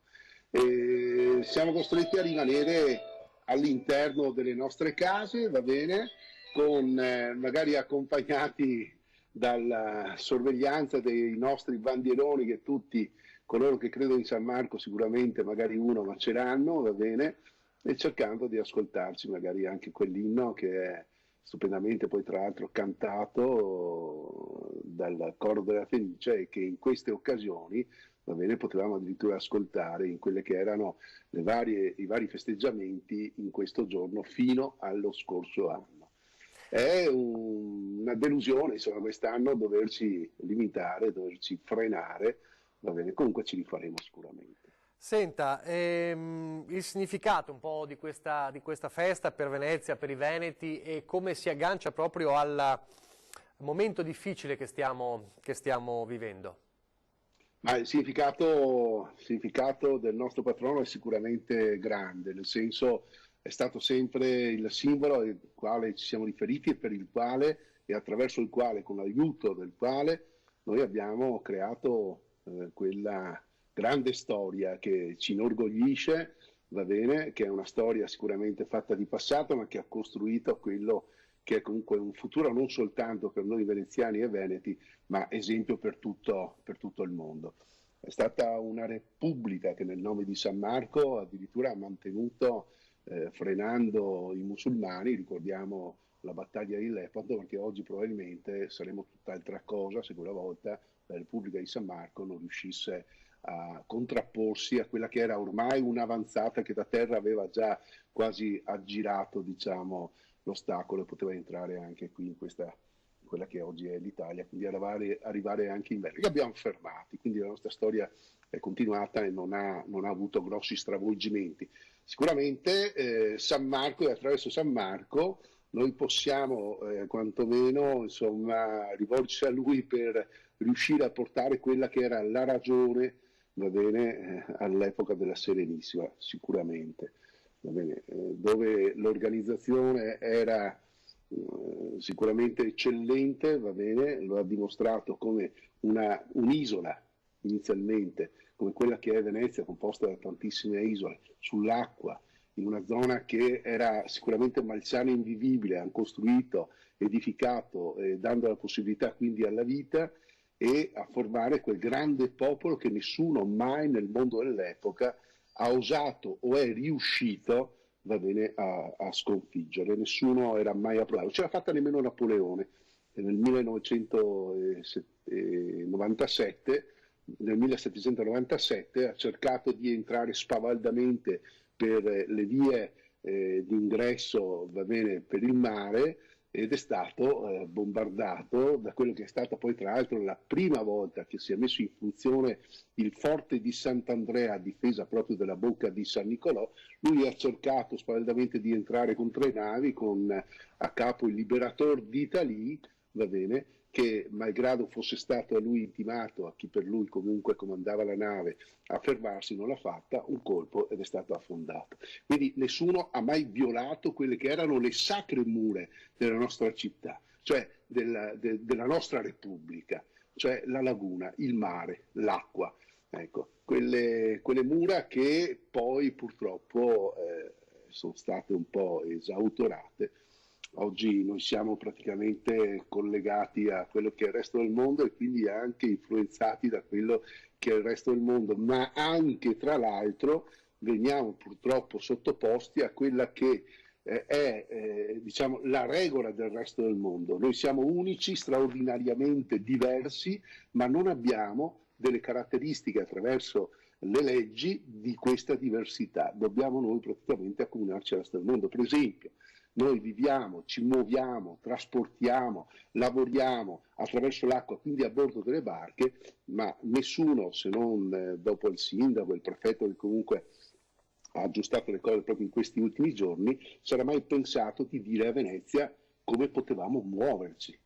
[SPEAKER 12] E siamo costretti a rimanere all'interno delle nostre case, va bene, con magari accompagnati dalla sorveglianza dei nostri bandieroni, che tutti coloro che credono in San Marco sicuramente magari uno ma ce l'hanno, va bene, e cercando di ascoltarci magari anche quell'inno che è stupendamente poi tra l'altro cantato dal coro della Fenice, e che in queste occasioni, va bene, potevamo addirittura ascoltare in quelle che erano i vari festeggiamenti in questo giorno fino allo scorso anno. È una delusione, insomma, quest'anno doverci limitare, doverci frenare, va bene, comunque ci rifaremo sicuramente.
[SPEAKER 1] Senta, il significato un po' di questa festa per Venezia, per i veneti, e come si aggancia proprio al momento difficile che stiamo vivendo?
[SPEAKER 12] Ma il significato del nostro patrono è sicuramente grande, nel senso è stato sempre il simbolo al quale ci siamo riferiti e per il quale e attraverso il quale, con l'aiuto del quale, noi abbiamo creato quella grande storia che ci inorgoglisce, va bene, che è una storia sicuramente fatta di passato, ma che ha costruito quello che è comunque un futuro non soltanto per noi veneziani e veneti, ma esempio per tutto il mondo. È stata una repubblica che nel nome di San Marco addirittura ha mantenuto, frenando i musulmani. Ricordiamo la battaglia di Lepanto, perché oggi probabilmente saremo tutt'altra cosa se quella volta la Repubblica di San Marco non riuscisse a contrapporsi a quella che era ormai un'avanzata che da terra aveva già quasi aggirato, diciamo, l'ostacolo e poteva entrare anche qui in quella che oggi è l'Italia, quindi arrivare anche in Veneto. Li abbiamo fermati, quindi la nostra storia è continuata e non ha avuto grossi stravolgimenti. Sicuramente San Marco, e attraverso San Marco noi possiamo quantomeno, insomma, rivolgerci a lui per riuscire a portare quella che era la ragione, va bene, all'epoca della Serenissima, sicuramente, va bene, dove l'organizzazione era sicuramente eccellente, va bene, lo ha dimostrato come un'isola inizialmente, come quella che è Venezia, composta da tantissime isole, sull'acqua, in una zona che era sicuramente malsana e invivibile, hanno costruito, edificato, dando la possibilità quindi alla vita e a formare quel grande popolo che nessuno mai nel mondo dell'epoca ha osato o è riuscito, va bene, a sconfiggere. Nessuno era mai approvato. Ce l'ha fatta nemmeno Napoleone. Nel 1797 ha cercato di entrare spavaldamente per le vie di ingresso, va bene, per il mare, ed è stato bombardato da quello che è stata poi tra l'altro la prima volta che si è messo in funzione il forte di Sant'Andrea a difesa proprio della bocca di San Nicolò. Lui ha cercato spavaldamente di entrare con 3 navi, con a capo il Liberator d'Italie, va bene, che malgrado fosse stato a lui intimato, a chi per lui comunque comandava la nave, a fermarsi, non l'ha fatta, un colpo ed è stato affondato. Quindi nessuno ha mai violato quelle che erano le sacre mura della nostra città, cioè della nostra Repubblica, cioè la laguna, il mare, l'acqua, ecco, quelle mura che poi purtroppo sono state un po' esautorate. Oggi noi siamo praticamente collegati a quello che è il resto del mondo e quindi anche influenzati da quello che è il resto del mondo, ma anche tra l'altro veniamo purtroppo sottoposti a quella che è diciamo, la regola del resto del mondo. Noi siamo unici, straordinariamente diversi, ma non abbiamo delle caratteristiche attraverso le leggi di questa diversità. Dobbiamo noi praticamente accomunarci al resto del mondo. Per esempio, noi viviamo, ci muoviamo, trasportiamo, lavoriamo attraverso l'acqua, quindi a bordo delle barche, ma nessuno, se non dopo il sindaco, il prefetto che comunque ha aggiustato le cose proprio in questi ultimi giorni, si era mai pensato di dire a Venezia come potevamo muoverci.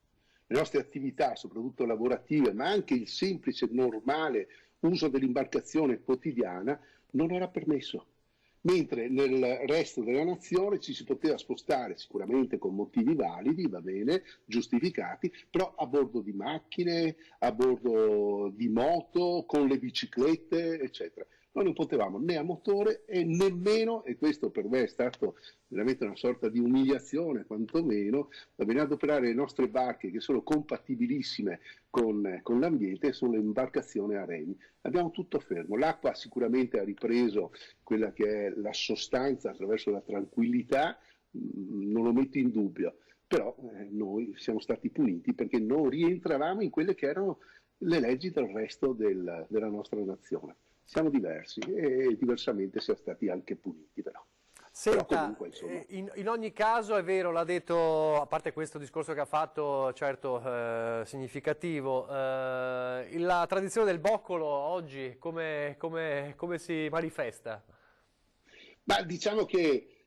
[SPEAKER 12] Le nostre attività, soprattutto lavorative, ma anche il semplice, normale uso dell'imbarcazione quotidiana, non era permesso. Mentre nel resto della nazione ci si poteva spostare sicuramente con motivi validi, va bene, giustificati, però a bordo di macchine, a bordo di moto, con le biciclette, eccetera. Noi non potevamo né a motore e nemmeno, e questo per me è stato veramente una sorta di umiliazione quantomeno, va bene, adoperare le nostre barche che sono compatibilissime con l'ambiente, sono le imbarcazioni a remi. Abbiamo tutto fermo. L'acqua sicuramente ha ripreso quella che è la sostanza attraverso la tranquillità, non lo metto in dubbio, però noi siamo stati puniti perché non rientravamo in quelle che erano le leggi del resto della nostra nazione. Siamo diversi e diversamente siamo stati anche puniti però.
[SPEAKER 1] Senta,
[SPEAKER 12] però comunque, insomma...
[SPEAKER 1] in ogni caso è vero, l'ha detto, a parte questo discorso che ha fatto, certo significativo, la tradizione del boccolo oggi come si manifesta?
[SPEAKER 12] Ma diciamo che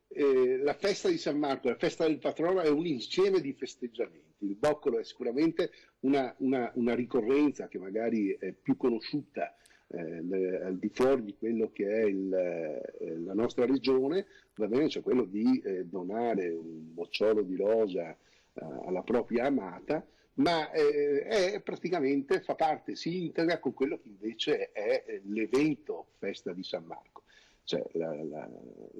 [SPEAKER 12] la festa di San Marco, la festa del patrono è un insieme di festeggiamenti. Il boccolo è sicuramente una ricorrenza che magari è più conosciuta al di fuori di quello che è la nostra regione, va bene, cioè quello di donare un bocciolo di rosa alla propria amata, ma è praticamente fa parte, si integra con quello che invece è l'evento festa di San Marco, cioè la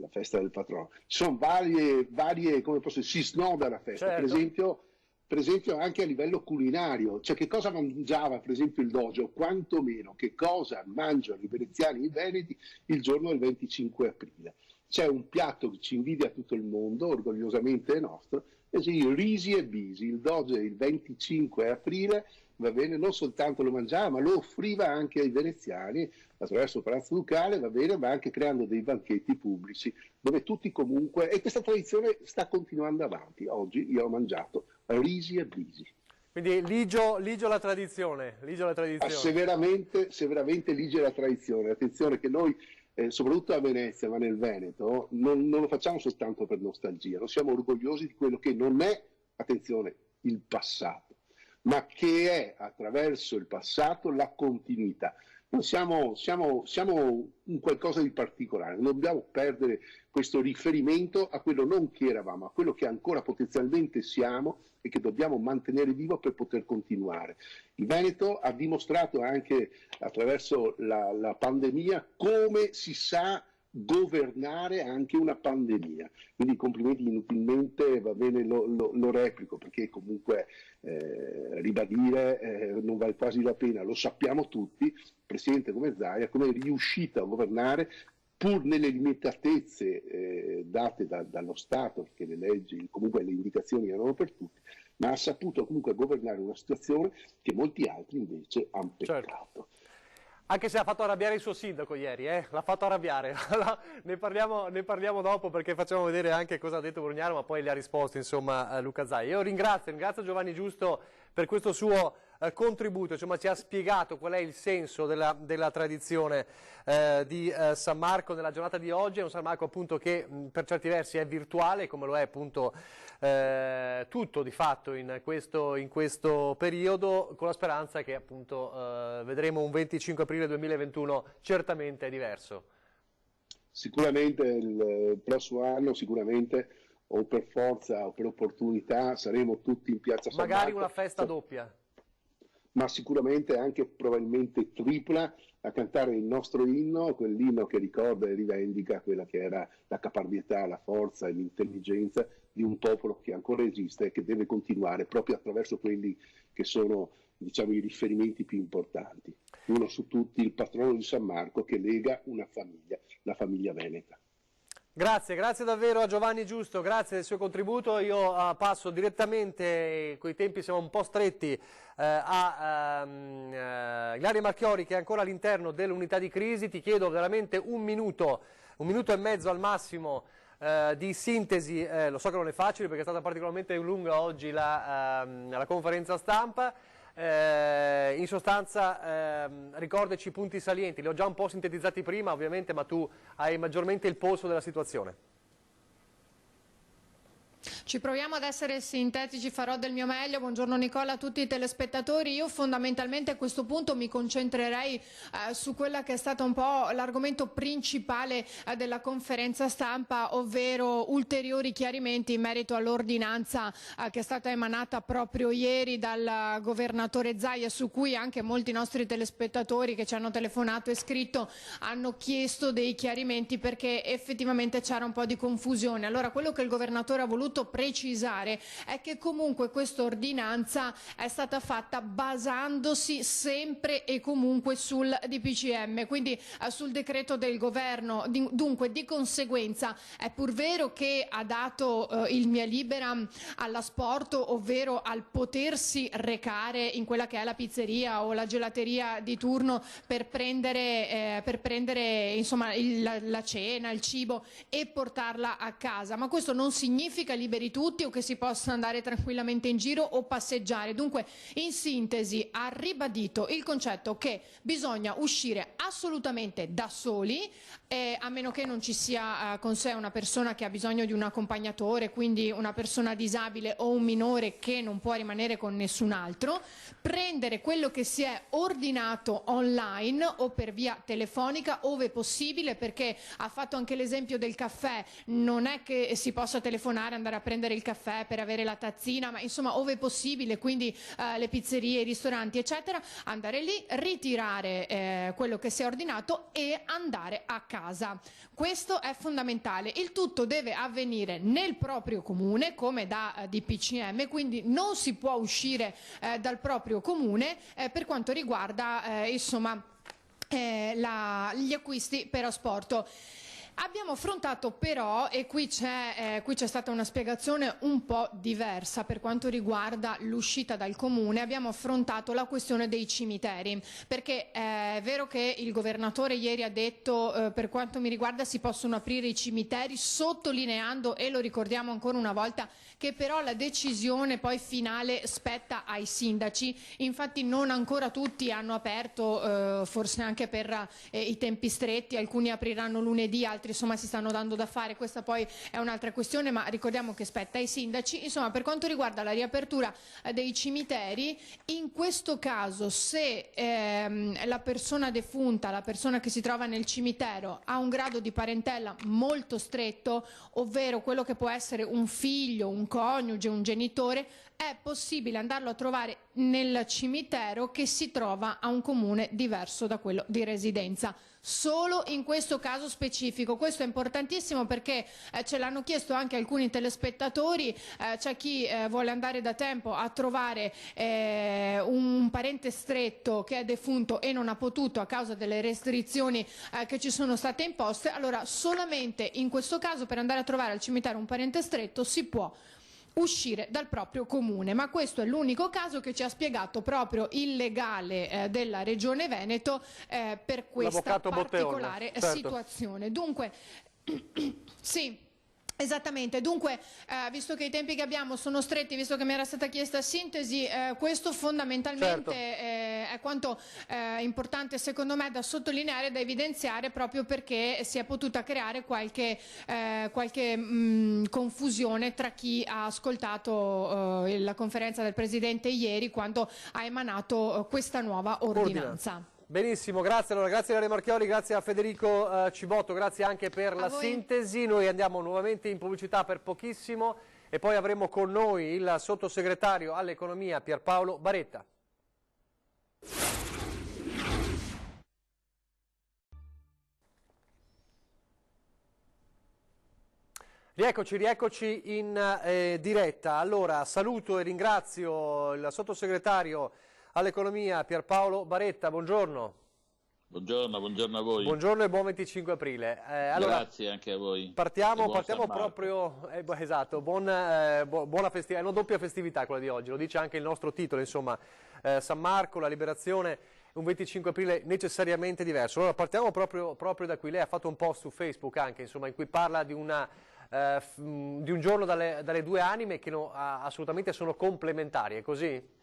[SPEAKER 12] festa del patrono. Ci sono varie come posso dire, si snoda la festa, certo. Per esempio anche a livello culinario, cioè che cosa mangiava per esempio il doge, o quantomeno che cosa mangiano i veneziani e i veneti il giorno del 25 aprile. C'è un piatto che ci invidia tutto il mondo, orgogliosamente è nostro, e sì, risi e bisi. Il doge il 25 aprile, va bene, non soltanto lo mangiava, ma lo offriva anche ai veneziani attraverso il Palazzo Ducale, va bene, ma anche creando dei banchetti pubblici dove tutti comunque, e questa tradizione sta continuando avanti. Oggi io ho mangiato risi e brisi.
[SPEAKER 1] Quindi ligio la tradizione,
[SPEAKER 12] severamente ligia la tradizione. Attenzione che noi, soprattutto a Venezia, ma nel Veneto, non lo facciamo soltanto per nostalgia, non siamo orgogliosi di quello che non è, attenzione, il passato, ma che è attraverso il passato la continuità. Noi siamo un qualcosa di particolare, non dobbiamo perdere questo riferimento a quello non che eravamo, a quello che ancora potenzialmente siamo e che dobbiamo mantenere vivo per poter continuare. Il Veneto ha dimostrato anche attraverso la pandemia come si sa governare anche una pandemia, quindi complimenti inutilmente, va bene, lo replico perché comunque ribadire non vale quasi la pena, lo sappiamo tutti, il Presidente come Zaia come è riuscito a governare pur nelle limitatezze date dallo Stato, perché le leggi, comunque le indicazioni erano per tutti, ma ha saputo comunque governare una situazione che molti altri invece hanno peccato.
[SPEAKER 1] Certo. Anche se ha fatto arrabbiare il suo sindaco ieri, l'ha fatto arrabbiare. ne parliamo dopo perché facciamo vedere anche cosa ha detto Brugnaro, ma poi le ha risposto insomma Luca Zaia. Io ringrazio Giovanni Giusto per questo suo contributo, insomma ci ha spiegato qual è il senso della tradizione di San Marco nella giornata di oggi. È un San Marco appunto che per certi versi è virtuale, come lo è appunto tutto di fatto in questo periodo, con la speranza che appunto vedremo un 25 aprile 2021 certamente diverso.
[SPEAKER 12] Sicuramente il prossimo anno, o per forza o per opportunità, saremo tutti in piazza San Marco.
[SPEAKER 1] Magari una festa doppia.
[SPEAKER 12] Ma sicuramente anche probabilmente tripla, a cantare il nostro inno, quell'inno che ricorda e rivendica quella che era la caparbietà, la forza e l'intelligenza di un popolo che ancora esiste e che deve continuare proprio attraverso quelli che sono, diciamo, i riferimenti più importanti. Uno su tutti, il patrono di San Marco, che lega una famiglia, la famiglia veneta.
[SPEAKER 1] Grazie davvero a Giovanni Giusto, grazie del suo contributo. Io passo direttamente, coi tempi siamo un po' stretti, a Ilaria Marchiori, che è ancora all'interno dell'unità di crisi. Ti chiedo veramente un minuto e mezzo al massimo di sintesi. Lo so che non è facile perché è stata particolarmente lunga oggi la conferenza stampa. In sostanza ricordaci i punti salienti, li ho già un po' sintetizzati prima ovviamente, ma tu hai maggiormente il polso della situazione.
[SPEAKER 3] Ci proviamo ad essere sintetici, farò del mio meglio. Buongiorno Nicola a tutti i telespettatori. Io fondamentalmente a questo punto mi concentrerei su quella che è stata un po' l'argomento principale della conferenza stampa, ovvero ulteriori chiarimenti in merito all'ordinanza che è stata emanata proprio ieri dal governatore Zaia, su cui anche molti nostri telespettatori che ci hanno telefonato e scritto hanno chiesto dei chiarimenti perché effettivamente c'era un po' di confusione. Allora, quello che il governatore ha voluto precisare è che comunque questa ordinanza è stata fatta basandosi sempre e comunque sul DPCM, quindi sul decreto del governo. Dunque, di conseguenza, è pur vero che ha dato il via libera all'asporto, ovvero al potersi recare in quella che è la pizzeria o la gelateria di turno per prendere insomma la cena, il cibo e portarla a casa, ma questo non significa liberi tutti o che si possa andare tranquillamente in giro o passeggiare. Dunque, in sintesi, ha ribadito il concetto che bisogna uscire assolutamente da soli, a meno che non ci sia con sé una persona che ha bisogno di un accompagnatore, quindi una persona disabile o un minore che non può rimanere con nessun altro, prendere quello che si è ordinato online o per via telefonica ove possibile, perché ha fatto anche l'esempio del caffè, non è che si possa telefonare, andare a prendere il caffè per avere la tazzina, ma insomma ove possibile, quindi le pizzerie, i ristoranti eccetera, andare lì, ritirare quello che si è ordinato e andare a casa. Questo è fondamentale. Il tutto deve avvenire nel proprio comune come da DPCM, quindi non si può uscire dal proprio comune per quanto riguarda insomma gli acquisti per asporto. Abbiamo affrontato però, e qui c'è stata una spiegazione un po' diversa per quanto riguarda l'uscita dal comune, abbiamo affrontato la questione dei cimiteri, perché è vero che il governatore ieri ha detto per quanto mi riguarda si possono aprire i cimiteri, sottolineando, e lo ricordiamo ancora una volta, che però la decisione poi finale spetta ai sindaci. Infatti non ancora tutti hanno aperto, forse anche per i tempi stretti, alcuni apriranno lunedì, altri insomma si stanno dando da fare, questa poi è un'altra questione, ma ricordiamo che spetta ai sindaci. Insomma, per quanto riguarda la riapertura dei cimiteri, in questo caso se la persona defunta, la persona che si trova nel cimitero ha un grado di parentela molto stretto, ovvero quello che può essere un figlio, un coniuge, un genitore, è possibile andarlo a trovare nel cimitero che si trova a un comune diverso da quello di residenza. Solo in questo caso specifico. Questo è importantissimo perché ce l'hanno chiesto anche alcuni telespettatori, c'è chi vuole andare da tempo a trovare un parente stretto che è defunto e non ha potuto a causa delle restrizioni che ci sono state imposte. Allora solamente in questo caso per andare a trovare al cimitero un parente stretto si può uscire dal proprio comune, ma questo è l'unico caso che ci ha spiegato proprio il legale della Regione Veneto per questa particolare situazione. Dunque, sì. Esattamente, dunque visto che i tempi che abbiamo sono stretti, visto che mi era stata chiesta sintesi, questo fondamentalmente è quanto importante secondo me da sottolineare, da evidenziare, proprio perché si è potuta creare qualche confusione tra chi ha ascoltato la conferenza del Presidente ieri quando ha emanato questa nuova ordinanza.
[SPEAKER 1] Benissimo, grazie. Allora, grazie a Ilaria Marchiori, grazie a Federico Cibotto, grazie anche per la sintesi. Noi andiamo nuovamente in pubblicità per pochissimo e poi avremo con noi il sottosegretario all'economia Pierpaolo Baretta. Rieccoci in diretta. Allora, saluto e ringrazio il sottosegretario all'economia Pierpaolo Baretta, buongiorno.
[SPEAKER 13] Buongiorno a voi.
[SPEAKER 1] Buongiorno e buon 25 aprile. Allora,
[SPEAKER 13] grazie anche a voi.
[SPEAKER 1] Partiamo proprio, esatto, buona festività, è una doppia festività quella di oggi, lo dice anche il nostro titolo, insomma, San Marco, la liberazione, un 25 aprile necessariamente diverso. Allora partiamo proprio da qui, lei ha fatto un post su Facebook anche, insomma, in cui parla di un giorno dalle due anime che assolutamente sono complementari, è così?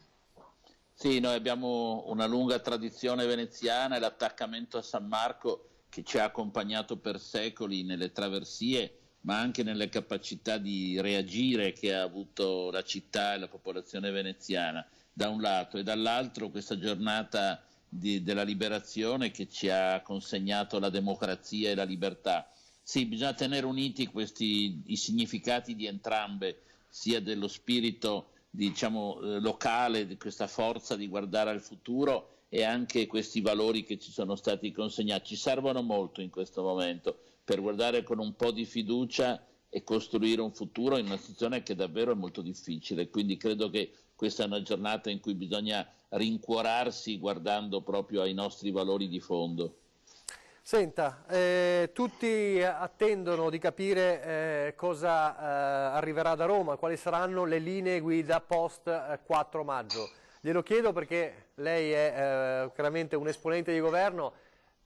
[SPEAKER 13] Sì, noi abbiamo una lunga tradizione veneziana e l'attaccamento a San Marco che ci ha accompagnato per secoli nelle traversie, ma anche nelle capacità di reagire che ha avuto la città e la popolazione veneziana, da un lato, e dall'altro questa giornata della liberazione che ci ha consegnato la democrazia e la libertà. Sì, bisogna tenere uniti i significati di entrambe, sia dello spirito locale, di questa forza di guardare al futuro, e anche questi valori che ci sono stati consegnati. Ci servono molto in questo momento per guardare con un po' di fiducia e costruire un futuro in una situazione che davvero è molto difficile. Quindi credo che questa è una giornata in cui bisogna rincuorarsi guardando proprio ai nostri valori di fondo.
[SPEAKER 1] Senta, tutti attendono di capire cosa arriverà da Roma, quali saranno le linee guida post 4 maggio. Glielo chiedo perché lei è chiaramente un esponente di governo,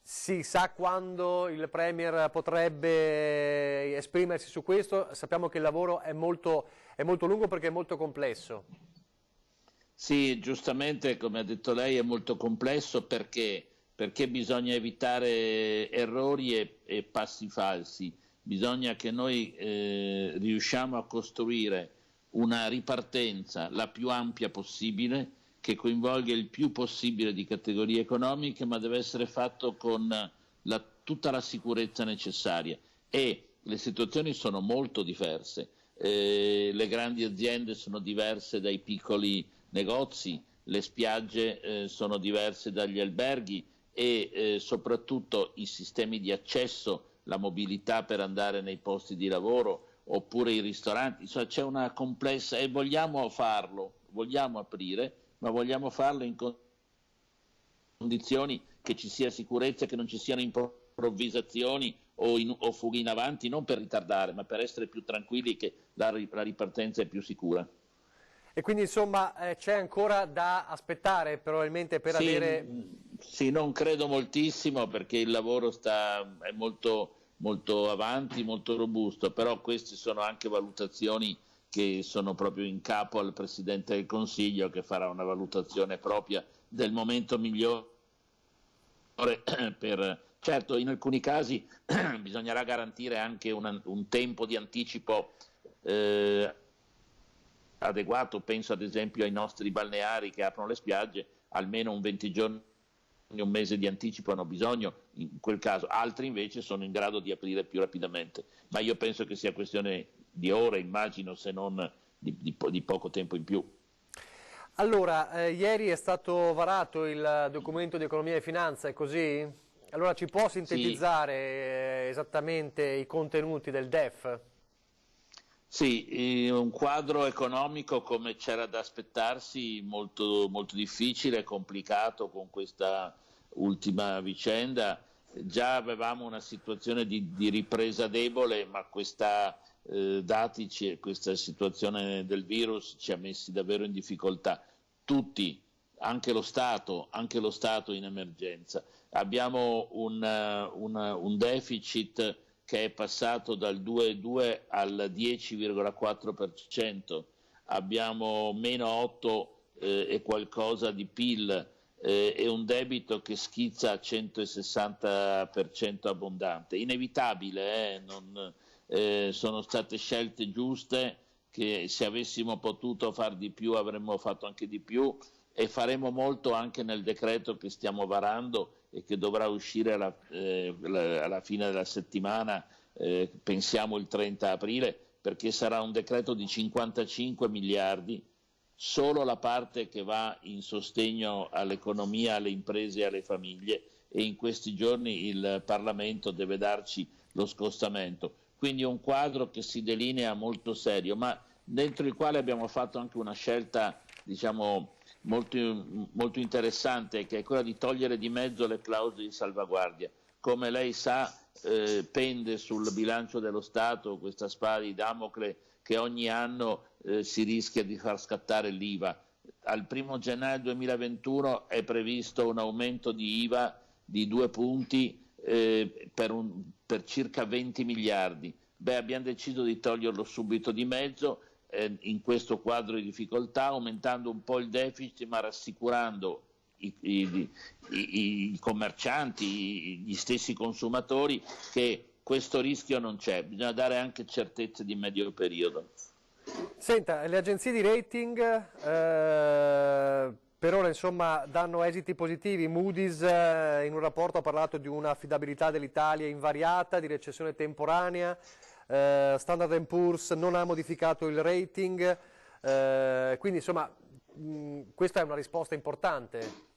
[SPEAKER 1] si sa quando il Premier potrebbe esprimersi su questo, sappiamo che il lavoro è molto lungo perché è molto complesso.
[SPEAKER 13] Sì, giustamente come ha detto lei è molto complesso perché bisogna evitare errori e passi falsi, bisogna che noi riusciamo a costruire una ripartenza la più ampia possibile, che coinvolga il più possibile di categorie economiche, ma deve essere fatto con tutta la sicurezza necessaria, e le situazioni sono molto diverse, le grandi aziende sono diverse dai piccoli negozi, le spiagge sono diverse dagli alberghi, e soprattutto i sistemi di accesso, la mobilità per andare nei posti di lavoro oppure i ristoranti, insomma c'è una complessa, e vogliamo farlo, vogliamo aprire, ma vogliamo farlo in condizioni che ci sia sicurezza, che non ci siano improvvisazioni o fughe in avanti, non per ritardare, ma per essere più tranquilli che la ripartenza è più sicura.
[SPEAKER 1] E quindi insomma c'è ancora da aspettare probabilmente per avere...
[SPEAKER 13] Sì, non credo moltissimo perché il lavoro è molto avanti, molto robusto, però queste sono anche valutazioni che sono proprio in capo al Presidente del Consiglio, che farà una valutazione propria del momento migliore certo, in alcuni casi bisognerà garantire anche un tempo di anticipo adeguato, penso ad esempio ai nostri balneari che aprono le spiagge, almeno un 20 giorni, un mese di anticipo hanno bisogno in quel caso, altri invece sono in grado di aprire più rapidamente, ma io penso che sia questione di ore, immagino, se non di poco tempo in più.
[SPEAKER 1] Allora, ieri è stato varato il documento di economia e finanza, è così? Allora ci può sintetizzare esattamente i contenuti del DEF?
[SPEAKER 13] Sì, un quadro economico come c'era da aspettarsi, molto, molto difficile, complicato con questa ultima vicenda. Già avevamo una situazione di ripresa debole, ma questa situazione del virus ci ha messi davvero in difficoltà. Tutti, anche lo Stato in emergenza. Abbiamo un deficit che è passato dal 2,2 al 10,4%, abbiamo meno 8 e qualcosa di PIL e un debito che schizza a 160% abbondante. Inevitabile, sono state scelte giuste che se avessimo potuto far di più avremmo fatto anche di più e faremo molto anche nel decreto che stiamo varando e che dovrà uscire alla fine della settimana, pensiamo il 30 aprile, perché sarà un decreto di 55 miliardi, solo la parte che va in sostegno all'economia, alle imprese e alle famiglie, e in questi giorni il Parlamento deve darci lo scostamento. Quindi un quadro che si delinea molto serio, ma dentro il quale abbiamo fatto anche una scelta, diciamo, molto interessante, che è quella di togliere di mezzo le clausole di salvaguardia. Come lei sa, pende sul bilancio dello Stato questa spada di Damocle che ogni anno si rischia di far scattare l'IVA. Al 1 gennaio 2021 è previsto un aumento di IVA di 2 punti per circa 20 miliardi. Abbiamo deciso di toglierlo subito di mezzo in questo quadro di difficoltà, aumentando un po' il deficit, ma rassicurando i commercianti, gli stessi consumatori, che questo rischio non c'è. Bisogna dare anche certezze di medio periodo.
[SPEAKER 1] Senta, le agenzie di rating per ora insomma danno esiti positivi. Moody's in un rapporto ha parlato di un'affidabilità dell'Italia invariata, di recessione temporanea. Standard & Poor's non ha modificato il rating, quindi insomma questa è una risposta importante.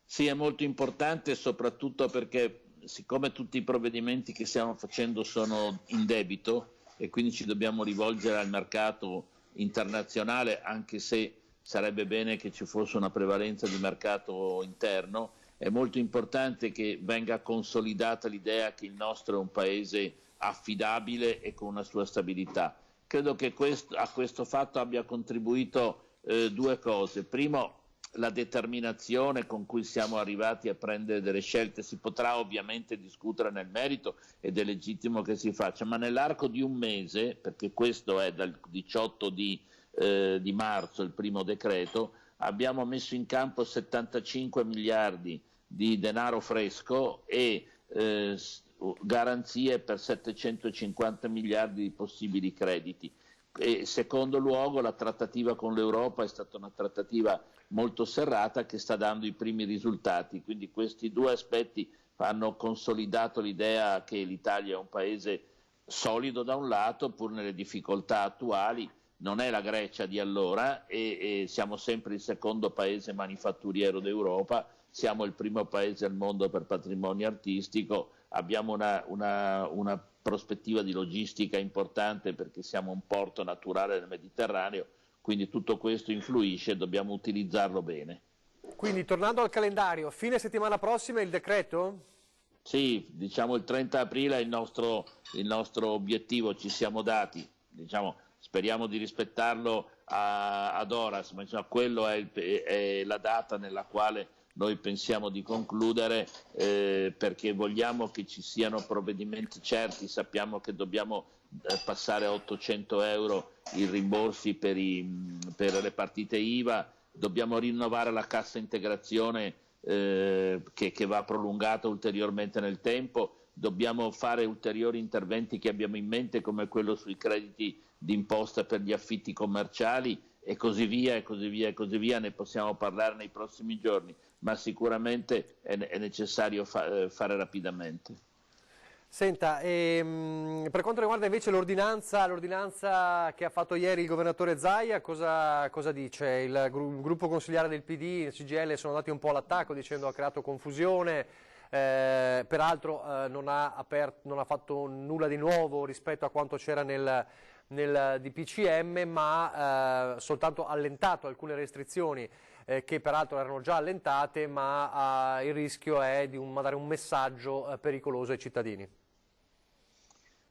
[SPEAKER 13] Sì, è molto importante, soprattutto perché siccome tutti i provvedimenti che stiamo facendo sono in debito e quindi ci dobbiamo rivolgere al mercato internazionale, anche se sarebbe bene che ci fosse una prevalenza di mercato interno, è molto importante che venga consolidata l'idea che il nostro è un paese affidabile e con una sua stabilità. Credo che a questo fatto abbia contribuito due cose. Primo, la determinazione con cui siamo arrivati a prendere delle scelte. Si potrà ovviamente discutere nel merito ed è legittimo che si faccia, ma nell'arco di un mese, perché questo è dal 18 di marzo il primo decreto, abbiamo messo in campo 75 miliardi di denaro fresco e garanzie per 750 miliardi di possibili crediti. E secondo luogo, la trattativa con l'Europa è stata una trattativa molto serrata che sta dando i primi risultati, quindi questi due aspetti hanno consolidato l'idea che l'Italia è un paese solido da un lato, pur nelle difficoltà attuali, non è la Grecia di allora e siamo sempre il secondo paese manifatturiero d'Europa, siamo il primo paese al mondo per patrimonio artistico, abbiamo una prospettiva di logistica importante perché siamo un porto naturale del Mediterraneo, quindi tutto questo influisce e dobbiamo utilizzarlo bene.
[SPEAKER 1] Quindi tornando al calendario, fine settimana prossima il decreto?
[SPEAKER 13] Sì, diciamo il 30 aprile è il nostro obiettivo, ci siamo dati, diciamo, speriamo di rispettarlo ad horas, ma insomma, quello è la data nella quale noi pensiamo di concludere, perché vogliamo che ci siano provvedimenti certi. Sappiamo che dobbiamo passare a 800 euro i rimborsi per le partite IVA, dobbiamo rinnovare la cassa integrazione che va prolungata ulteriormente nel tempo, dobbiamo fare ulteriori interventi che abbiamo in mente, come quello sui crediti d'imposta per gli affitti commerciali e così via, e così via, e così via. Ne possiamo parlare nei prossimi giorni, ma sicuramente è necessario fare rapidamente.
[SPEAKER 1] Senta, per quanto riguarda invece l'ordinanza che ha fatto ieri il governatore Zaia, cosa dice? Il gruppo consigliare del PD, il CGIL, sono andati un po' all'attacco dicendo ha creato confusione, peraltro non ha fatto nulla di nuovo rispetto a quanto c'era nel DPCM, ma soltanto allentato alcune restrizioni che peraltro erano già allentate, ma il rischio è di mandare un messaggio pericoloso ai cittadini.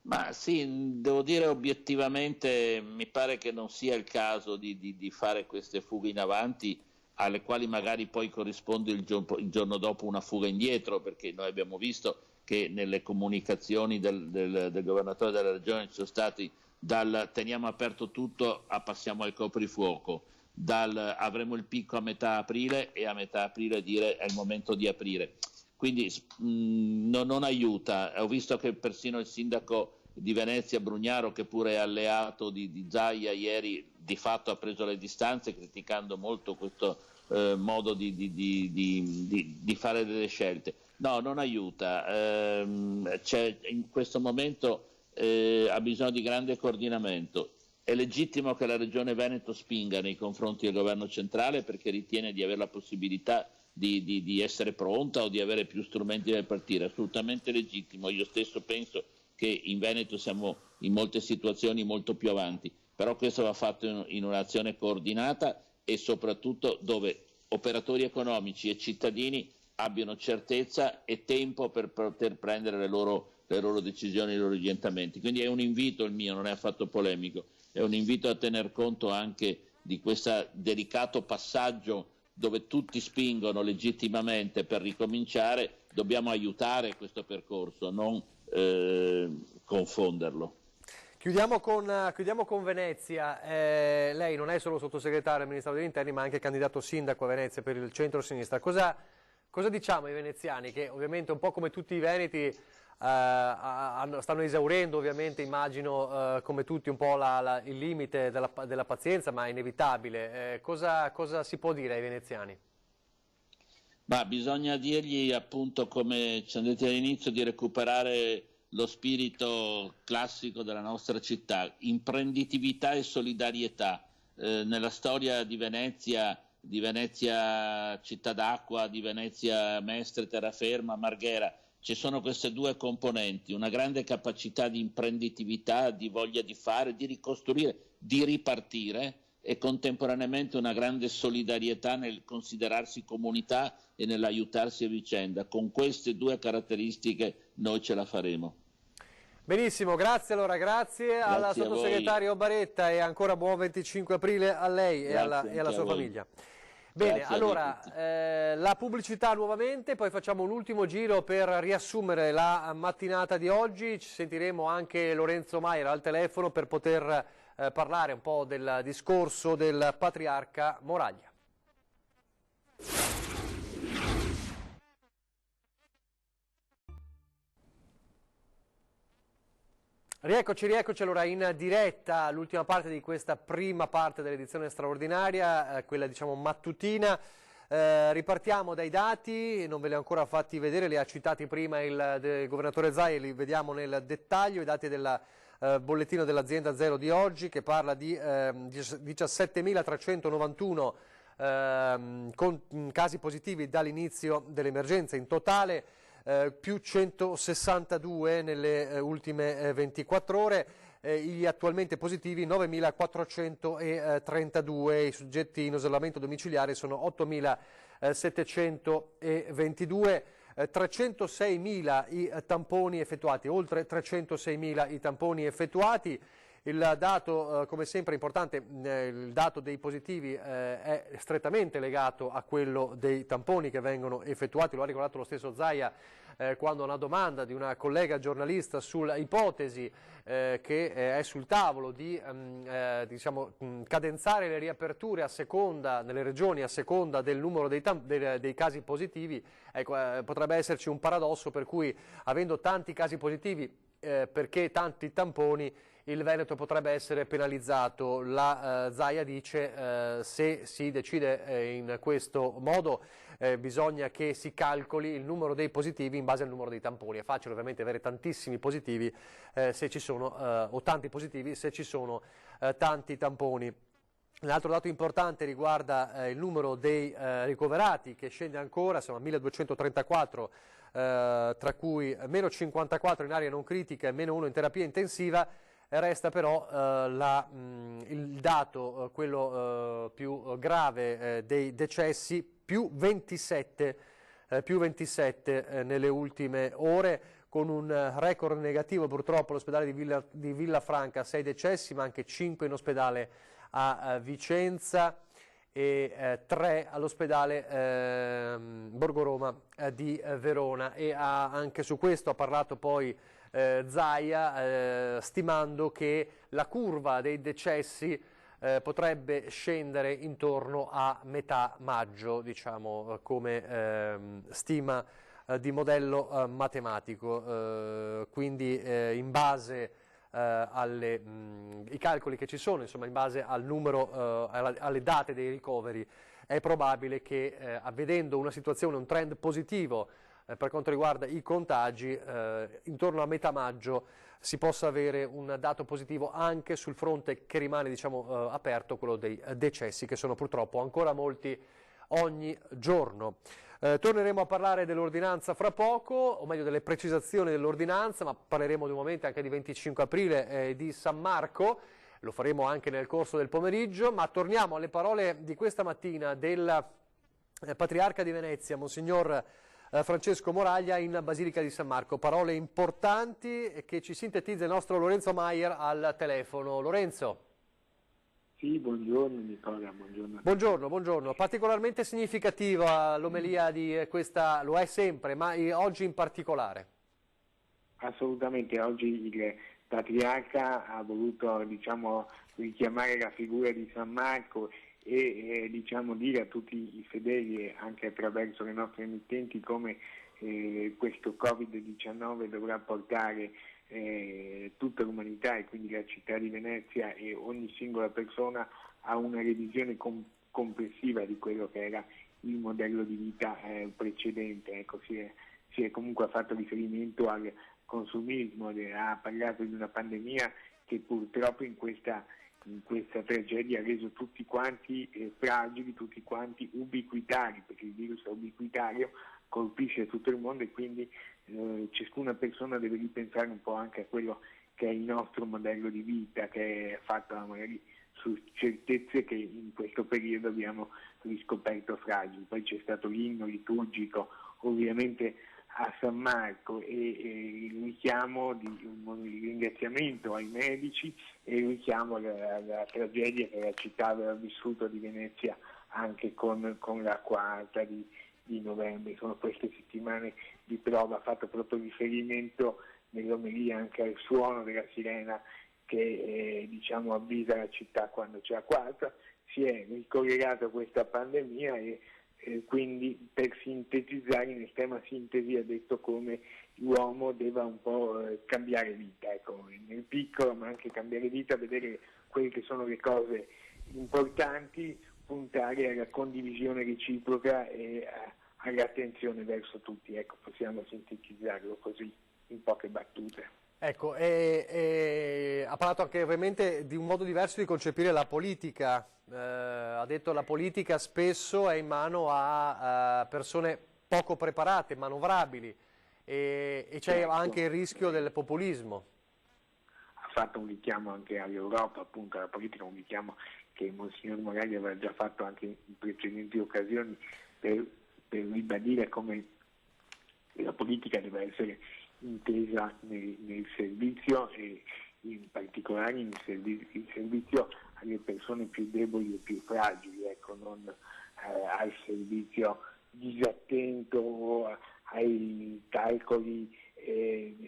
[SPEAKER 13] Ma sì, devo dire obiettivamente mi pare che non sia il caso di fare queste fughe in avanti, alle quali magari poi corrisponde il giorno dopo una fuga indietro, perché noi abbiamo visto che nelle comunicazioni del governatore della regione ci sono stati dal teniamo aperto tutto a passiamo al coprifuoco, dal avremo il picco a metà aprile e a metà aprile dire è il momento di aprire. Quindi non aiuta. Ho visto che persino il sindaco di Venezia Brugnaro, che pure è alleato di Zaia, ieri di fatto ha preso le distanze criticando molto questo modo di fare delle scelte. No, non aiuta. In questo momento ha bisogno di grande coordinamento. È legittimo che la Regione Veneto spinga nei confronti del governo centrale perché ritiene di avere la possibilità di essere pronta o di avere più strumenti per partire, assolutamente legittimo. Io stesso penso che in Veneto siamo in molte situazioni molto più avanti, però questo va fatto in un'azione coordinata e soprattutto dove operatori economici e cittadini abbiano certezza e tempo per poter prendere le loro decisioni, i loro orientamenti. Quindi è un invito il mio, non è affatto polemico, è un invito a tener conto anche di questo delicato passaggio dove tutti spingono legittimamente per ricominciare. Dobbiamo aiutare questo percorso, non confonderlo.
[SPEAKER 1] Chiudiamo con Venezia. Lei non è solo sottosegretario al Ministero degli Interni, ma anche candidato sindaco a Venezia per il centro-sinistra. Cosa diciamo ai veneziani, che ovviamente un po' come tutti i veneti stanno esaurendo, ovviamente immagino come tutti un po' il limite della pazienza, ma è inevitabile. Cosa si può dire ai veneziani?
[SPEAKER 13] Ma bisogna dirgli, appunto, come ci hanno detto all'inizio, di recuperare lo spirito classico della nostra città, imprenditività e solidarietà. Nella storia di Venezia Città d'Acqua, di Venezia Mestre, Terraferma, Marghera, ci sono queste due componenti, una grande capacità di imprenditività, di voglia di fare, di ricostruire, di ripartire, e contemporaneamente una grande solidarietà nel considerarsi comunità e nell'aiutarsi a vicenda. Con queste due caratteristiche noi ce la faremo.
[SPEAKER 1] Benissimo, grazie allora, grazie al sottosegretario Baretta e ancora buon 25 aprile a lei e alla sua famiglia. Bene, allora la pubblicità nuovamente, poi facciamo un ultimo giro per riassumere la mattinata di oggi, ci sentiremo anche Lorenzo Maier al telefono per poter parlare un po' del discorso del patriarca Moraglia. Rieccoci allora in diretta, l'ultima parte di questa prima parte dell'edizione straordinaria, quella diciamo mattutina. Ripartiamo dai dati, non ve li ho ancora fatti vedere, li ha citati prima il governatore Zaia, li vediamo nel dettaglio, i dati del bollettino dell'azienda zero di oggi che parla di 17.391 casi positivi dall'inizio dell'emergenza in totale, più 162 nelle ultime 24 ore, gli attualmente positivi 9.432, i soggetti in isolamento domiciliare sono 8.722. 306.000 i tamponi effettuati, oltre 306.000 i tamponi effettuati. Il dato, come sempre importante, il dato dei positivi è strettamente legato a quello dei tamponi che vengono effettuati, lo ha ricordato lo stesso Zaia quando una domanda di una collega giornalista sull'ipotesi che è sul tavolo di cadenzare le riaperture a seconda, nelle regioni a seconda del numero dei casi positivi, ecco, potrebbe esserci un paradosso per cui avendo tanti casi positivi perché tanti tamponi il Veneto potrebbe essere penalizzato. La Zaia dice se si decide in questo modo bisogna che si calcoli il numero dei positivi in base al numero dei tamponi. È facile ovviamente avere tantissimi positivi se ci sono o tanti positivi se ci sono tanti tamponi. L'altro dato importante riguarda il numero dei ricoverati che scende ancora, siamo a 1234, tra cui meno 54 in area non critica e meno 1 in terapia intensiva. Resta però il dato, quello più grave dei decessi, più 27 nelle ultime ore, con un record negativo purtroppo all'ospedale di Villafranca, 6 decessi, ma anche 5 in ospedale a Vicenza e 3 all'ospedale Borgo Roma di Verona, e anche su questo ha parlato poi Zaia, stimando che la curva dei decessi potrebbe scendere intorno a metà maggio, diciamo, come stima di modello matematico, quindi in base ai calcoli che ci sono, insomma in base al numero, alle date dei ricoveri, è probabile che vedendo una situazione, un trend positivo per quanto riguarda i contagi, intorno a metà maggio si possa avere un dato positivo anche sul fronte che rimane, diciamo, aperto, quello dei decessi, che sono purtroppo ancora molti ogni giorno. Torneremo a parlare dell'ordinanza fra poco, o meglio delle precisazioni dell'ordinanza, ma parleremo di un momento anche di 25 aprile e di San Marco, lo faremo anche nel corso del pomeriggio, ma torniamo alle parole di questa mattina del Patriarca di Venezia, Monsignor Francesco Moraglia, in Basilica di San Marco. Parole importanti che ci sintetizza il nostro Lorenzo Maier al telefono. Lorenzo.
[SPEAKER 14] Sì, buongiorno Nicola, buongiorno.
[SPEAKER 1] Buongiorno. Particolarmente significativa l'omelia di questa, lo è sempre, ma oggi in particolare.
[SPEAKER 14] Assolutamente, oggi il Patriarca ha voluto, diciamo, richiamare la figura di San Marco e diciamo, dire a tutti i fedeli, anche attraverso le nostre emittenti, come questo Covid-19 dovrà portare tutta l'umanità, e quindi la città di Venezia e ogni singola persona, a una revisione complessiva di quello che era il modello di vita precedente. Ecco, si è comunque fatto riferimento al consumismo, ha parlato di una pandemia che purtroppo in questa tragedia ha reso tutti quanti fragili, tutti quanti ubiquitari, perché il virus è ubiquitario, colpisce tutto il mondo, e quindi ciascuna persona deve ripensare un po' anche a quello che è il nostro modello di vita, che è fatto magari su certezze che in questo periodo abbiamo riscoperto fragili. Poi c'è stato l'inno liturgico ovviamente a San Marco e il richiamo un ringraziamento ai medici e il richiamo alla tragedia che la città aveva vissuto di Venezia anche con la quarta di novembre. Sono queste settimane di prova, ha fatto proprio riferimento nell'omelia anche al suono della sirena che diciamo avvisa la città quando c'è la quarta. Si è ricollegato a questa pandemia e quindi, per sintetizzare, in estrema sintesi, ha detto come l'uomo deve un po' cambiare vita, ecco, nel piccolo, ma anche cambiare vita, vedere quelle che sono le cose importanti, puntare alla condivisione reciproca e all'attenzione verso tutti. Ecco, possiamo sintetizzarlo così in poche battute.
[SPEAKER 1] Ecco, ha parlato anche ovviamente di un modo diverso di concepire la politica. Ha detto la politica spesso è in mano a persone poco preparate, manovrabili, e c'è anche il rischio del populismo.
[SPEAKER 14] Ha fatto un richiamo anche all'Europa, appunto alla politica, un richiamo che Monsignor Moraglia aveva già fatto anche in precedenti occasioni per ribadire come la politica deve essere intesa nel servizio e in particolare in servizio alle persone più deboli e più fragili, ecco, non al servizio disattento ai calcoli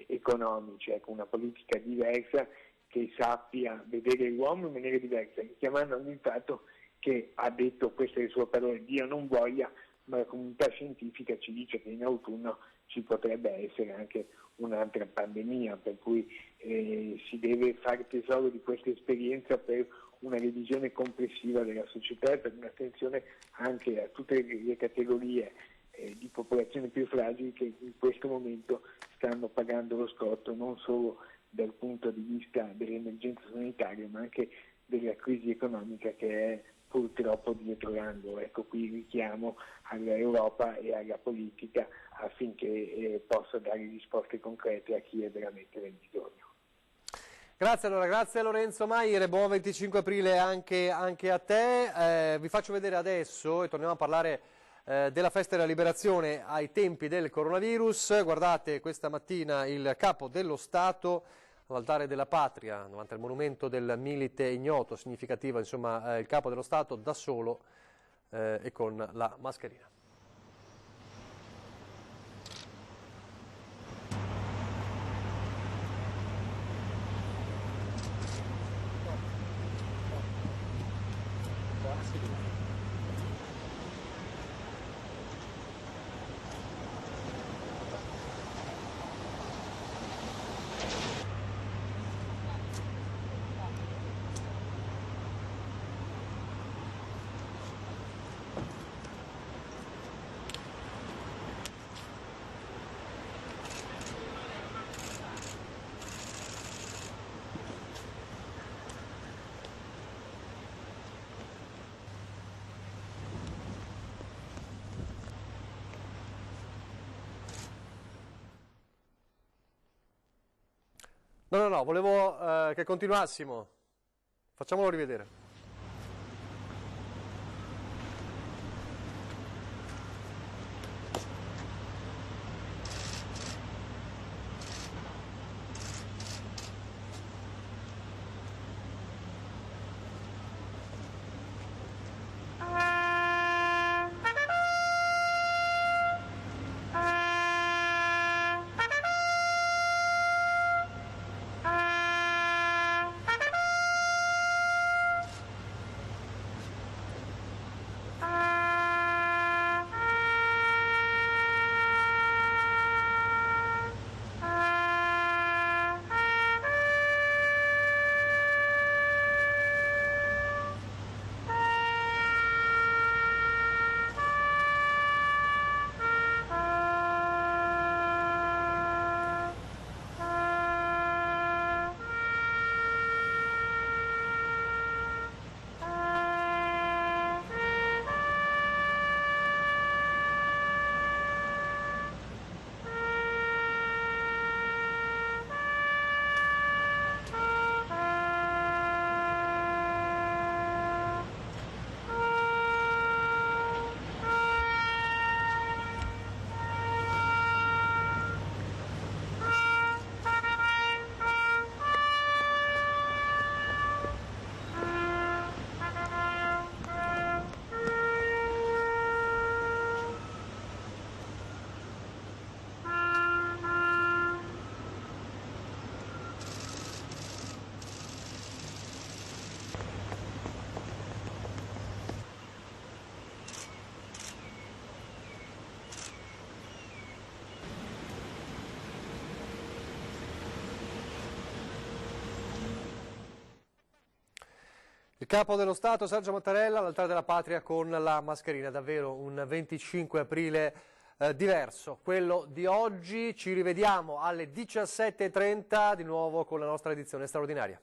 [SPEAKER 14] economici, ecco, una politica diversa che sappia vedere l'uomo in maniera diversa, richiamando il fatto che ha detto, queste le sue parole, Dio non voglia, ma la comunità scientifica ci dice che in autunno ci potrebbe essere anche un'altra pandemia, per cui si deve fare tesoro di questa esperienza per una revisione complessiva della società e per un'attenzione anche a tutte le categorie di popolazioni più fragili che in questo momento stanno pagando lo scotto non solo dal punto di vista dell'emergenza sanitaria ma anche della crisi economica che è purtroppo dietro l'angolo. Ecco, qui richiamo all'Europa e alla politica affinché possa dare risposte concrete a chi è veramente nel bisogno.
[SPEAKER 1] Grazie allora, grazie a Lorenzo Maier, buon 25 aprile anche a te. Vi faccio vedere adesso, e torniamo a parlare della festa della liberazione ai tempi del coronavirus. Guardate, questa mattina il capo dello Stato all'altare della patria, davanti al monumento del milite ignoto, significativa, insomma, il capo dello Stato da solo e con la mascherina. No, volevo che continuassimo. Facciamolo rivedere. Il capo dello Stato Sergio Mattarella all'altare della patria con la mascherina, davvero un 25 aprile diverso, quello di oggi. Ci rivediamo alle 17:30 di nuovo con la nostra edizione straordinaria.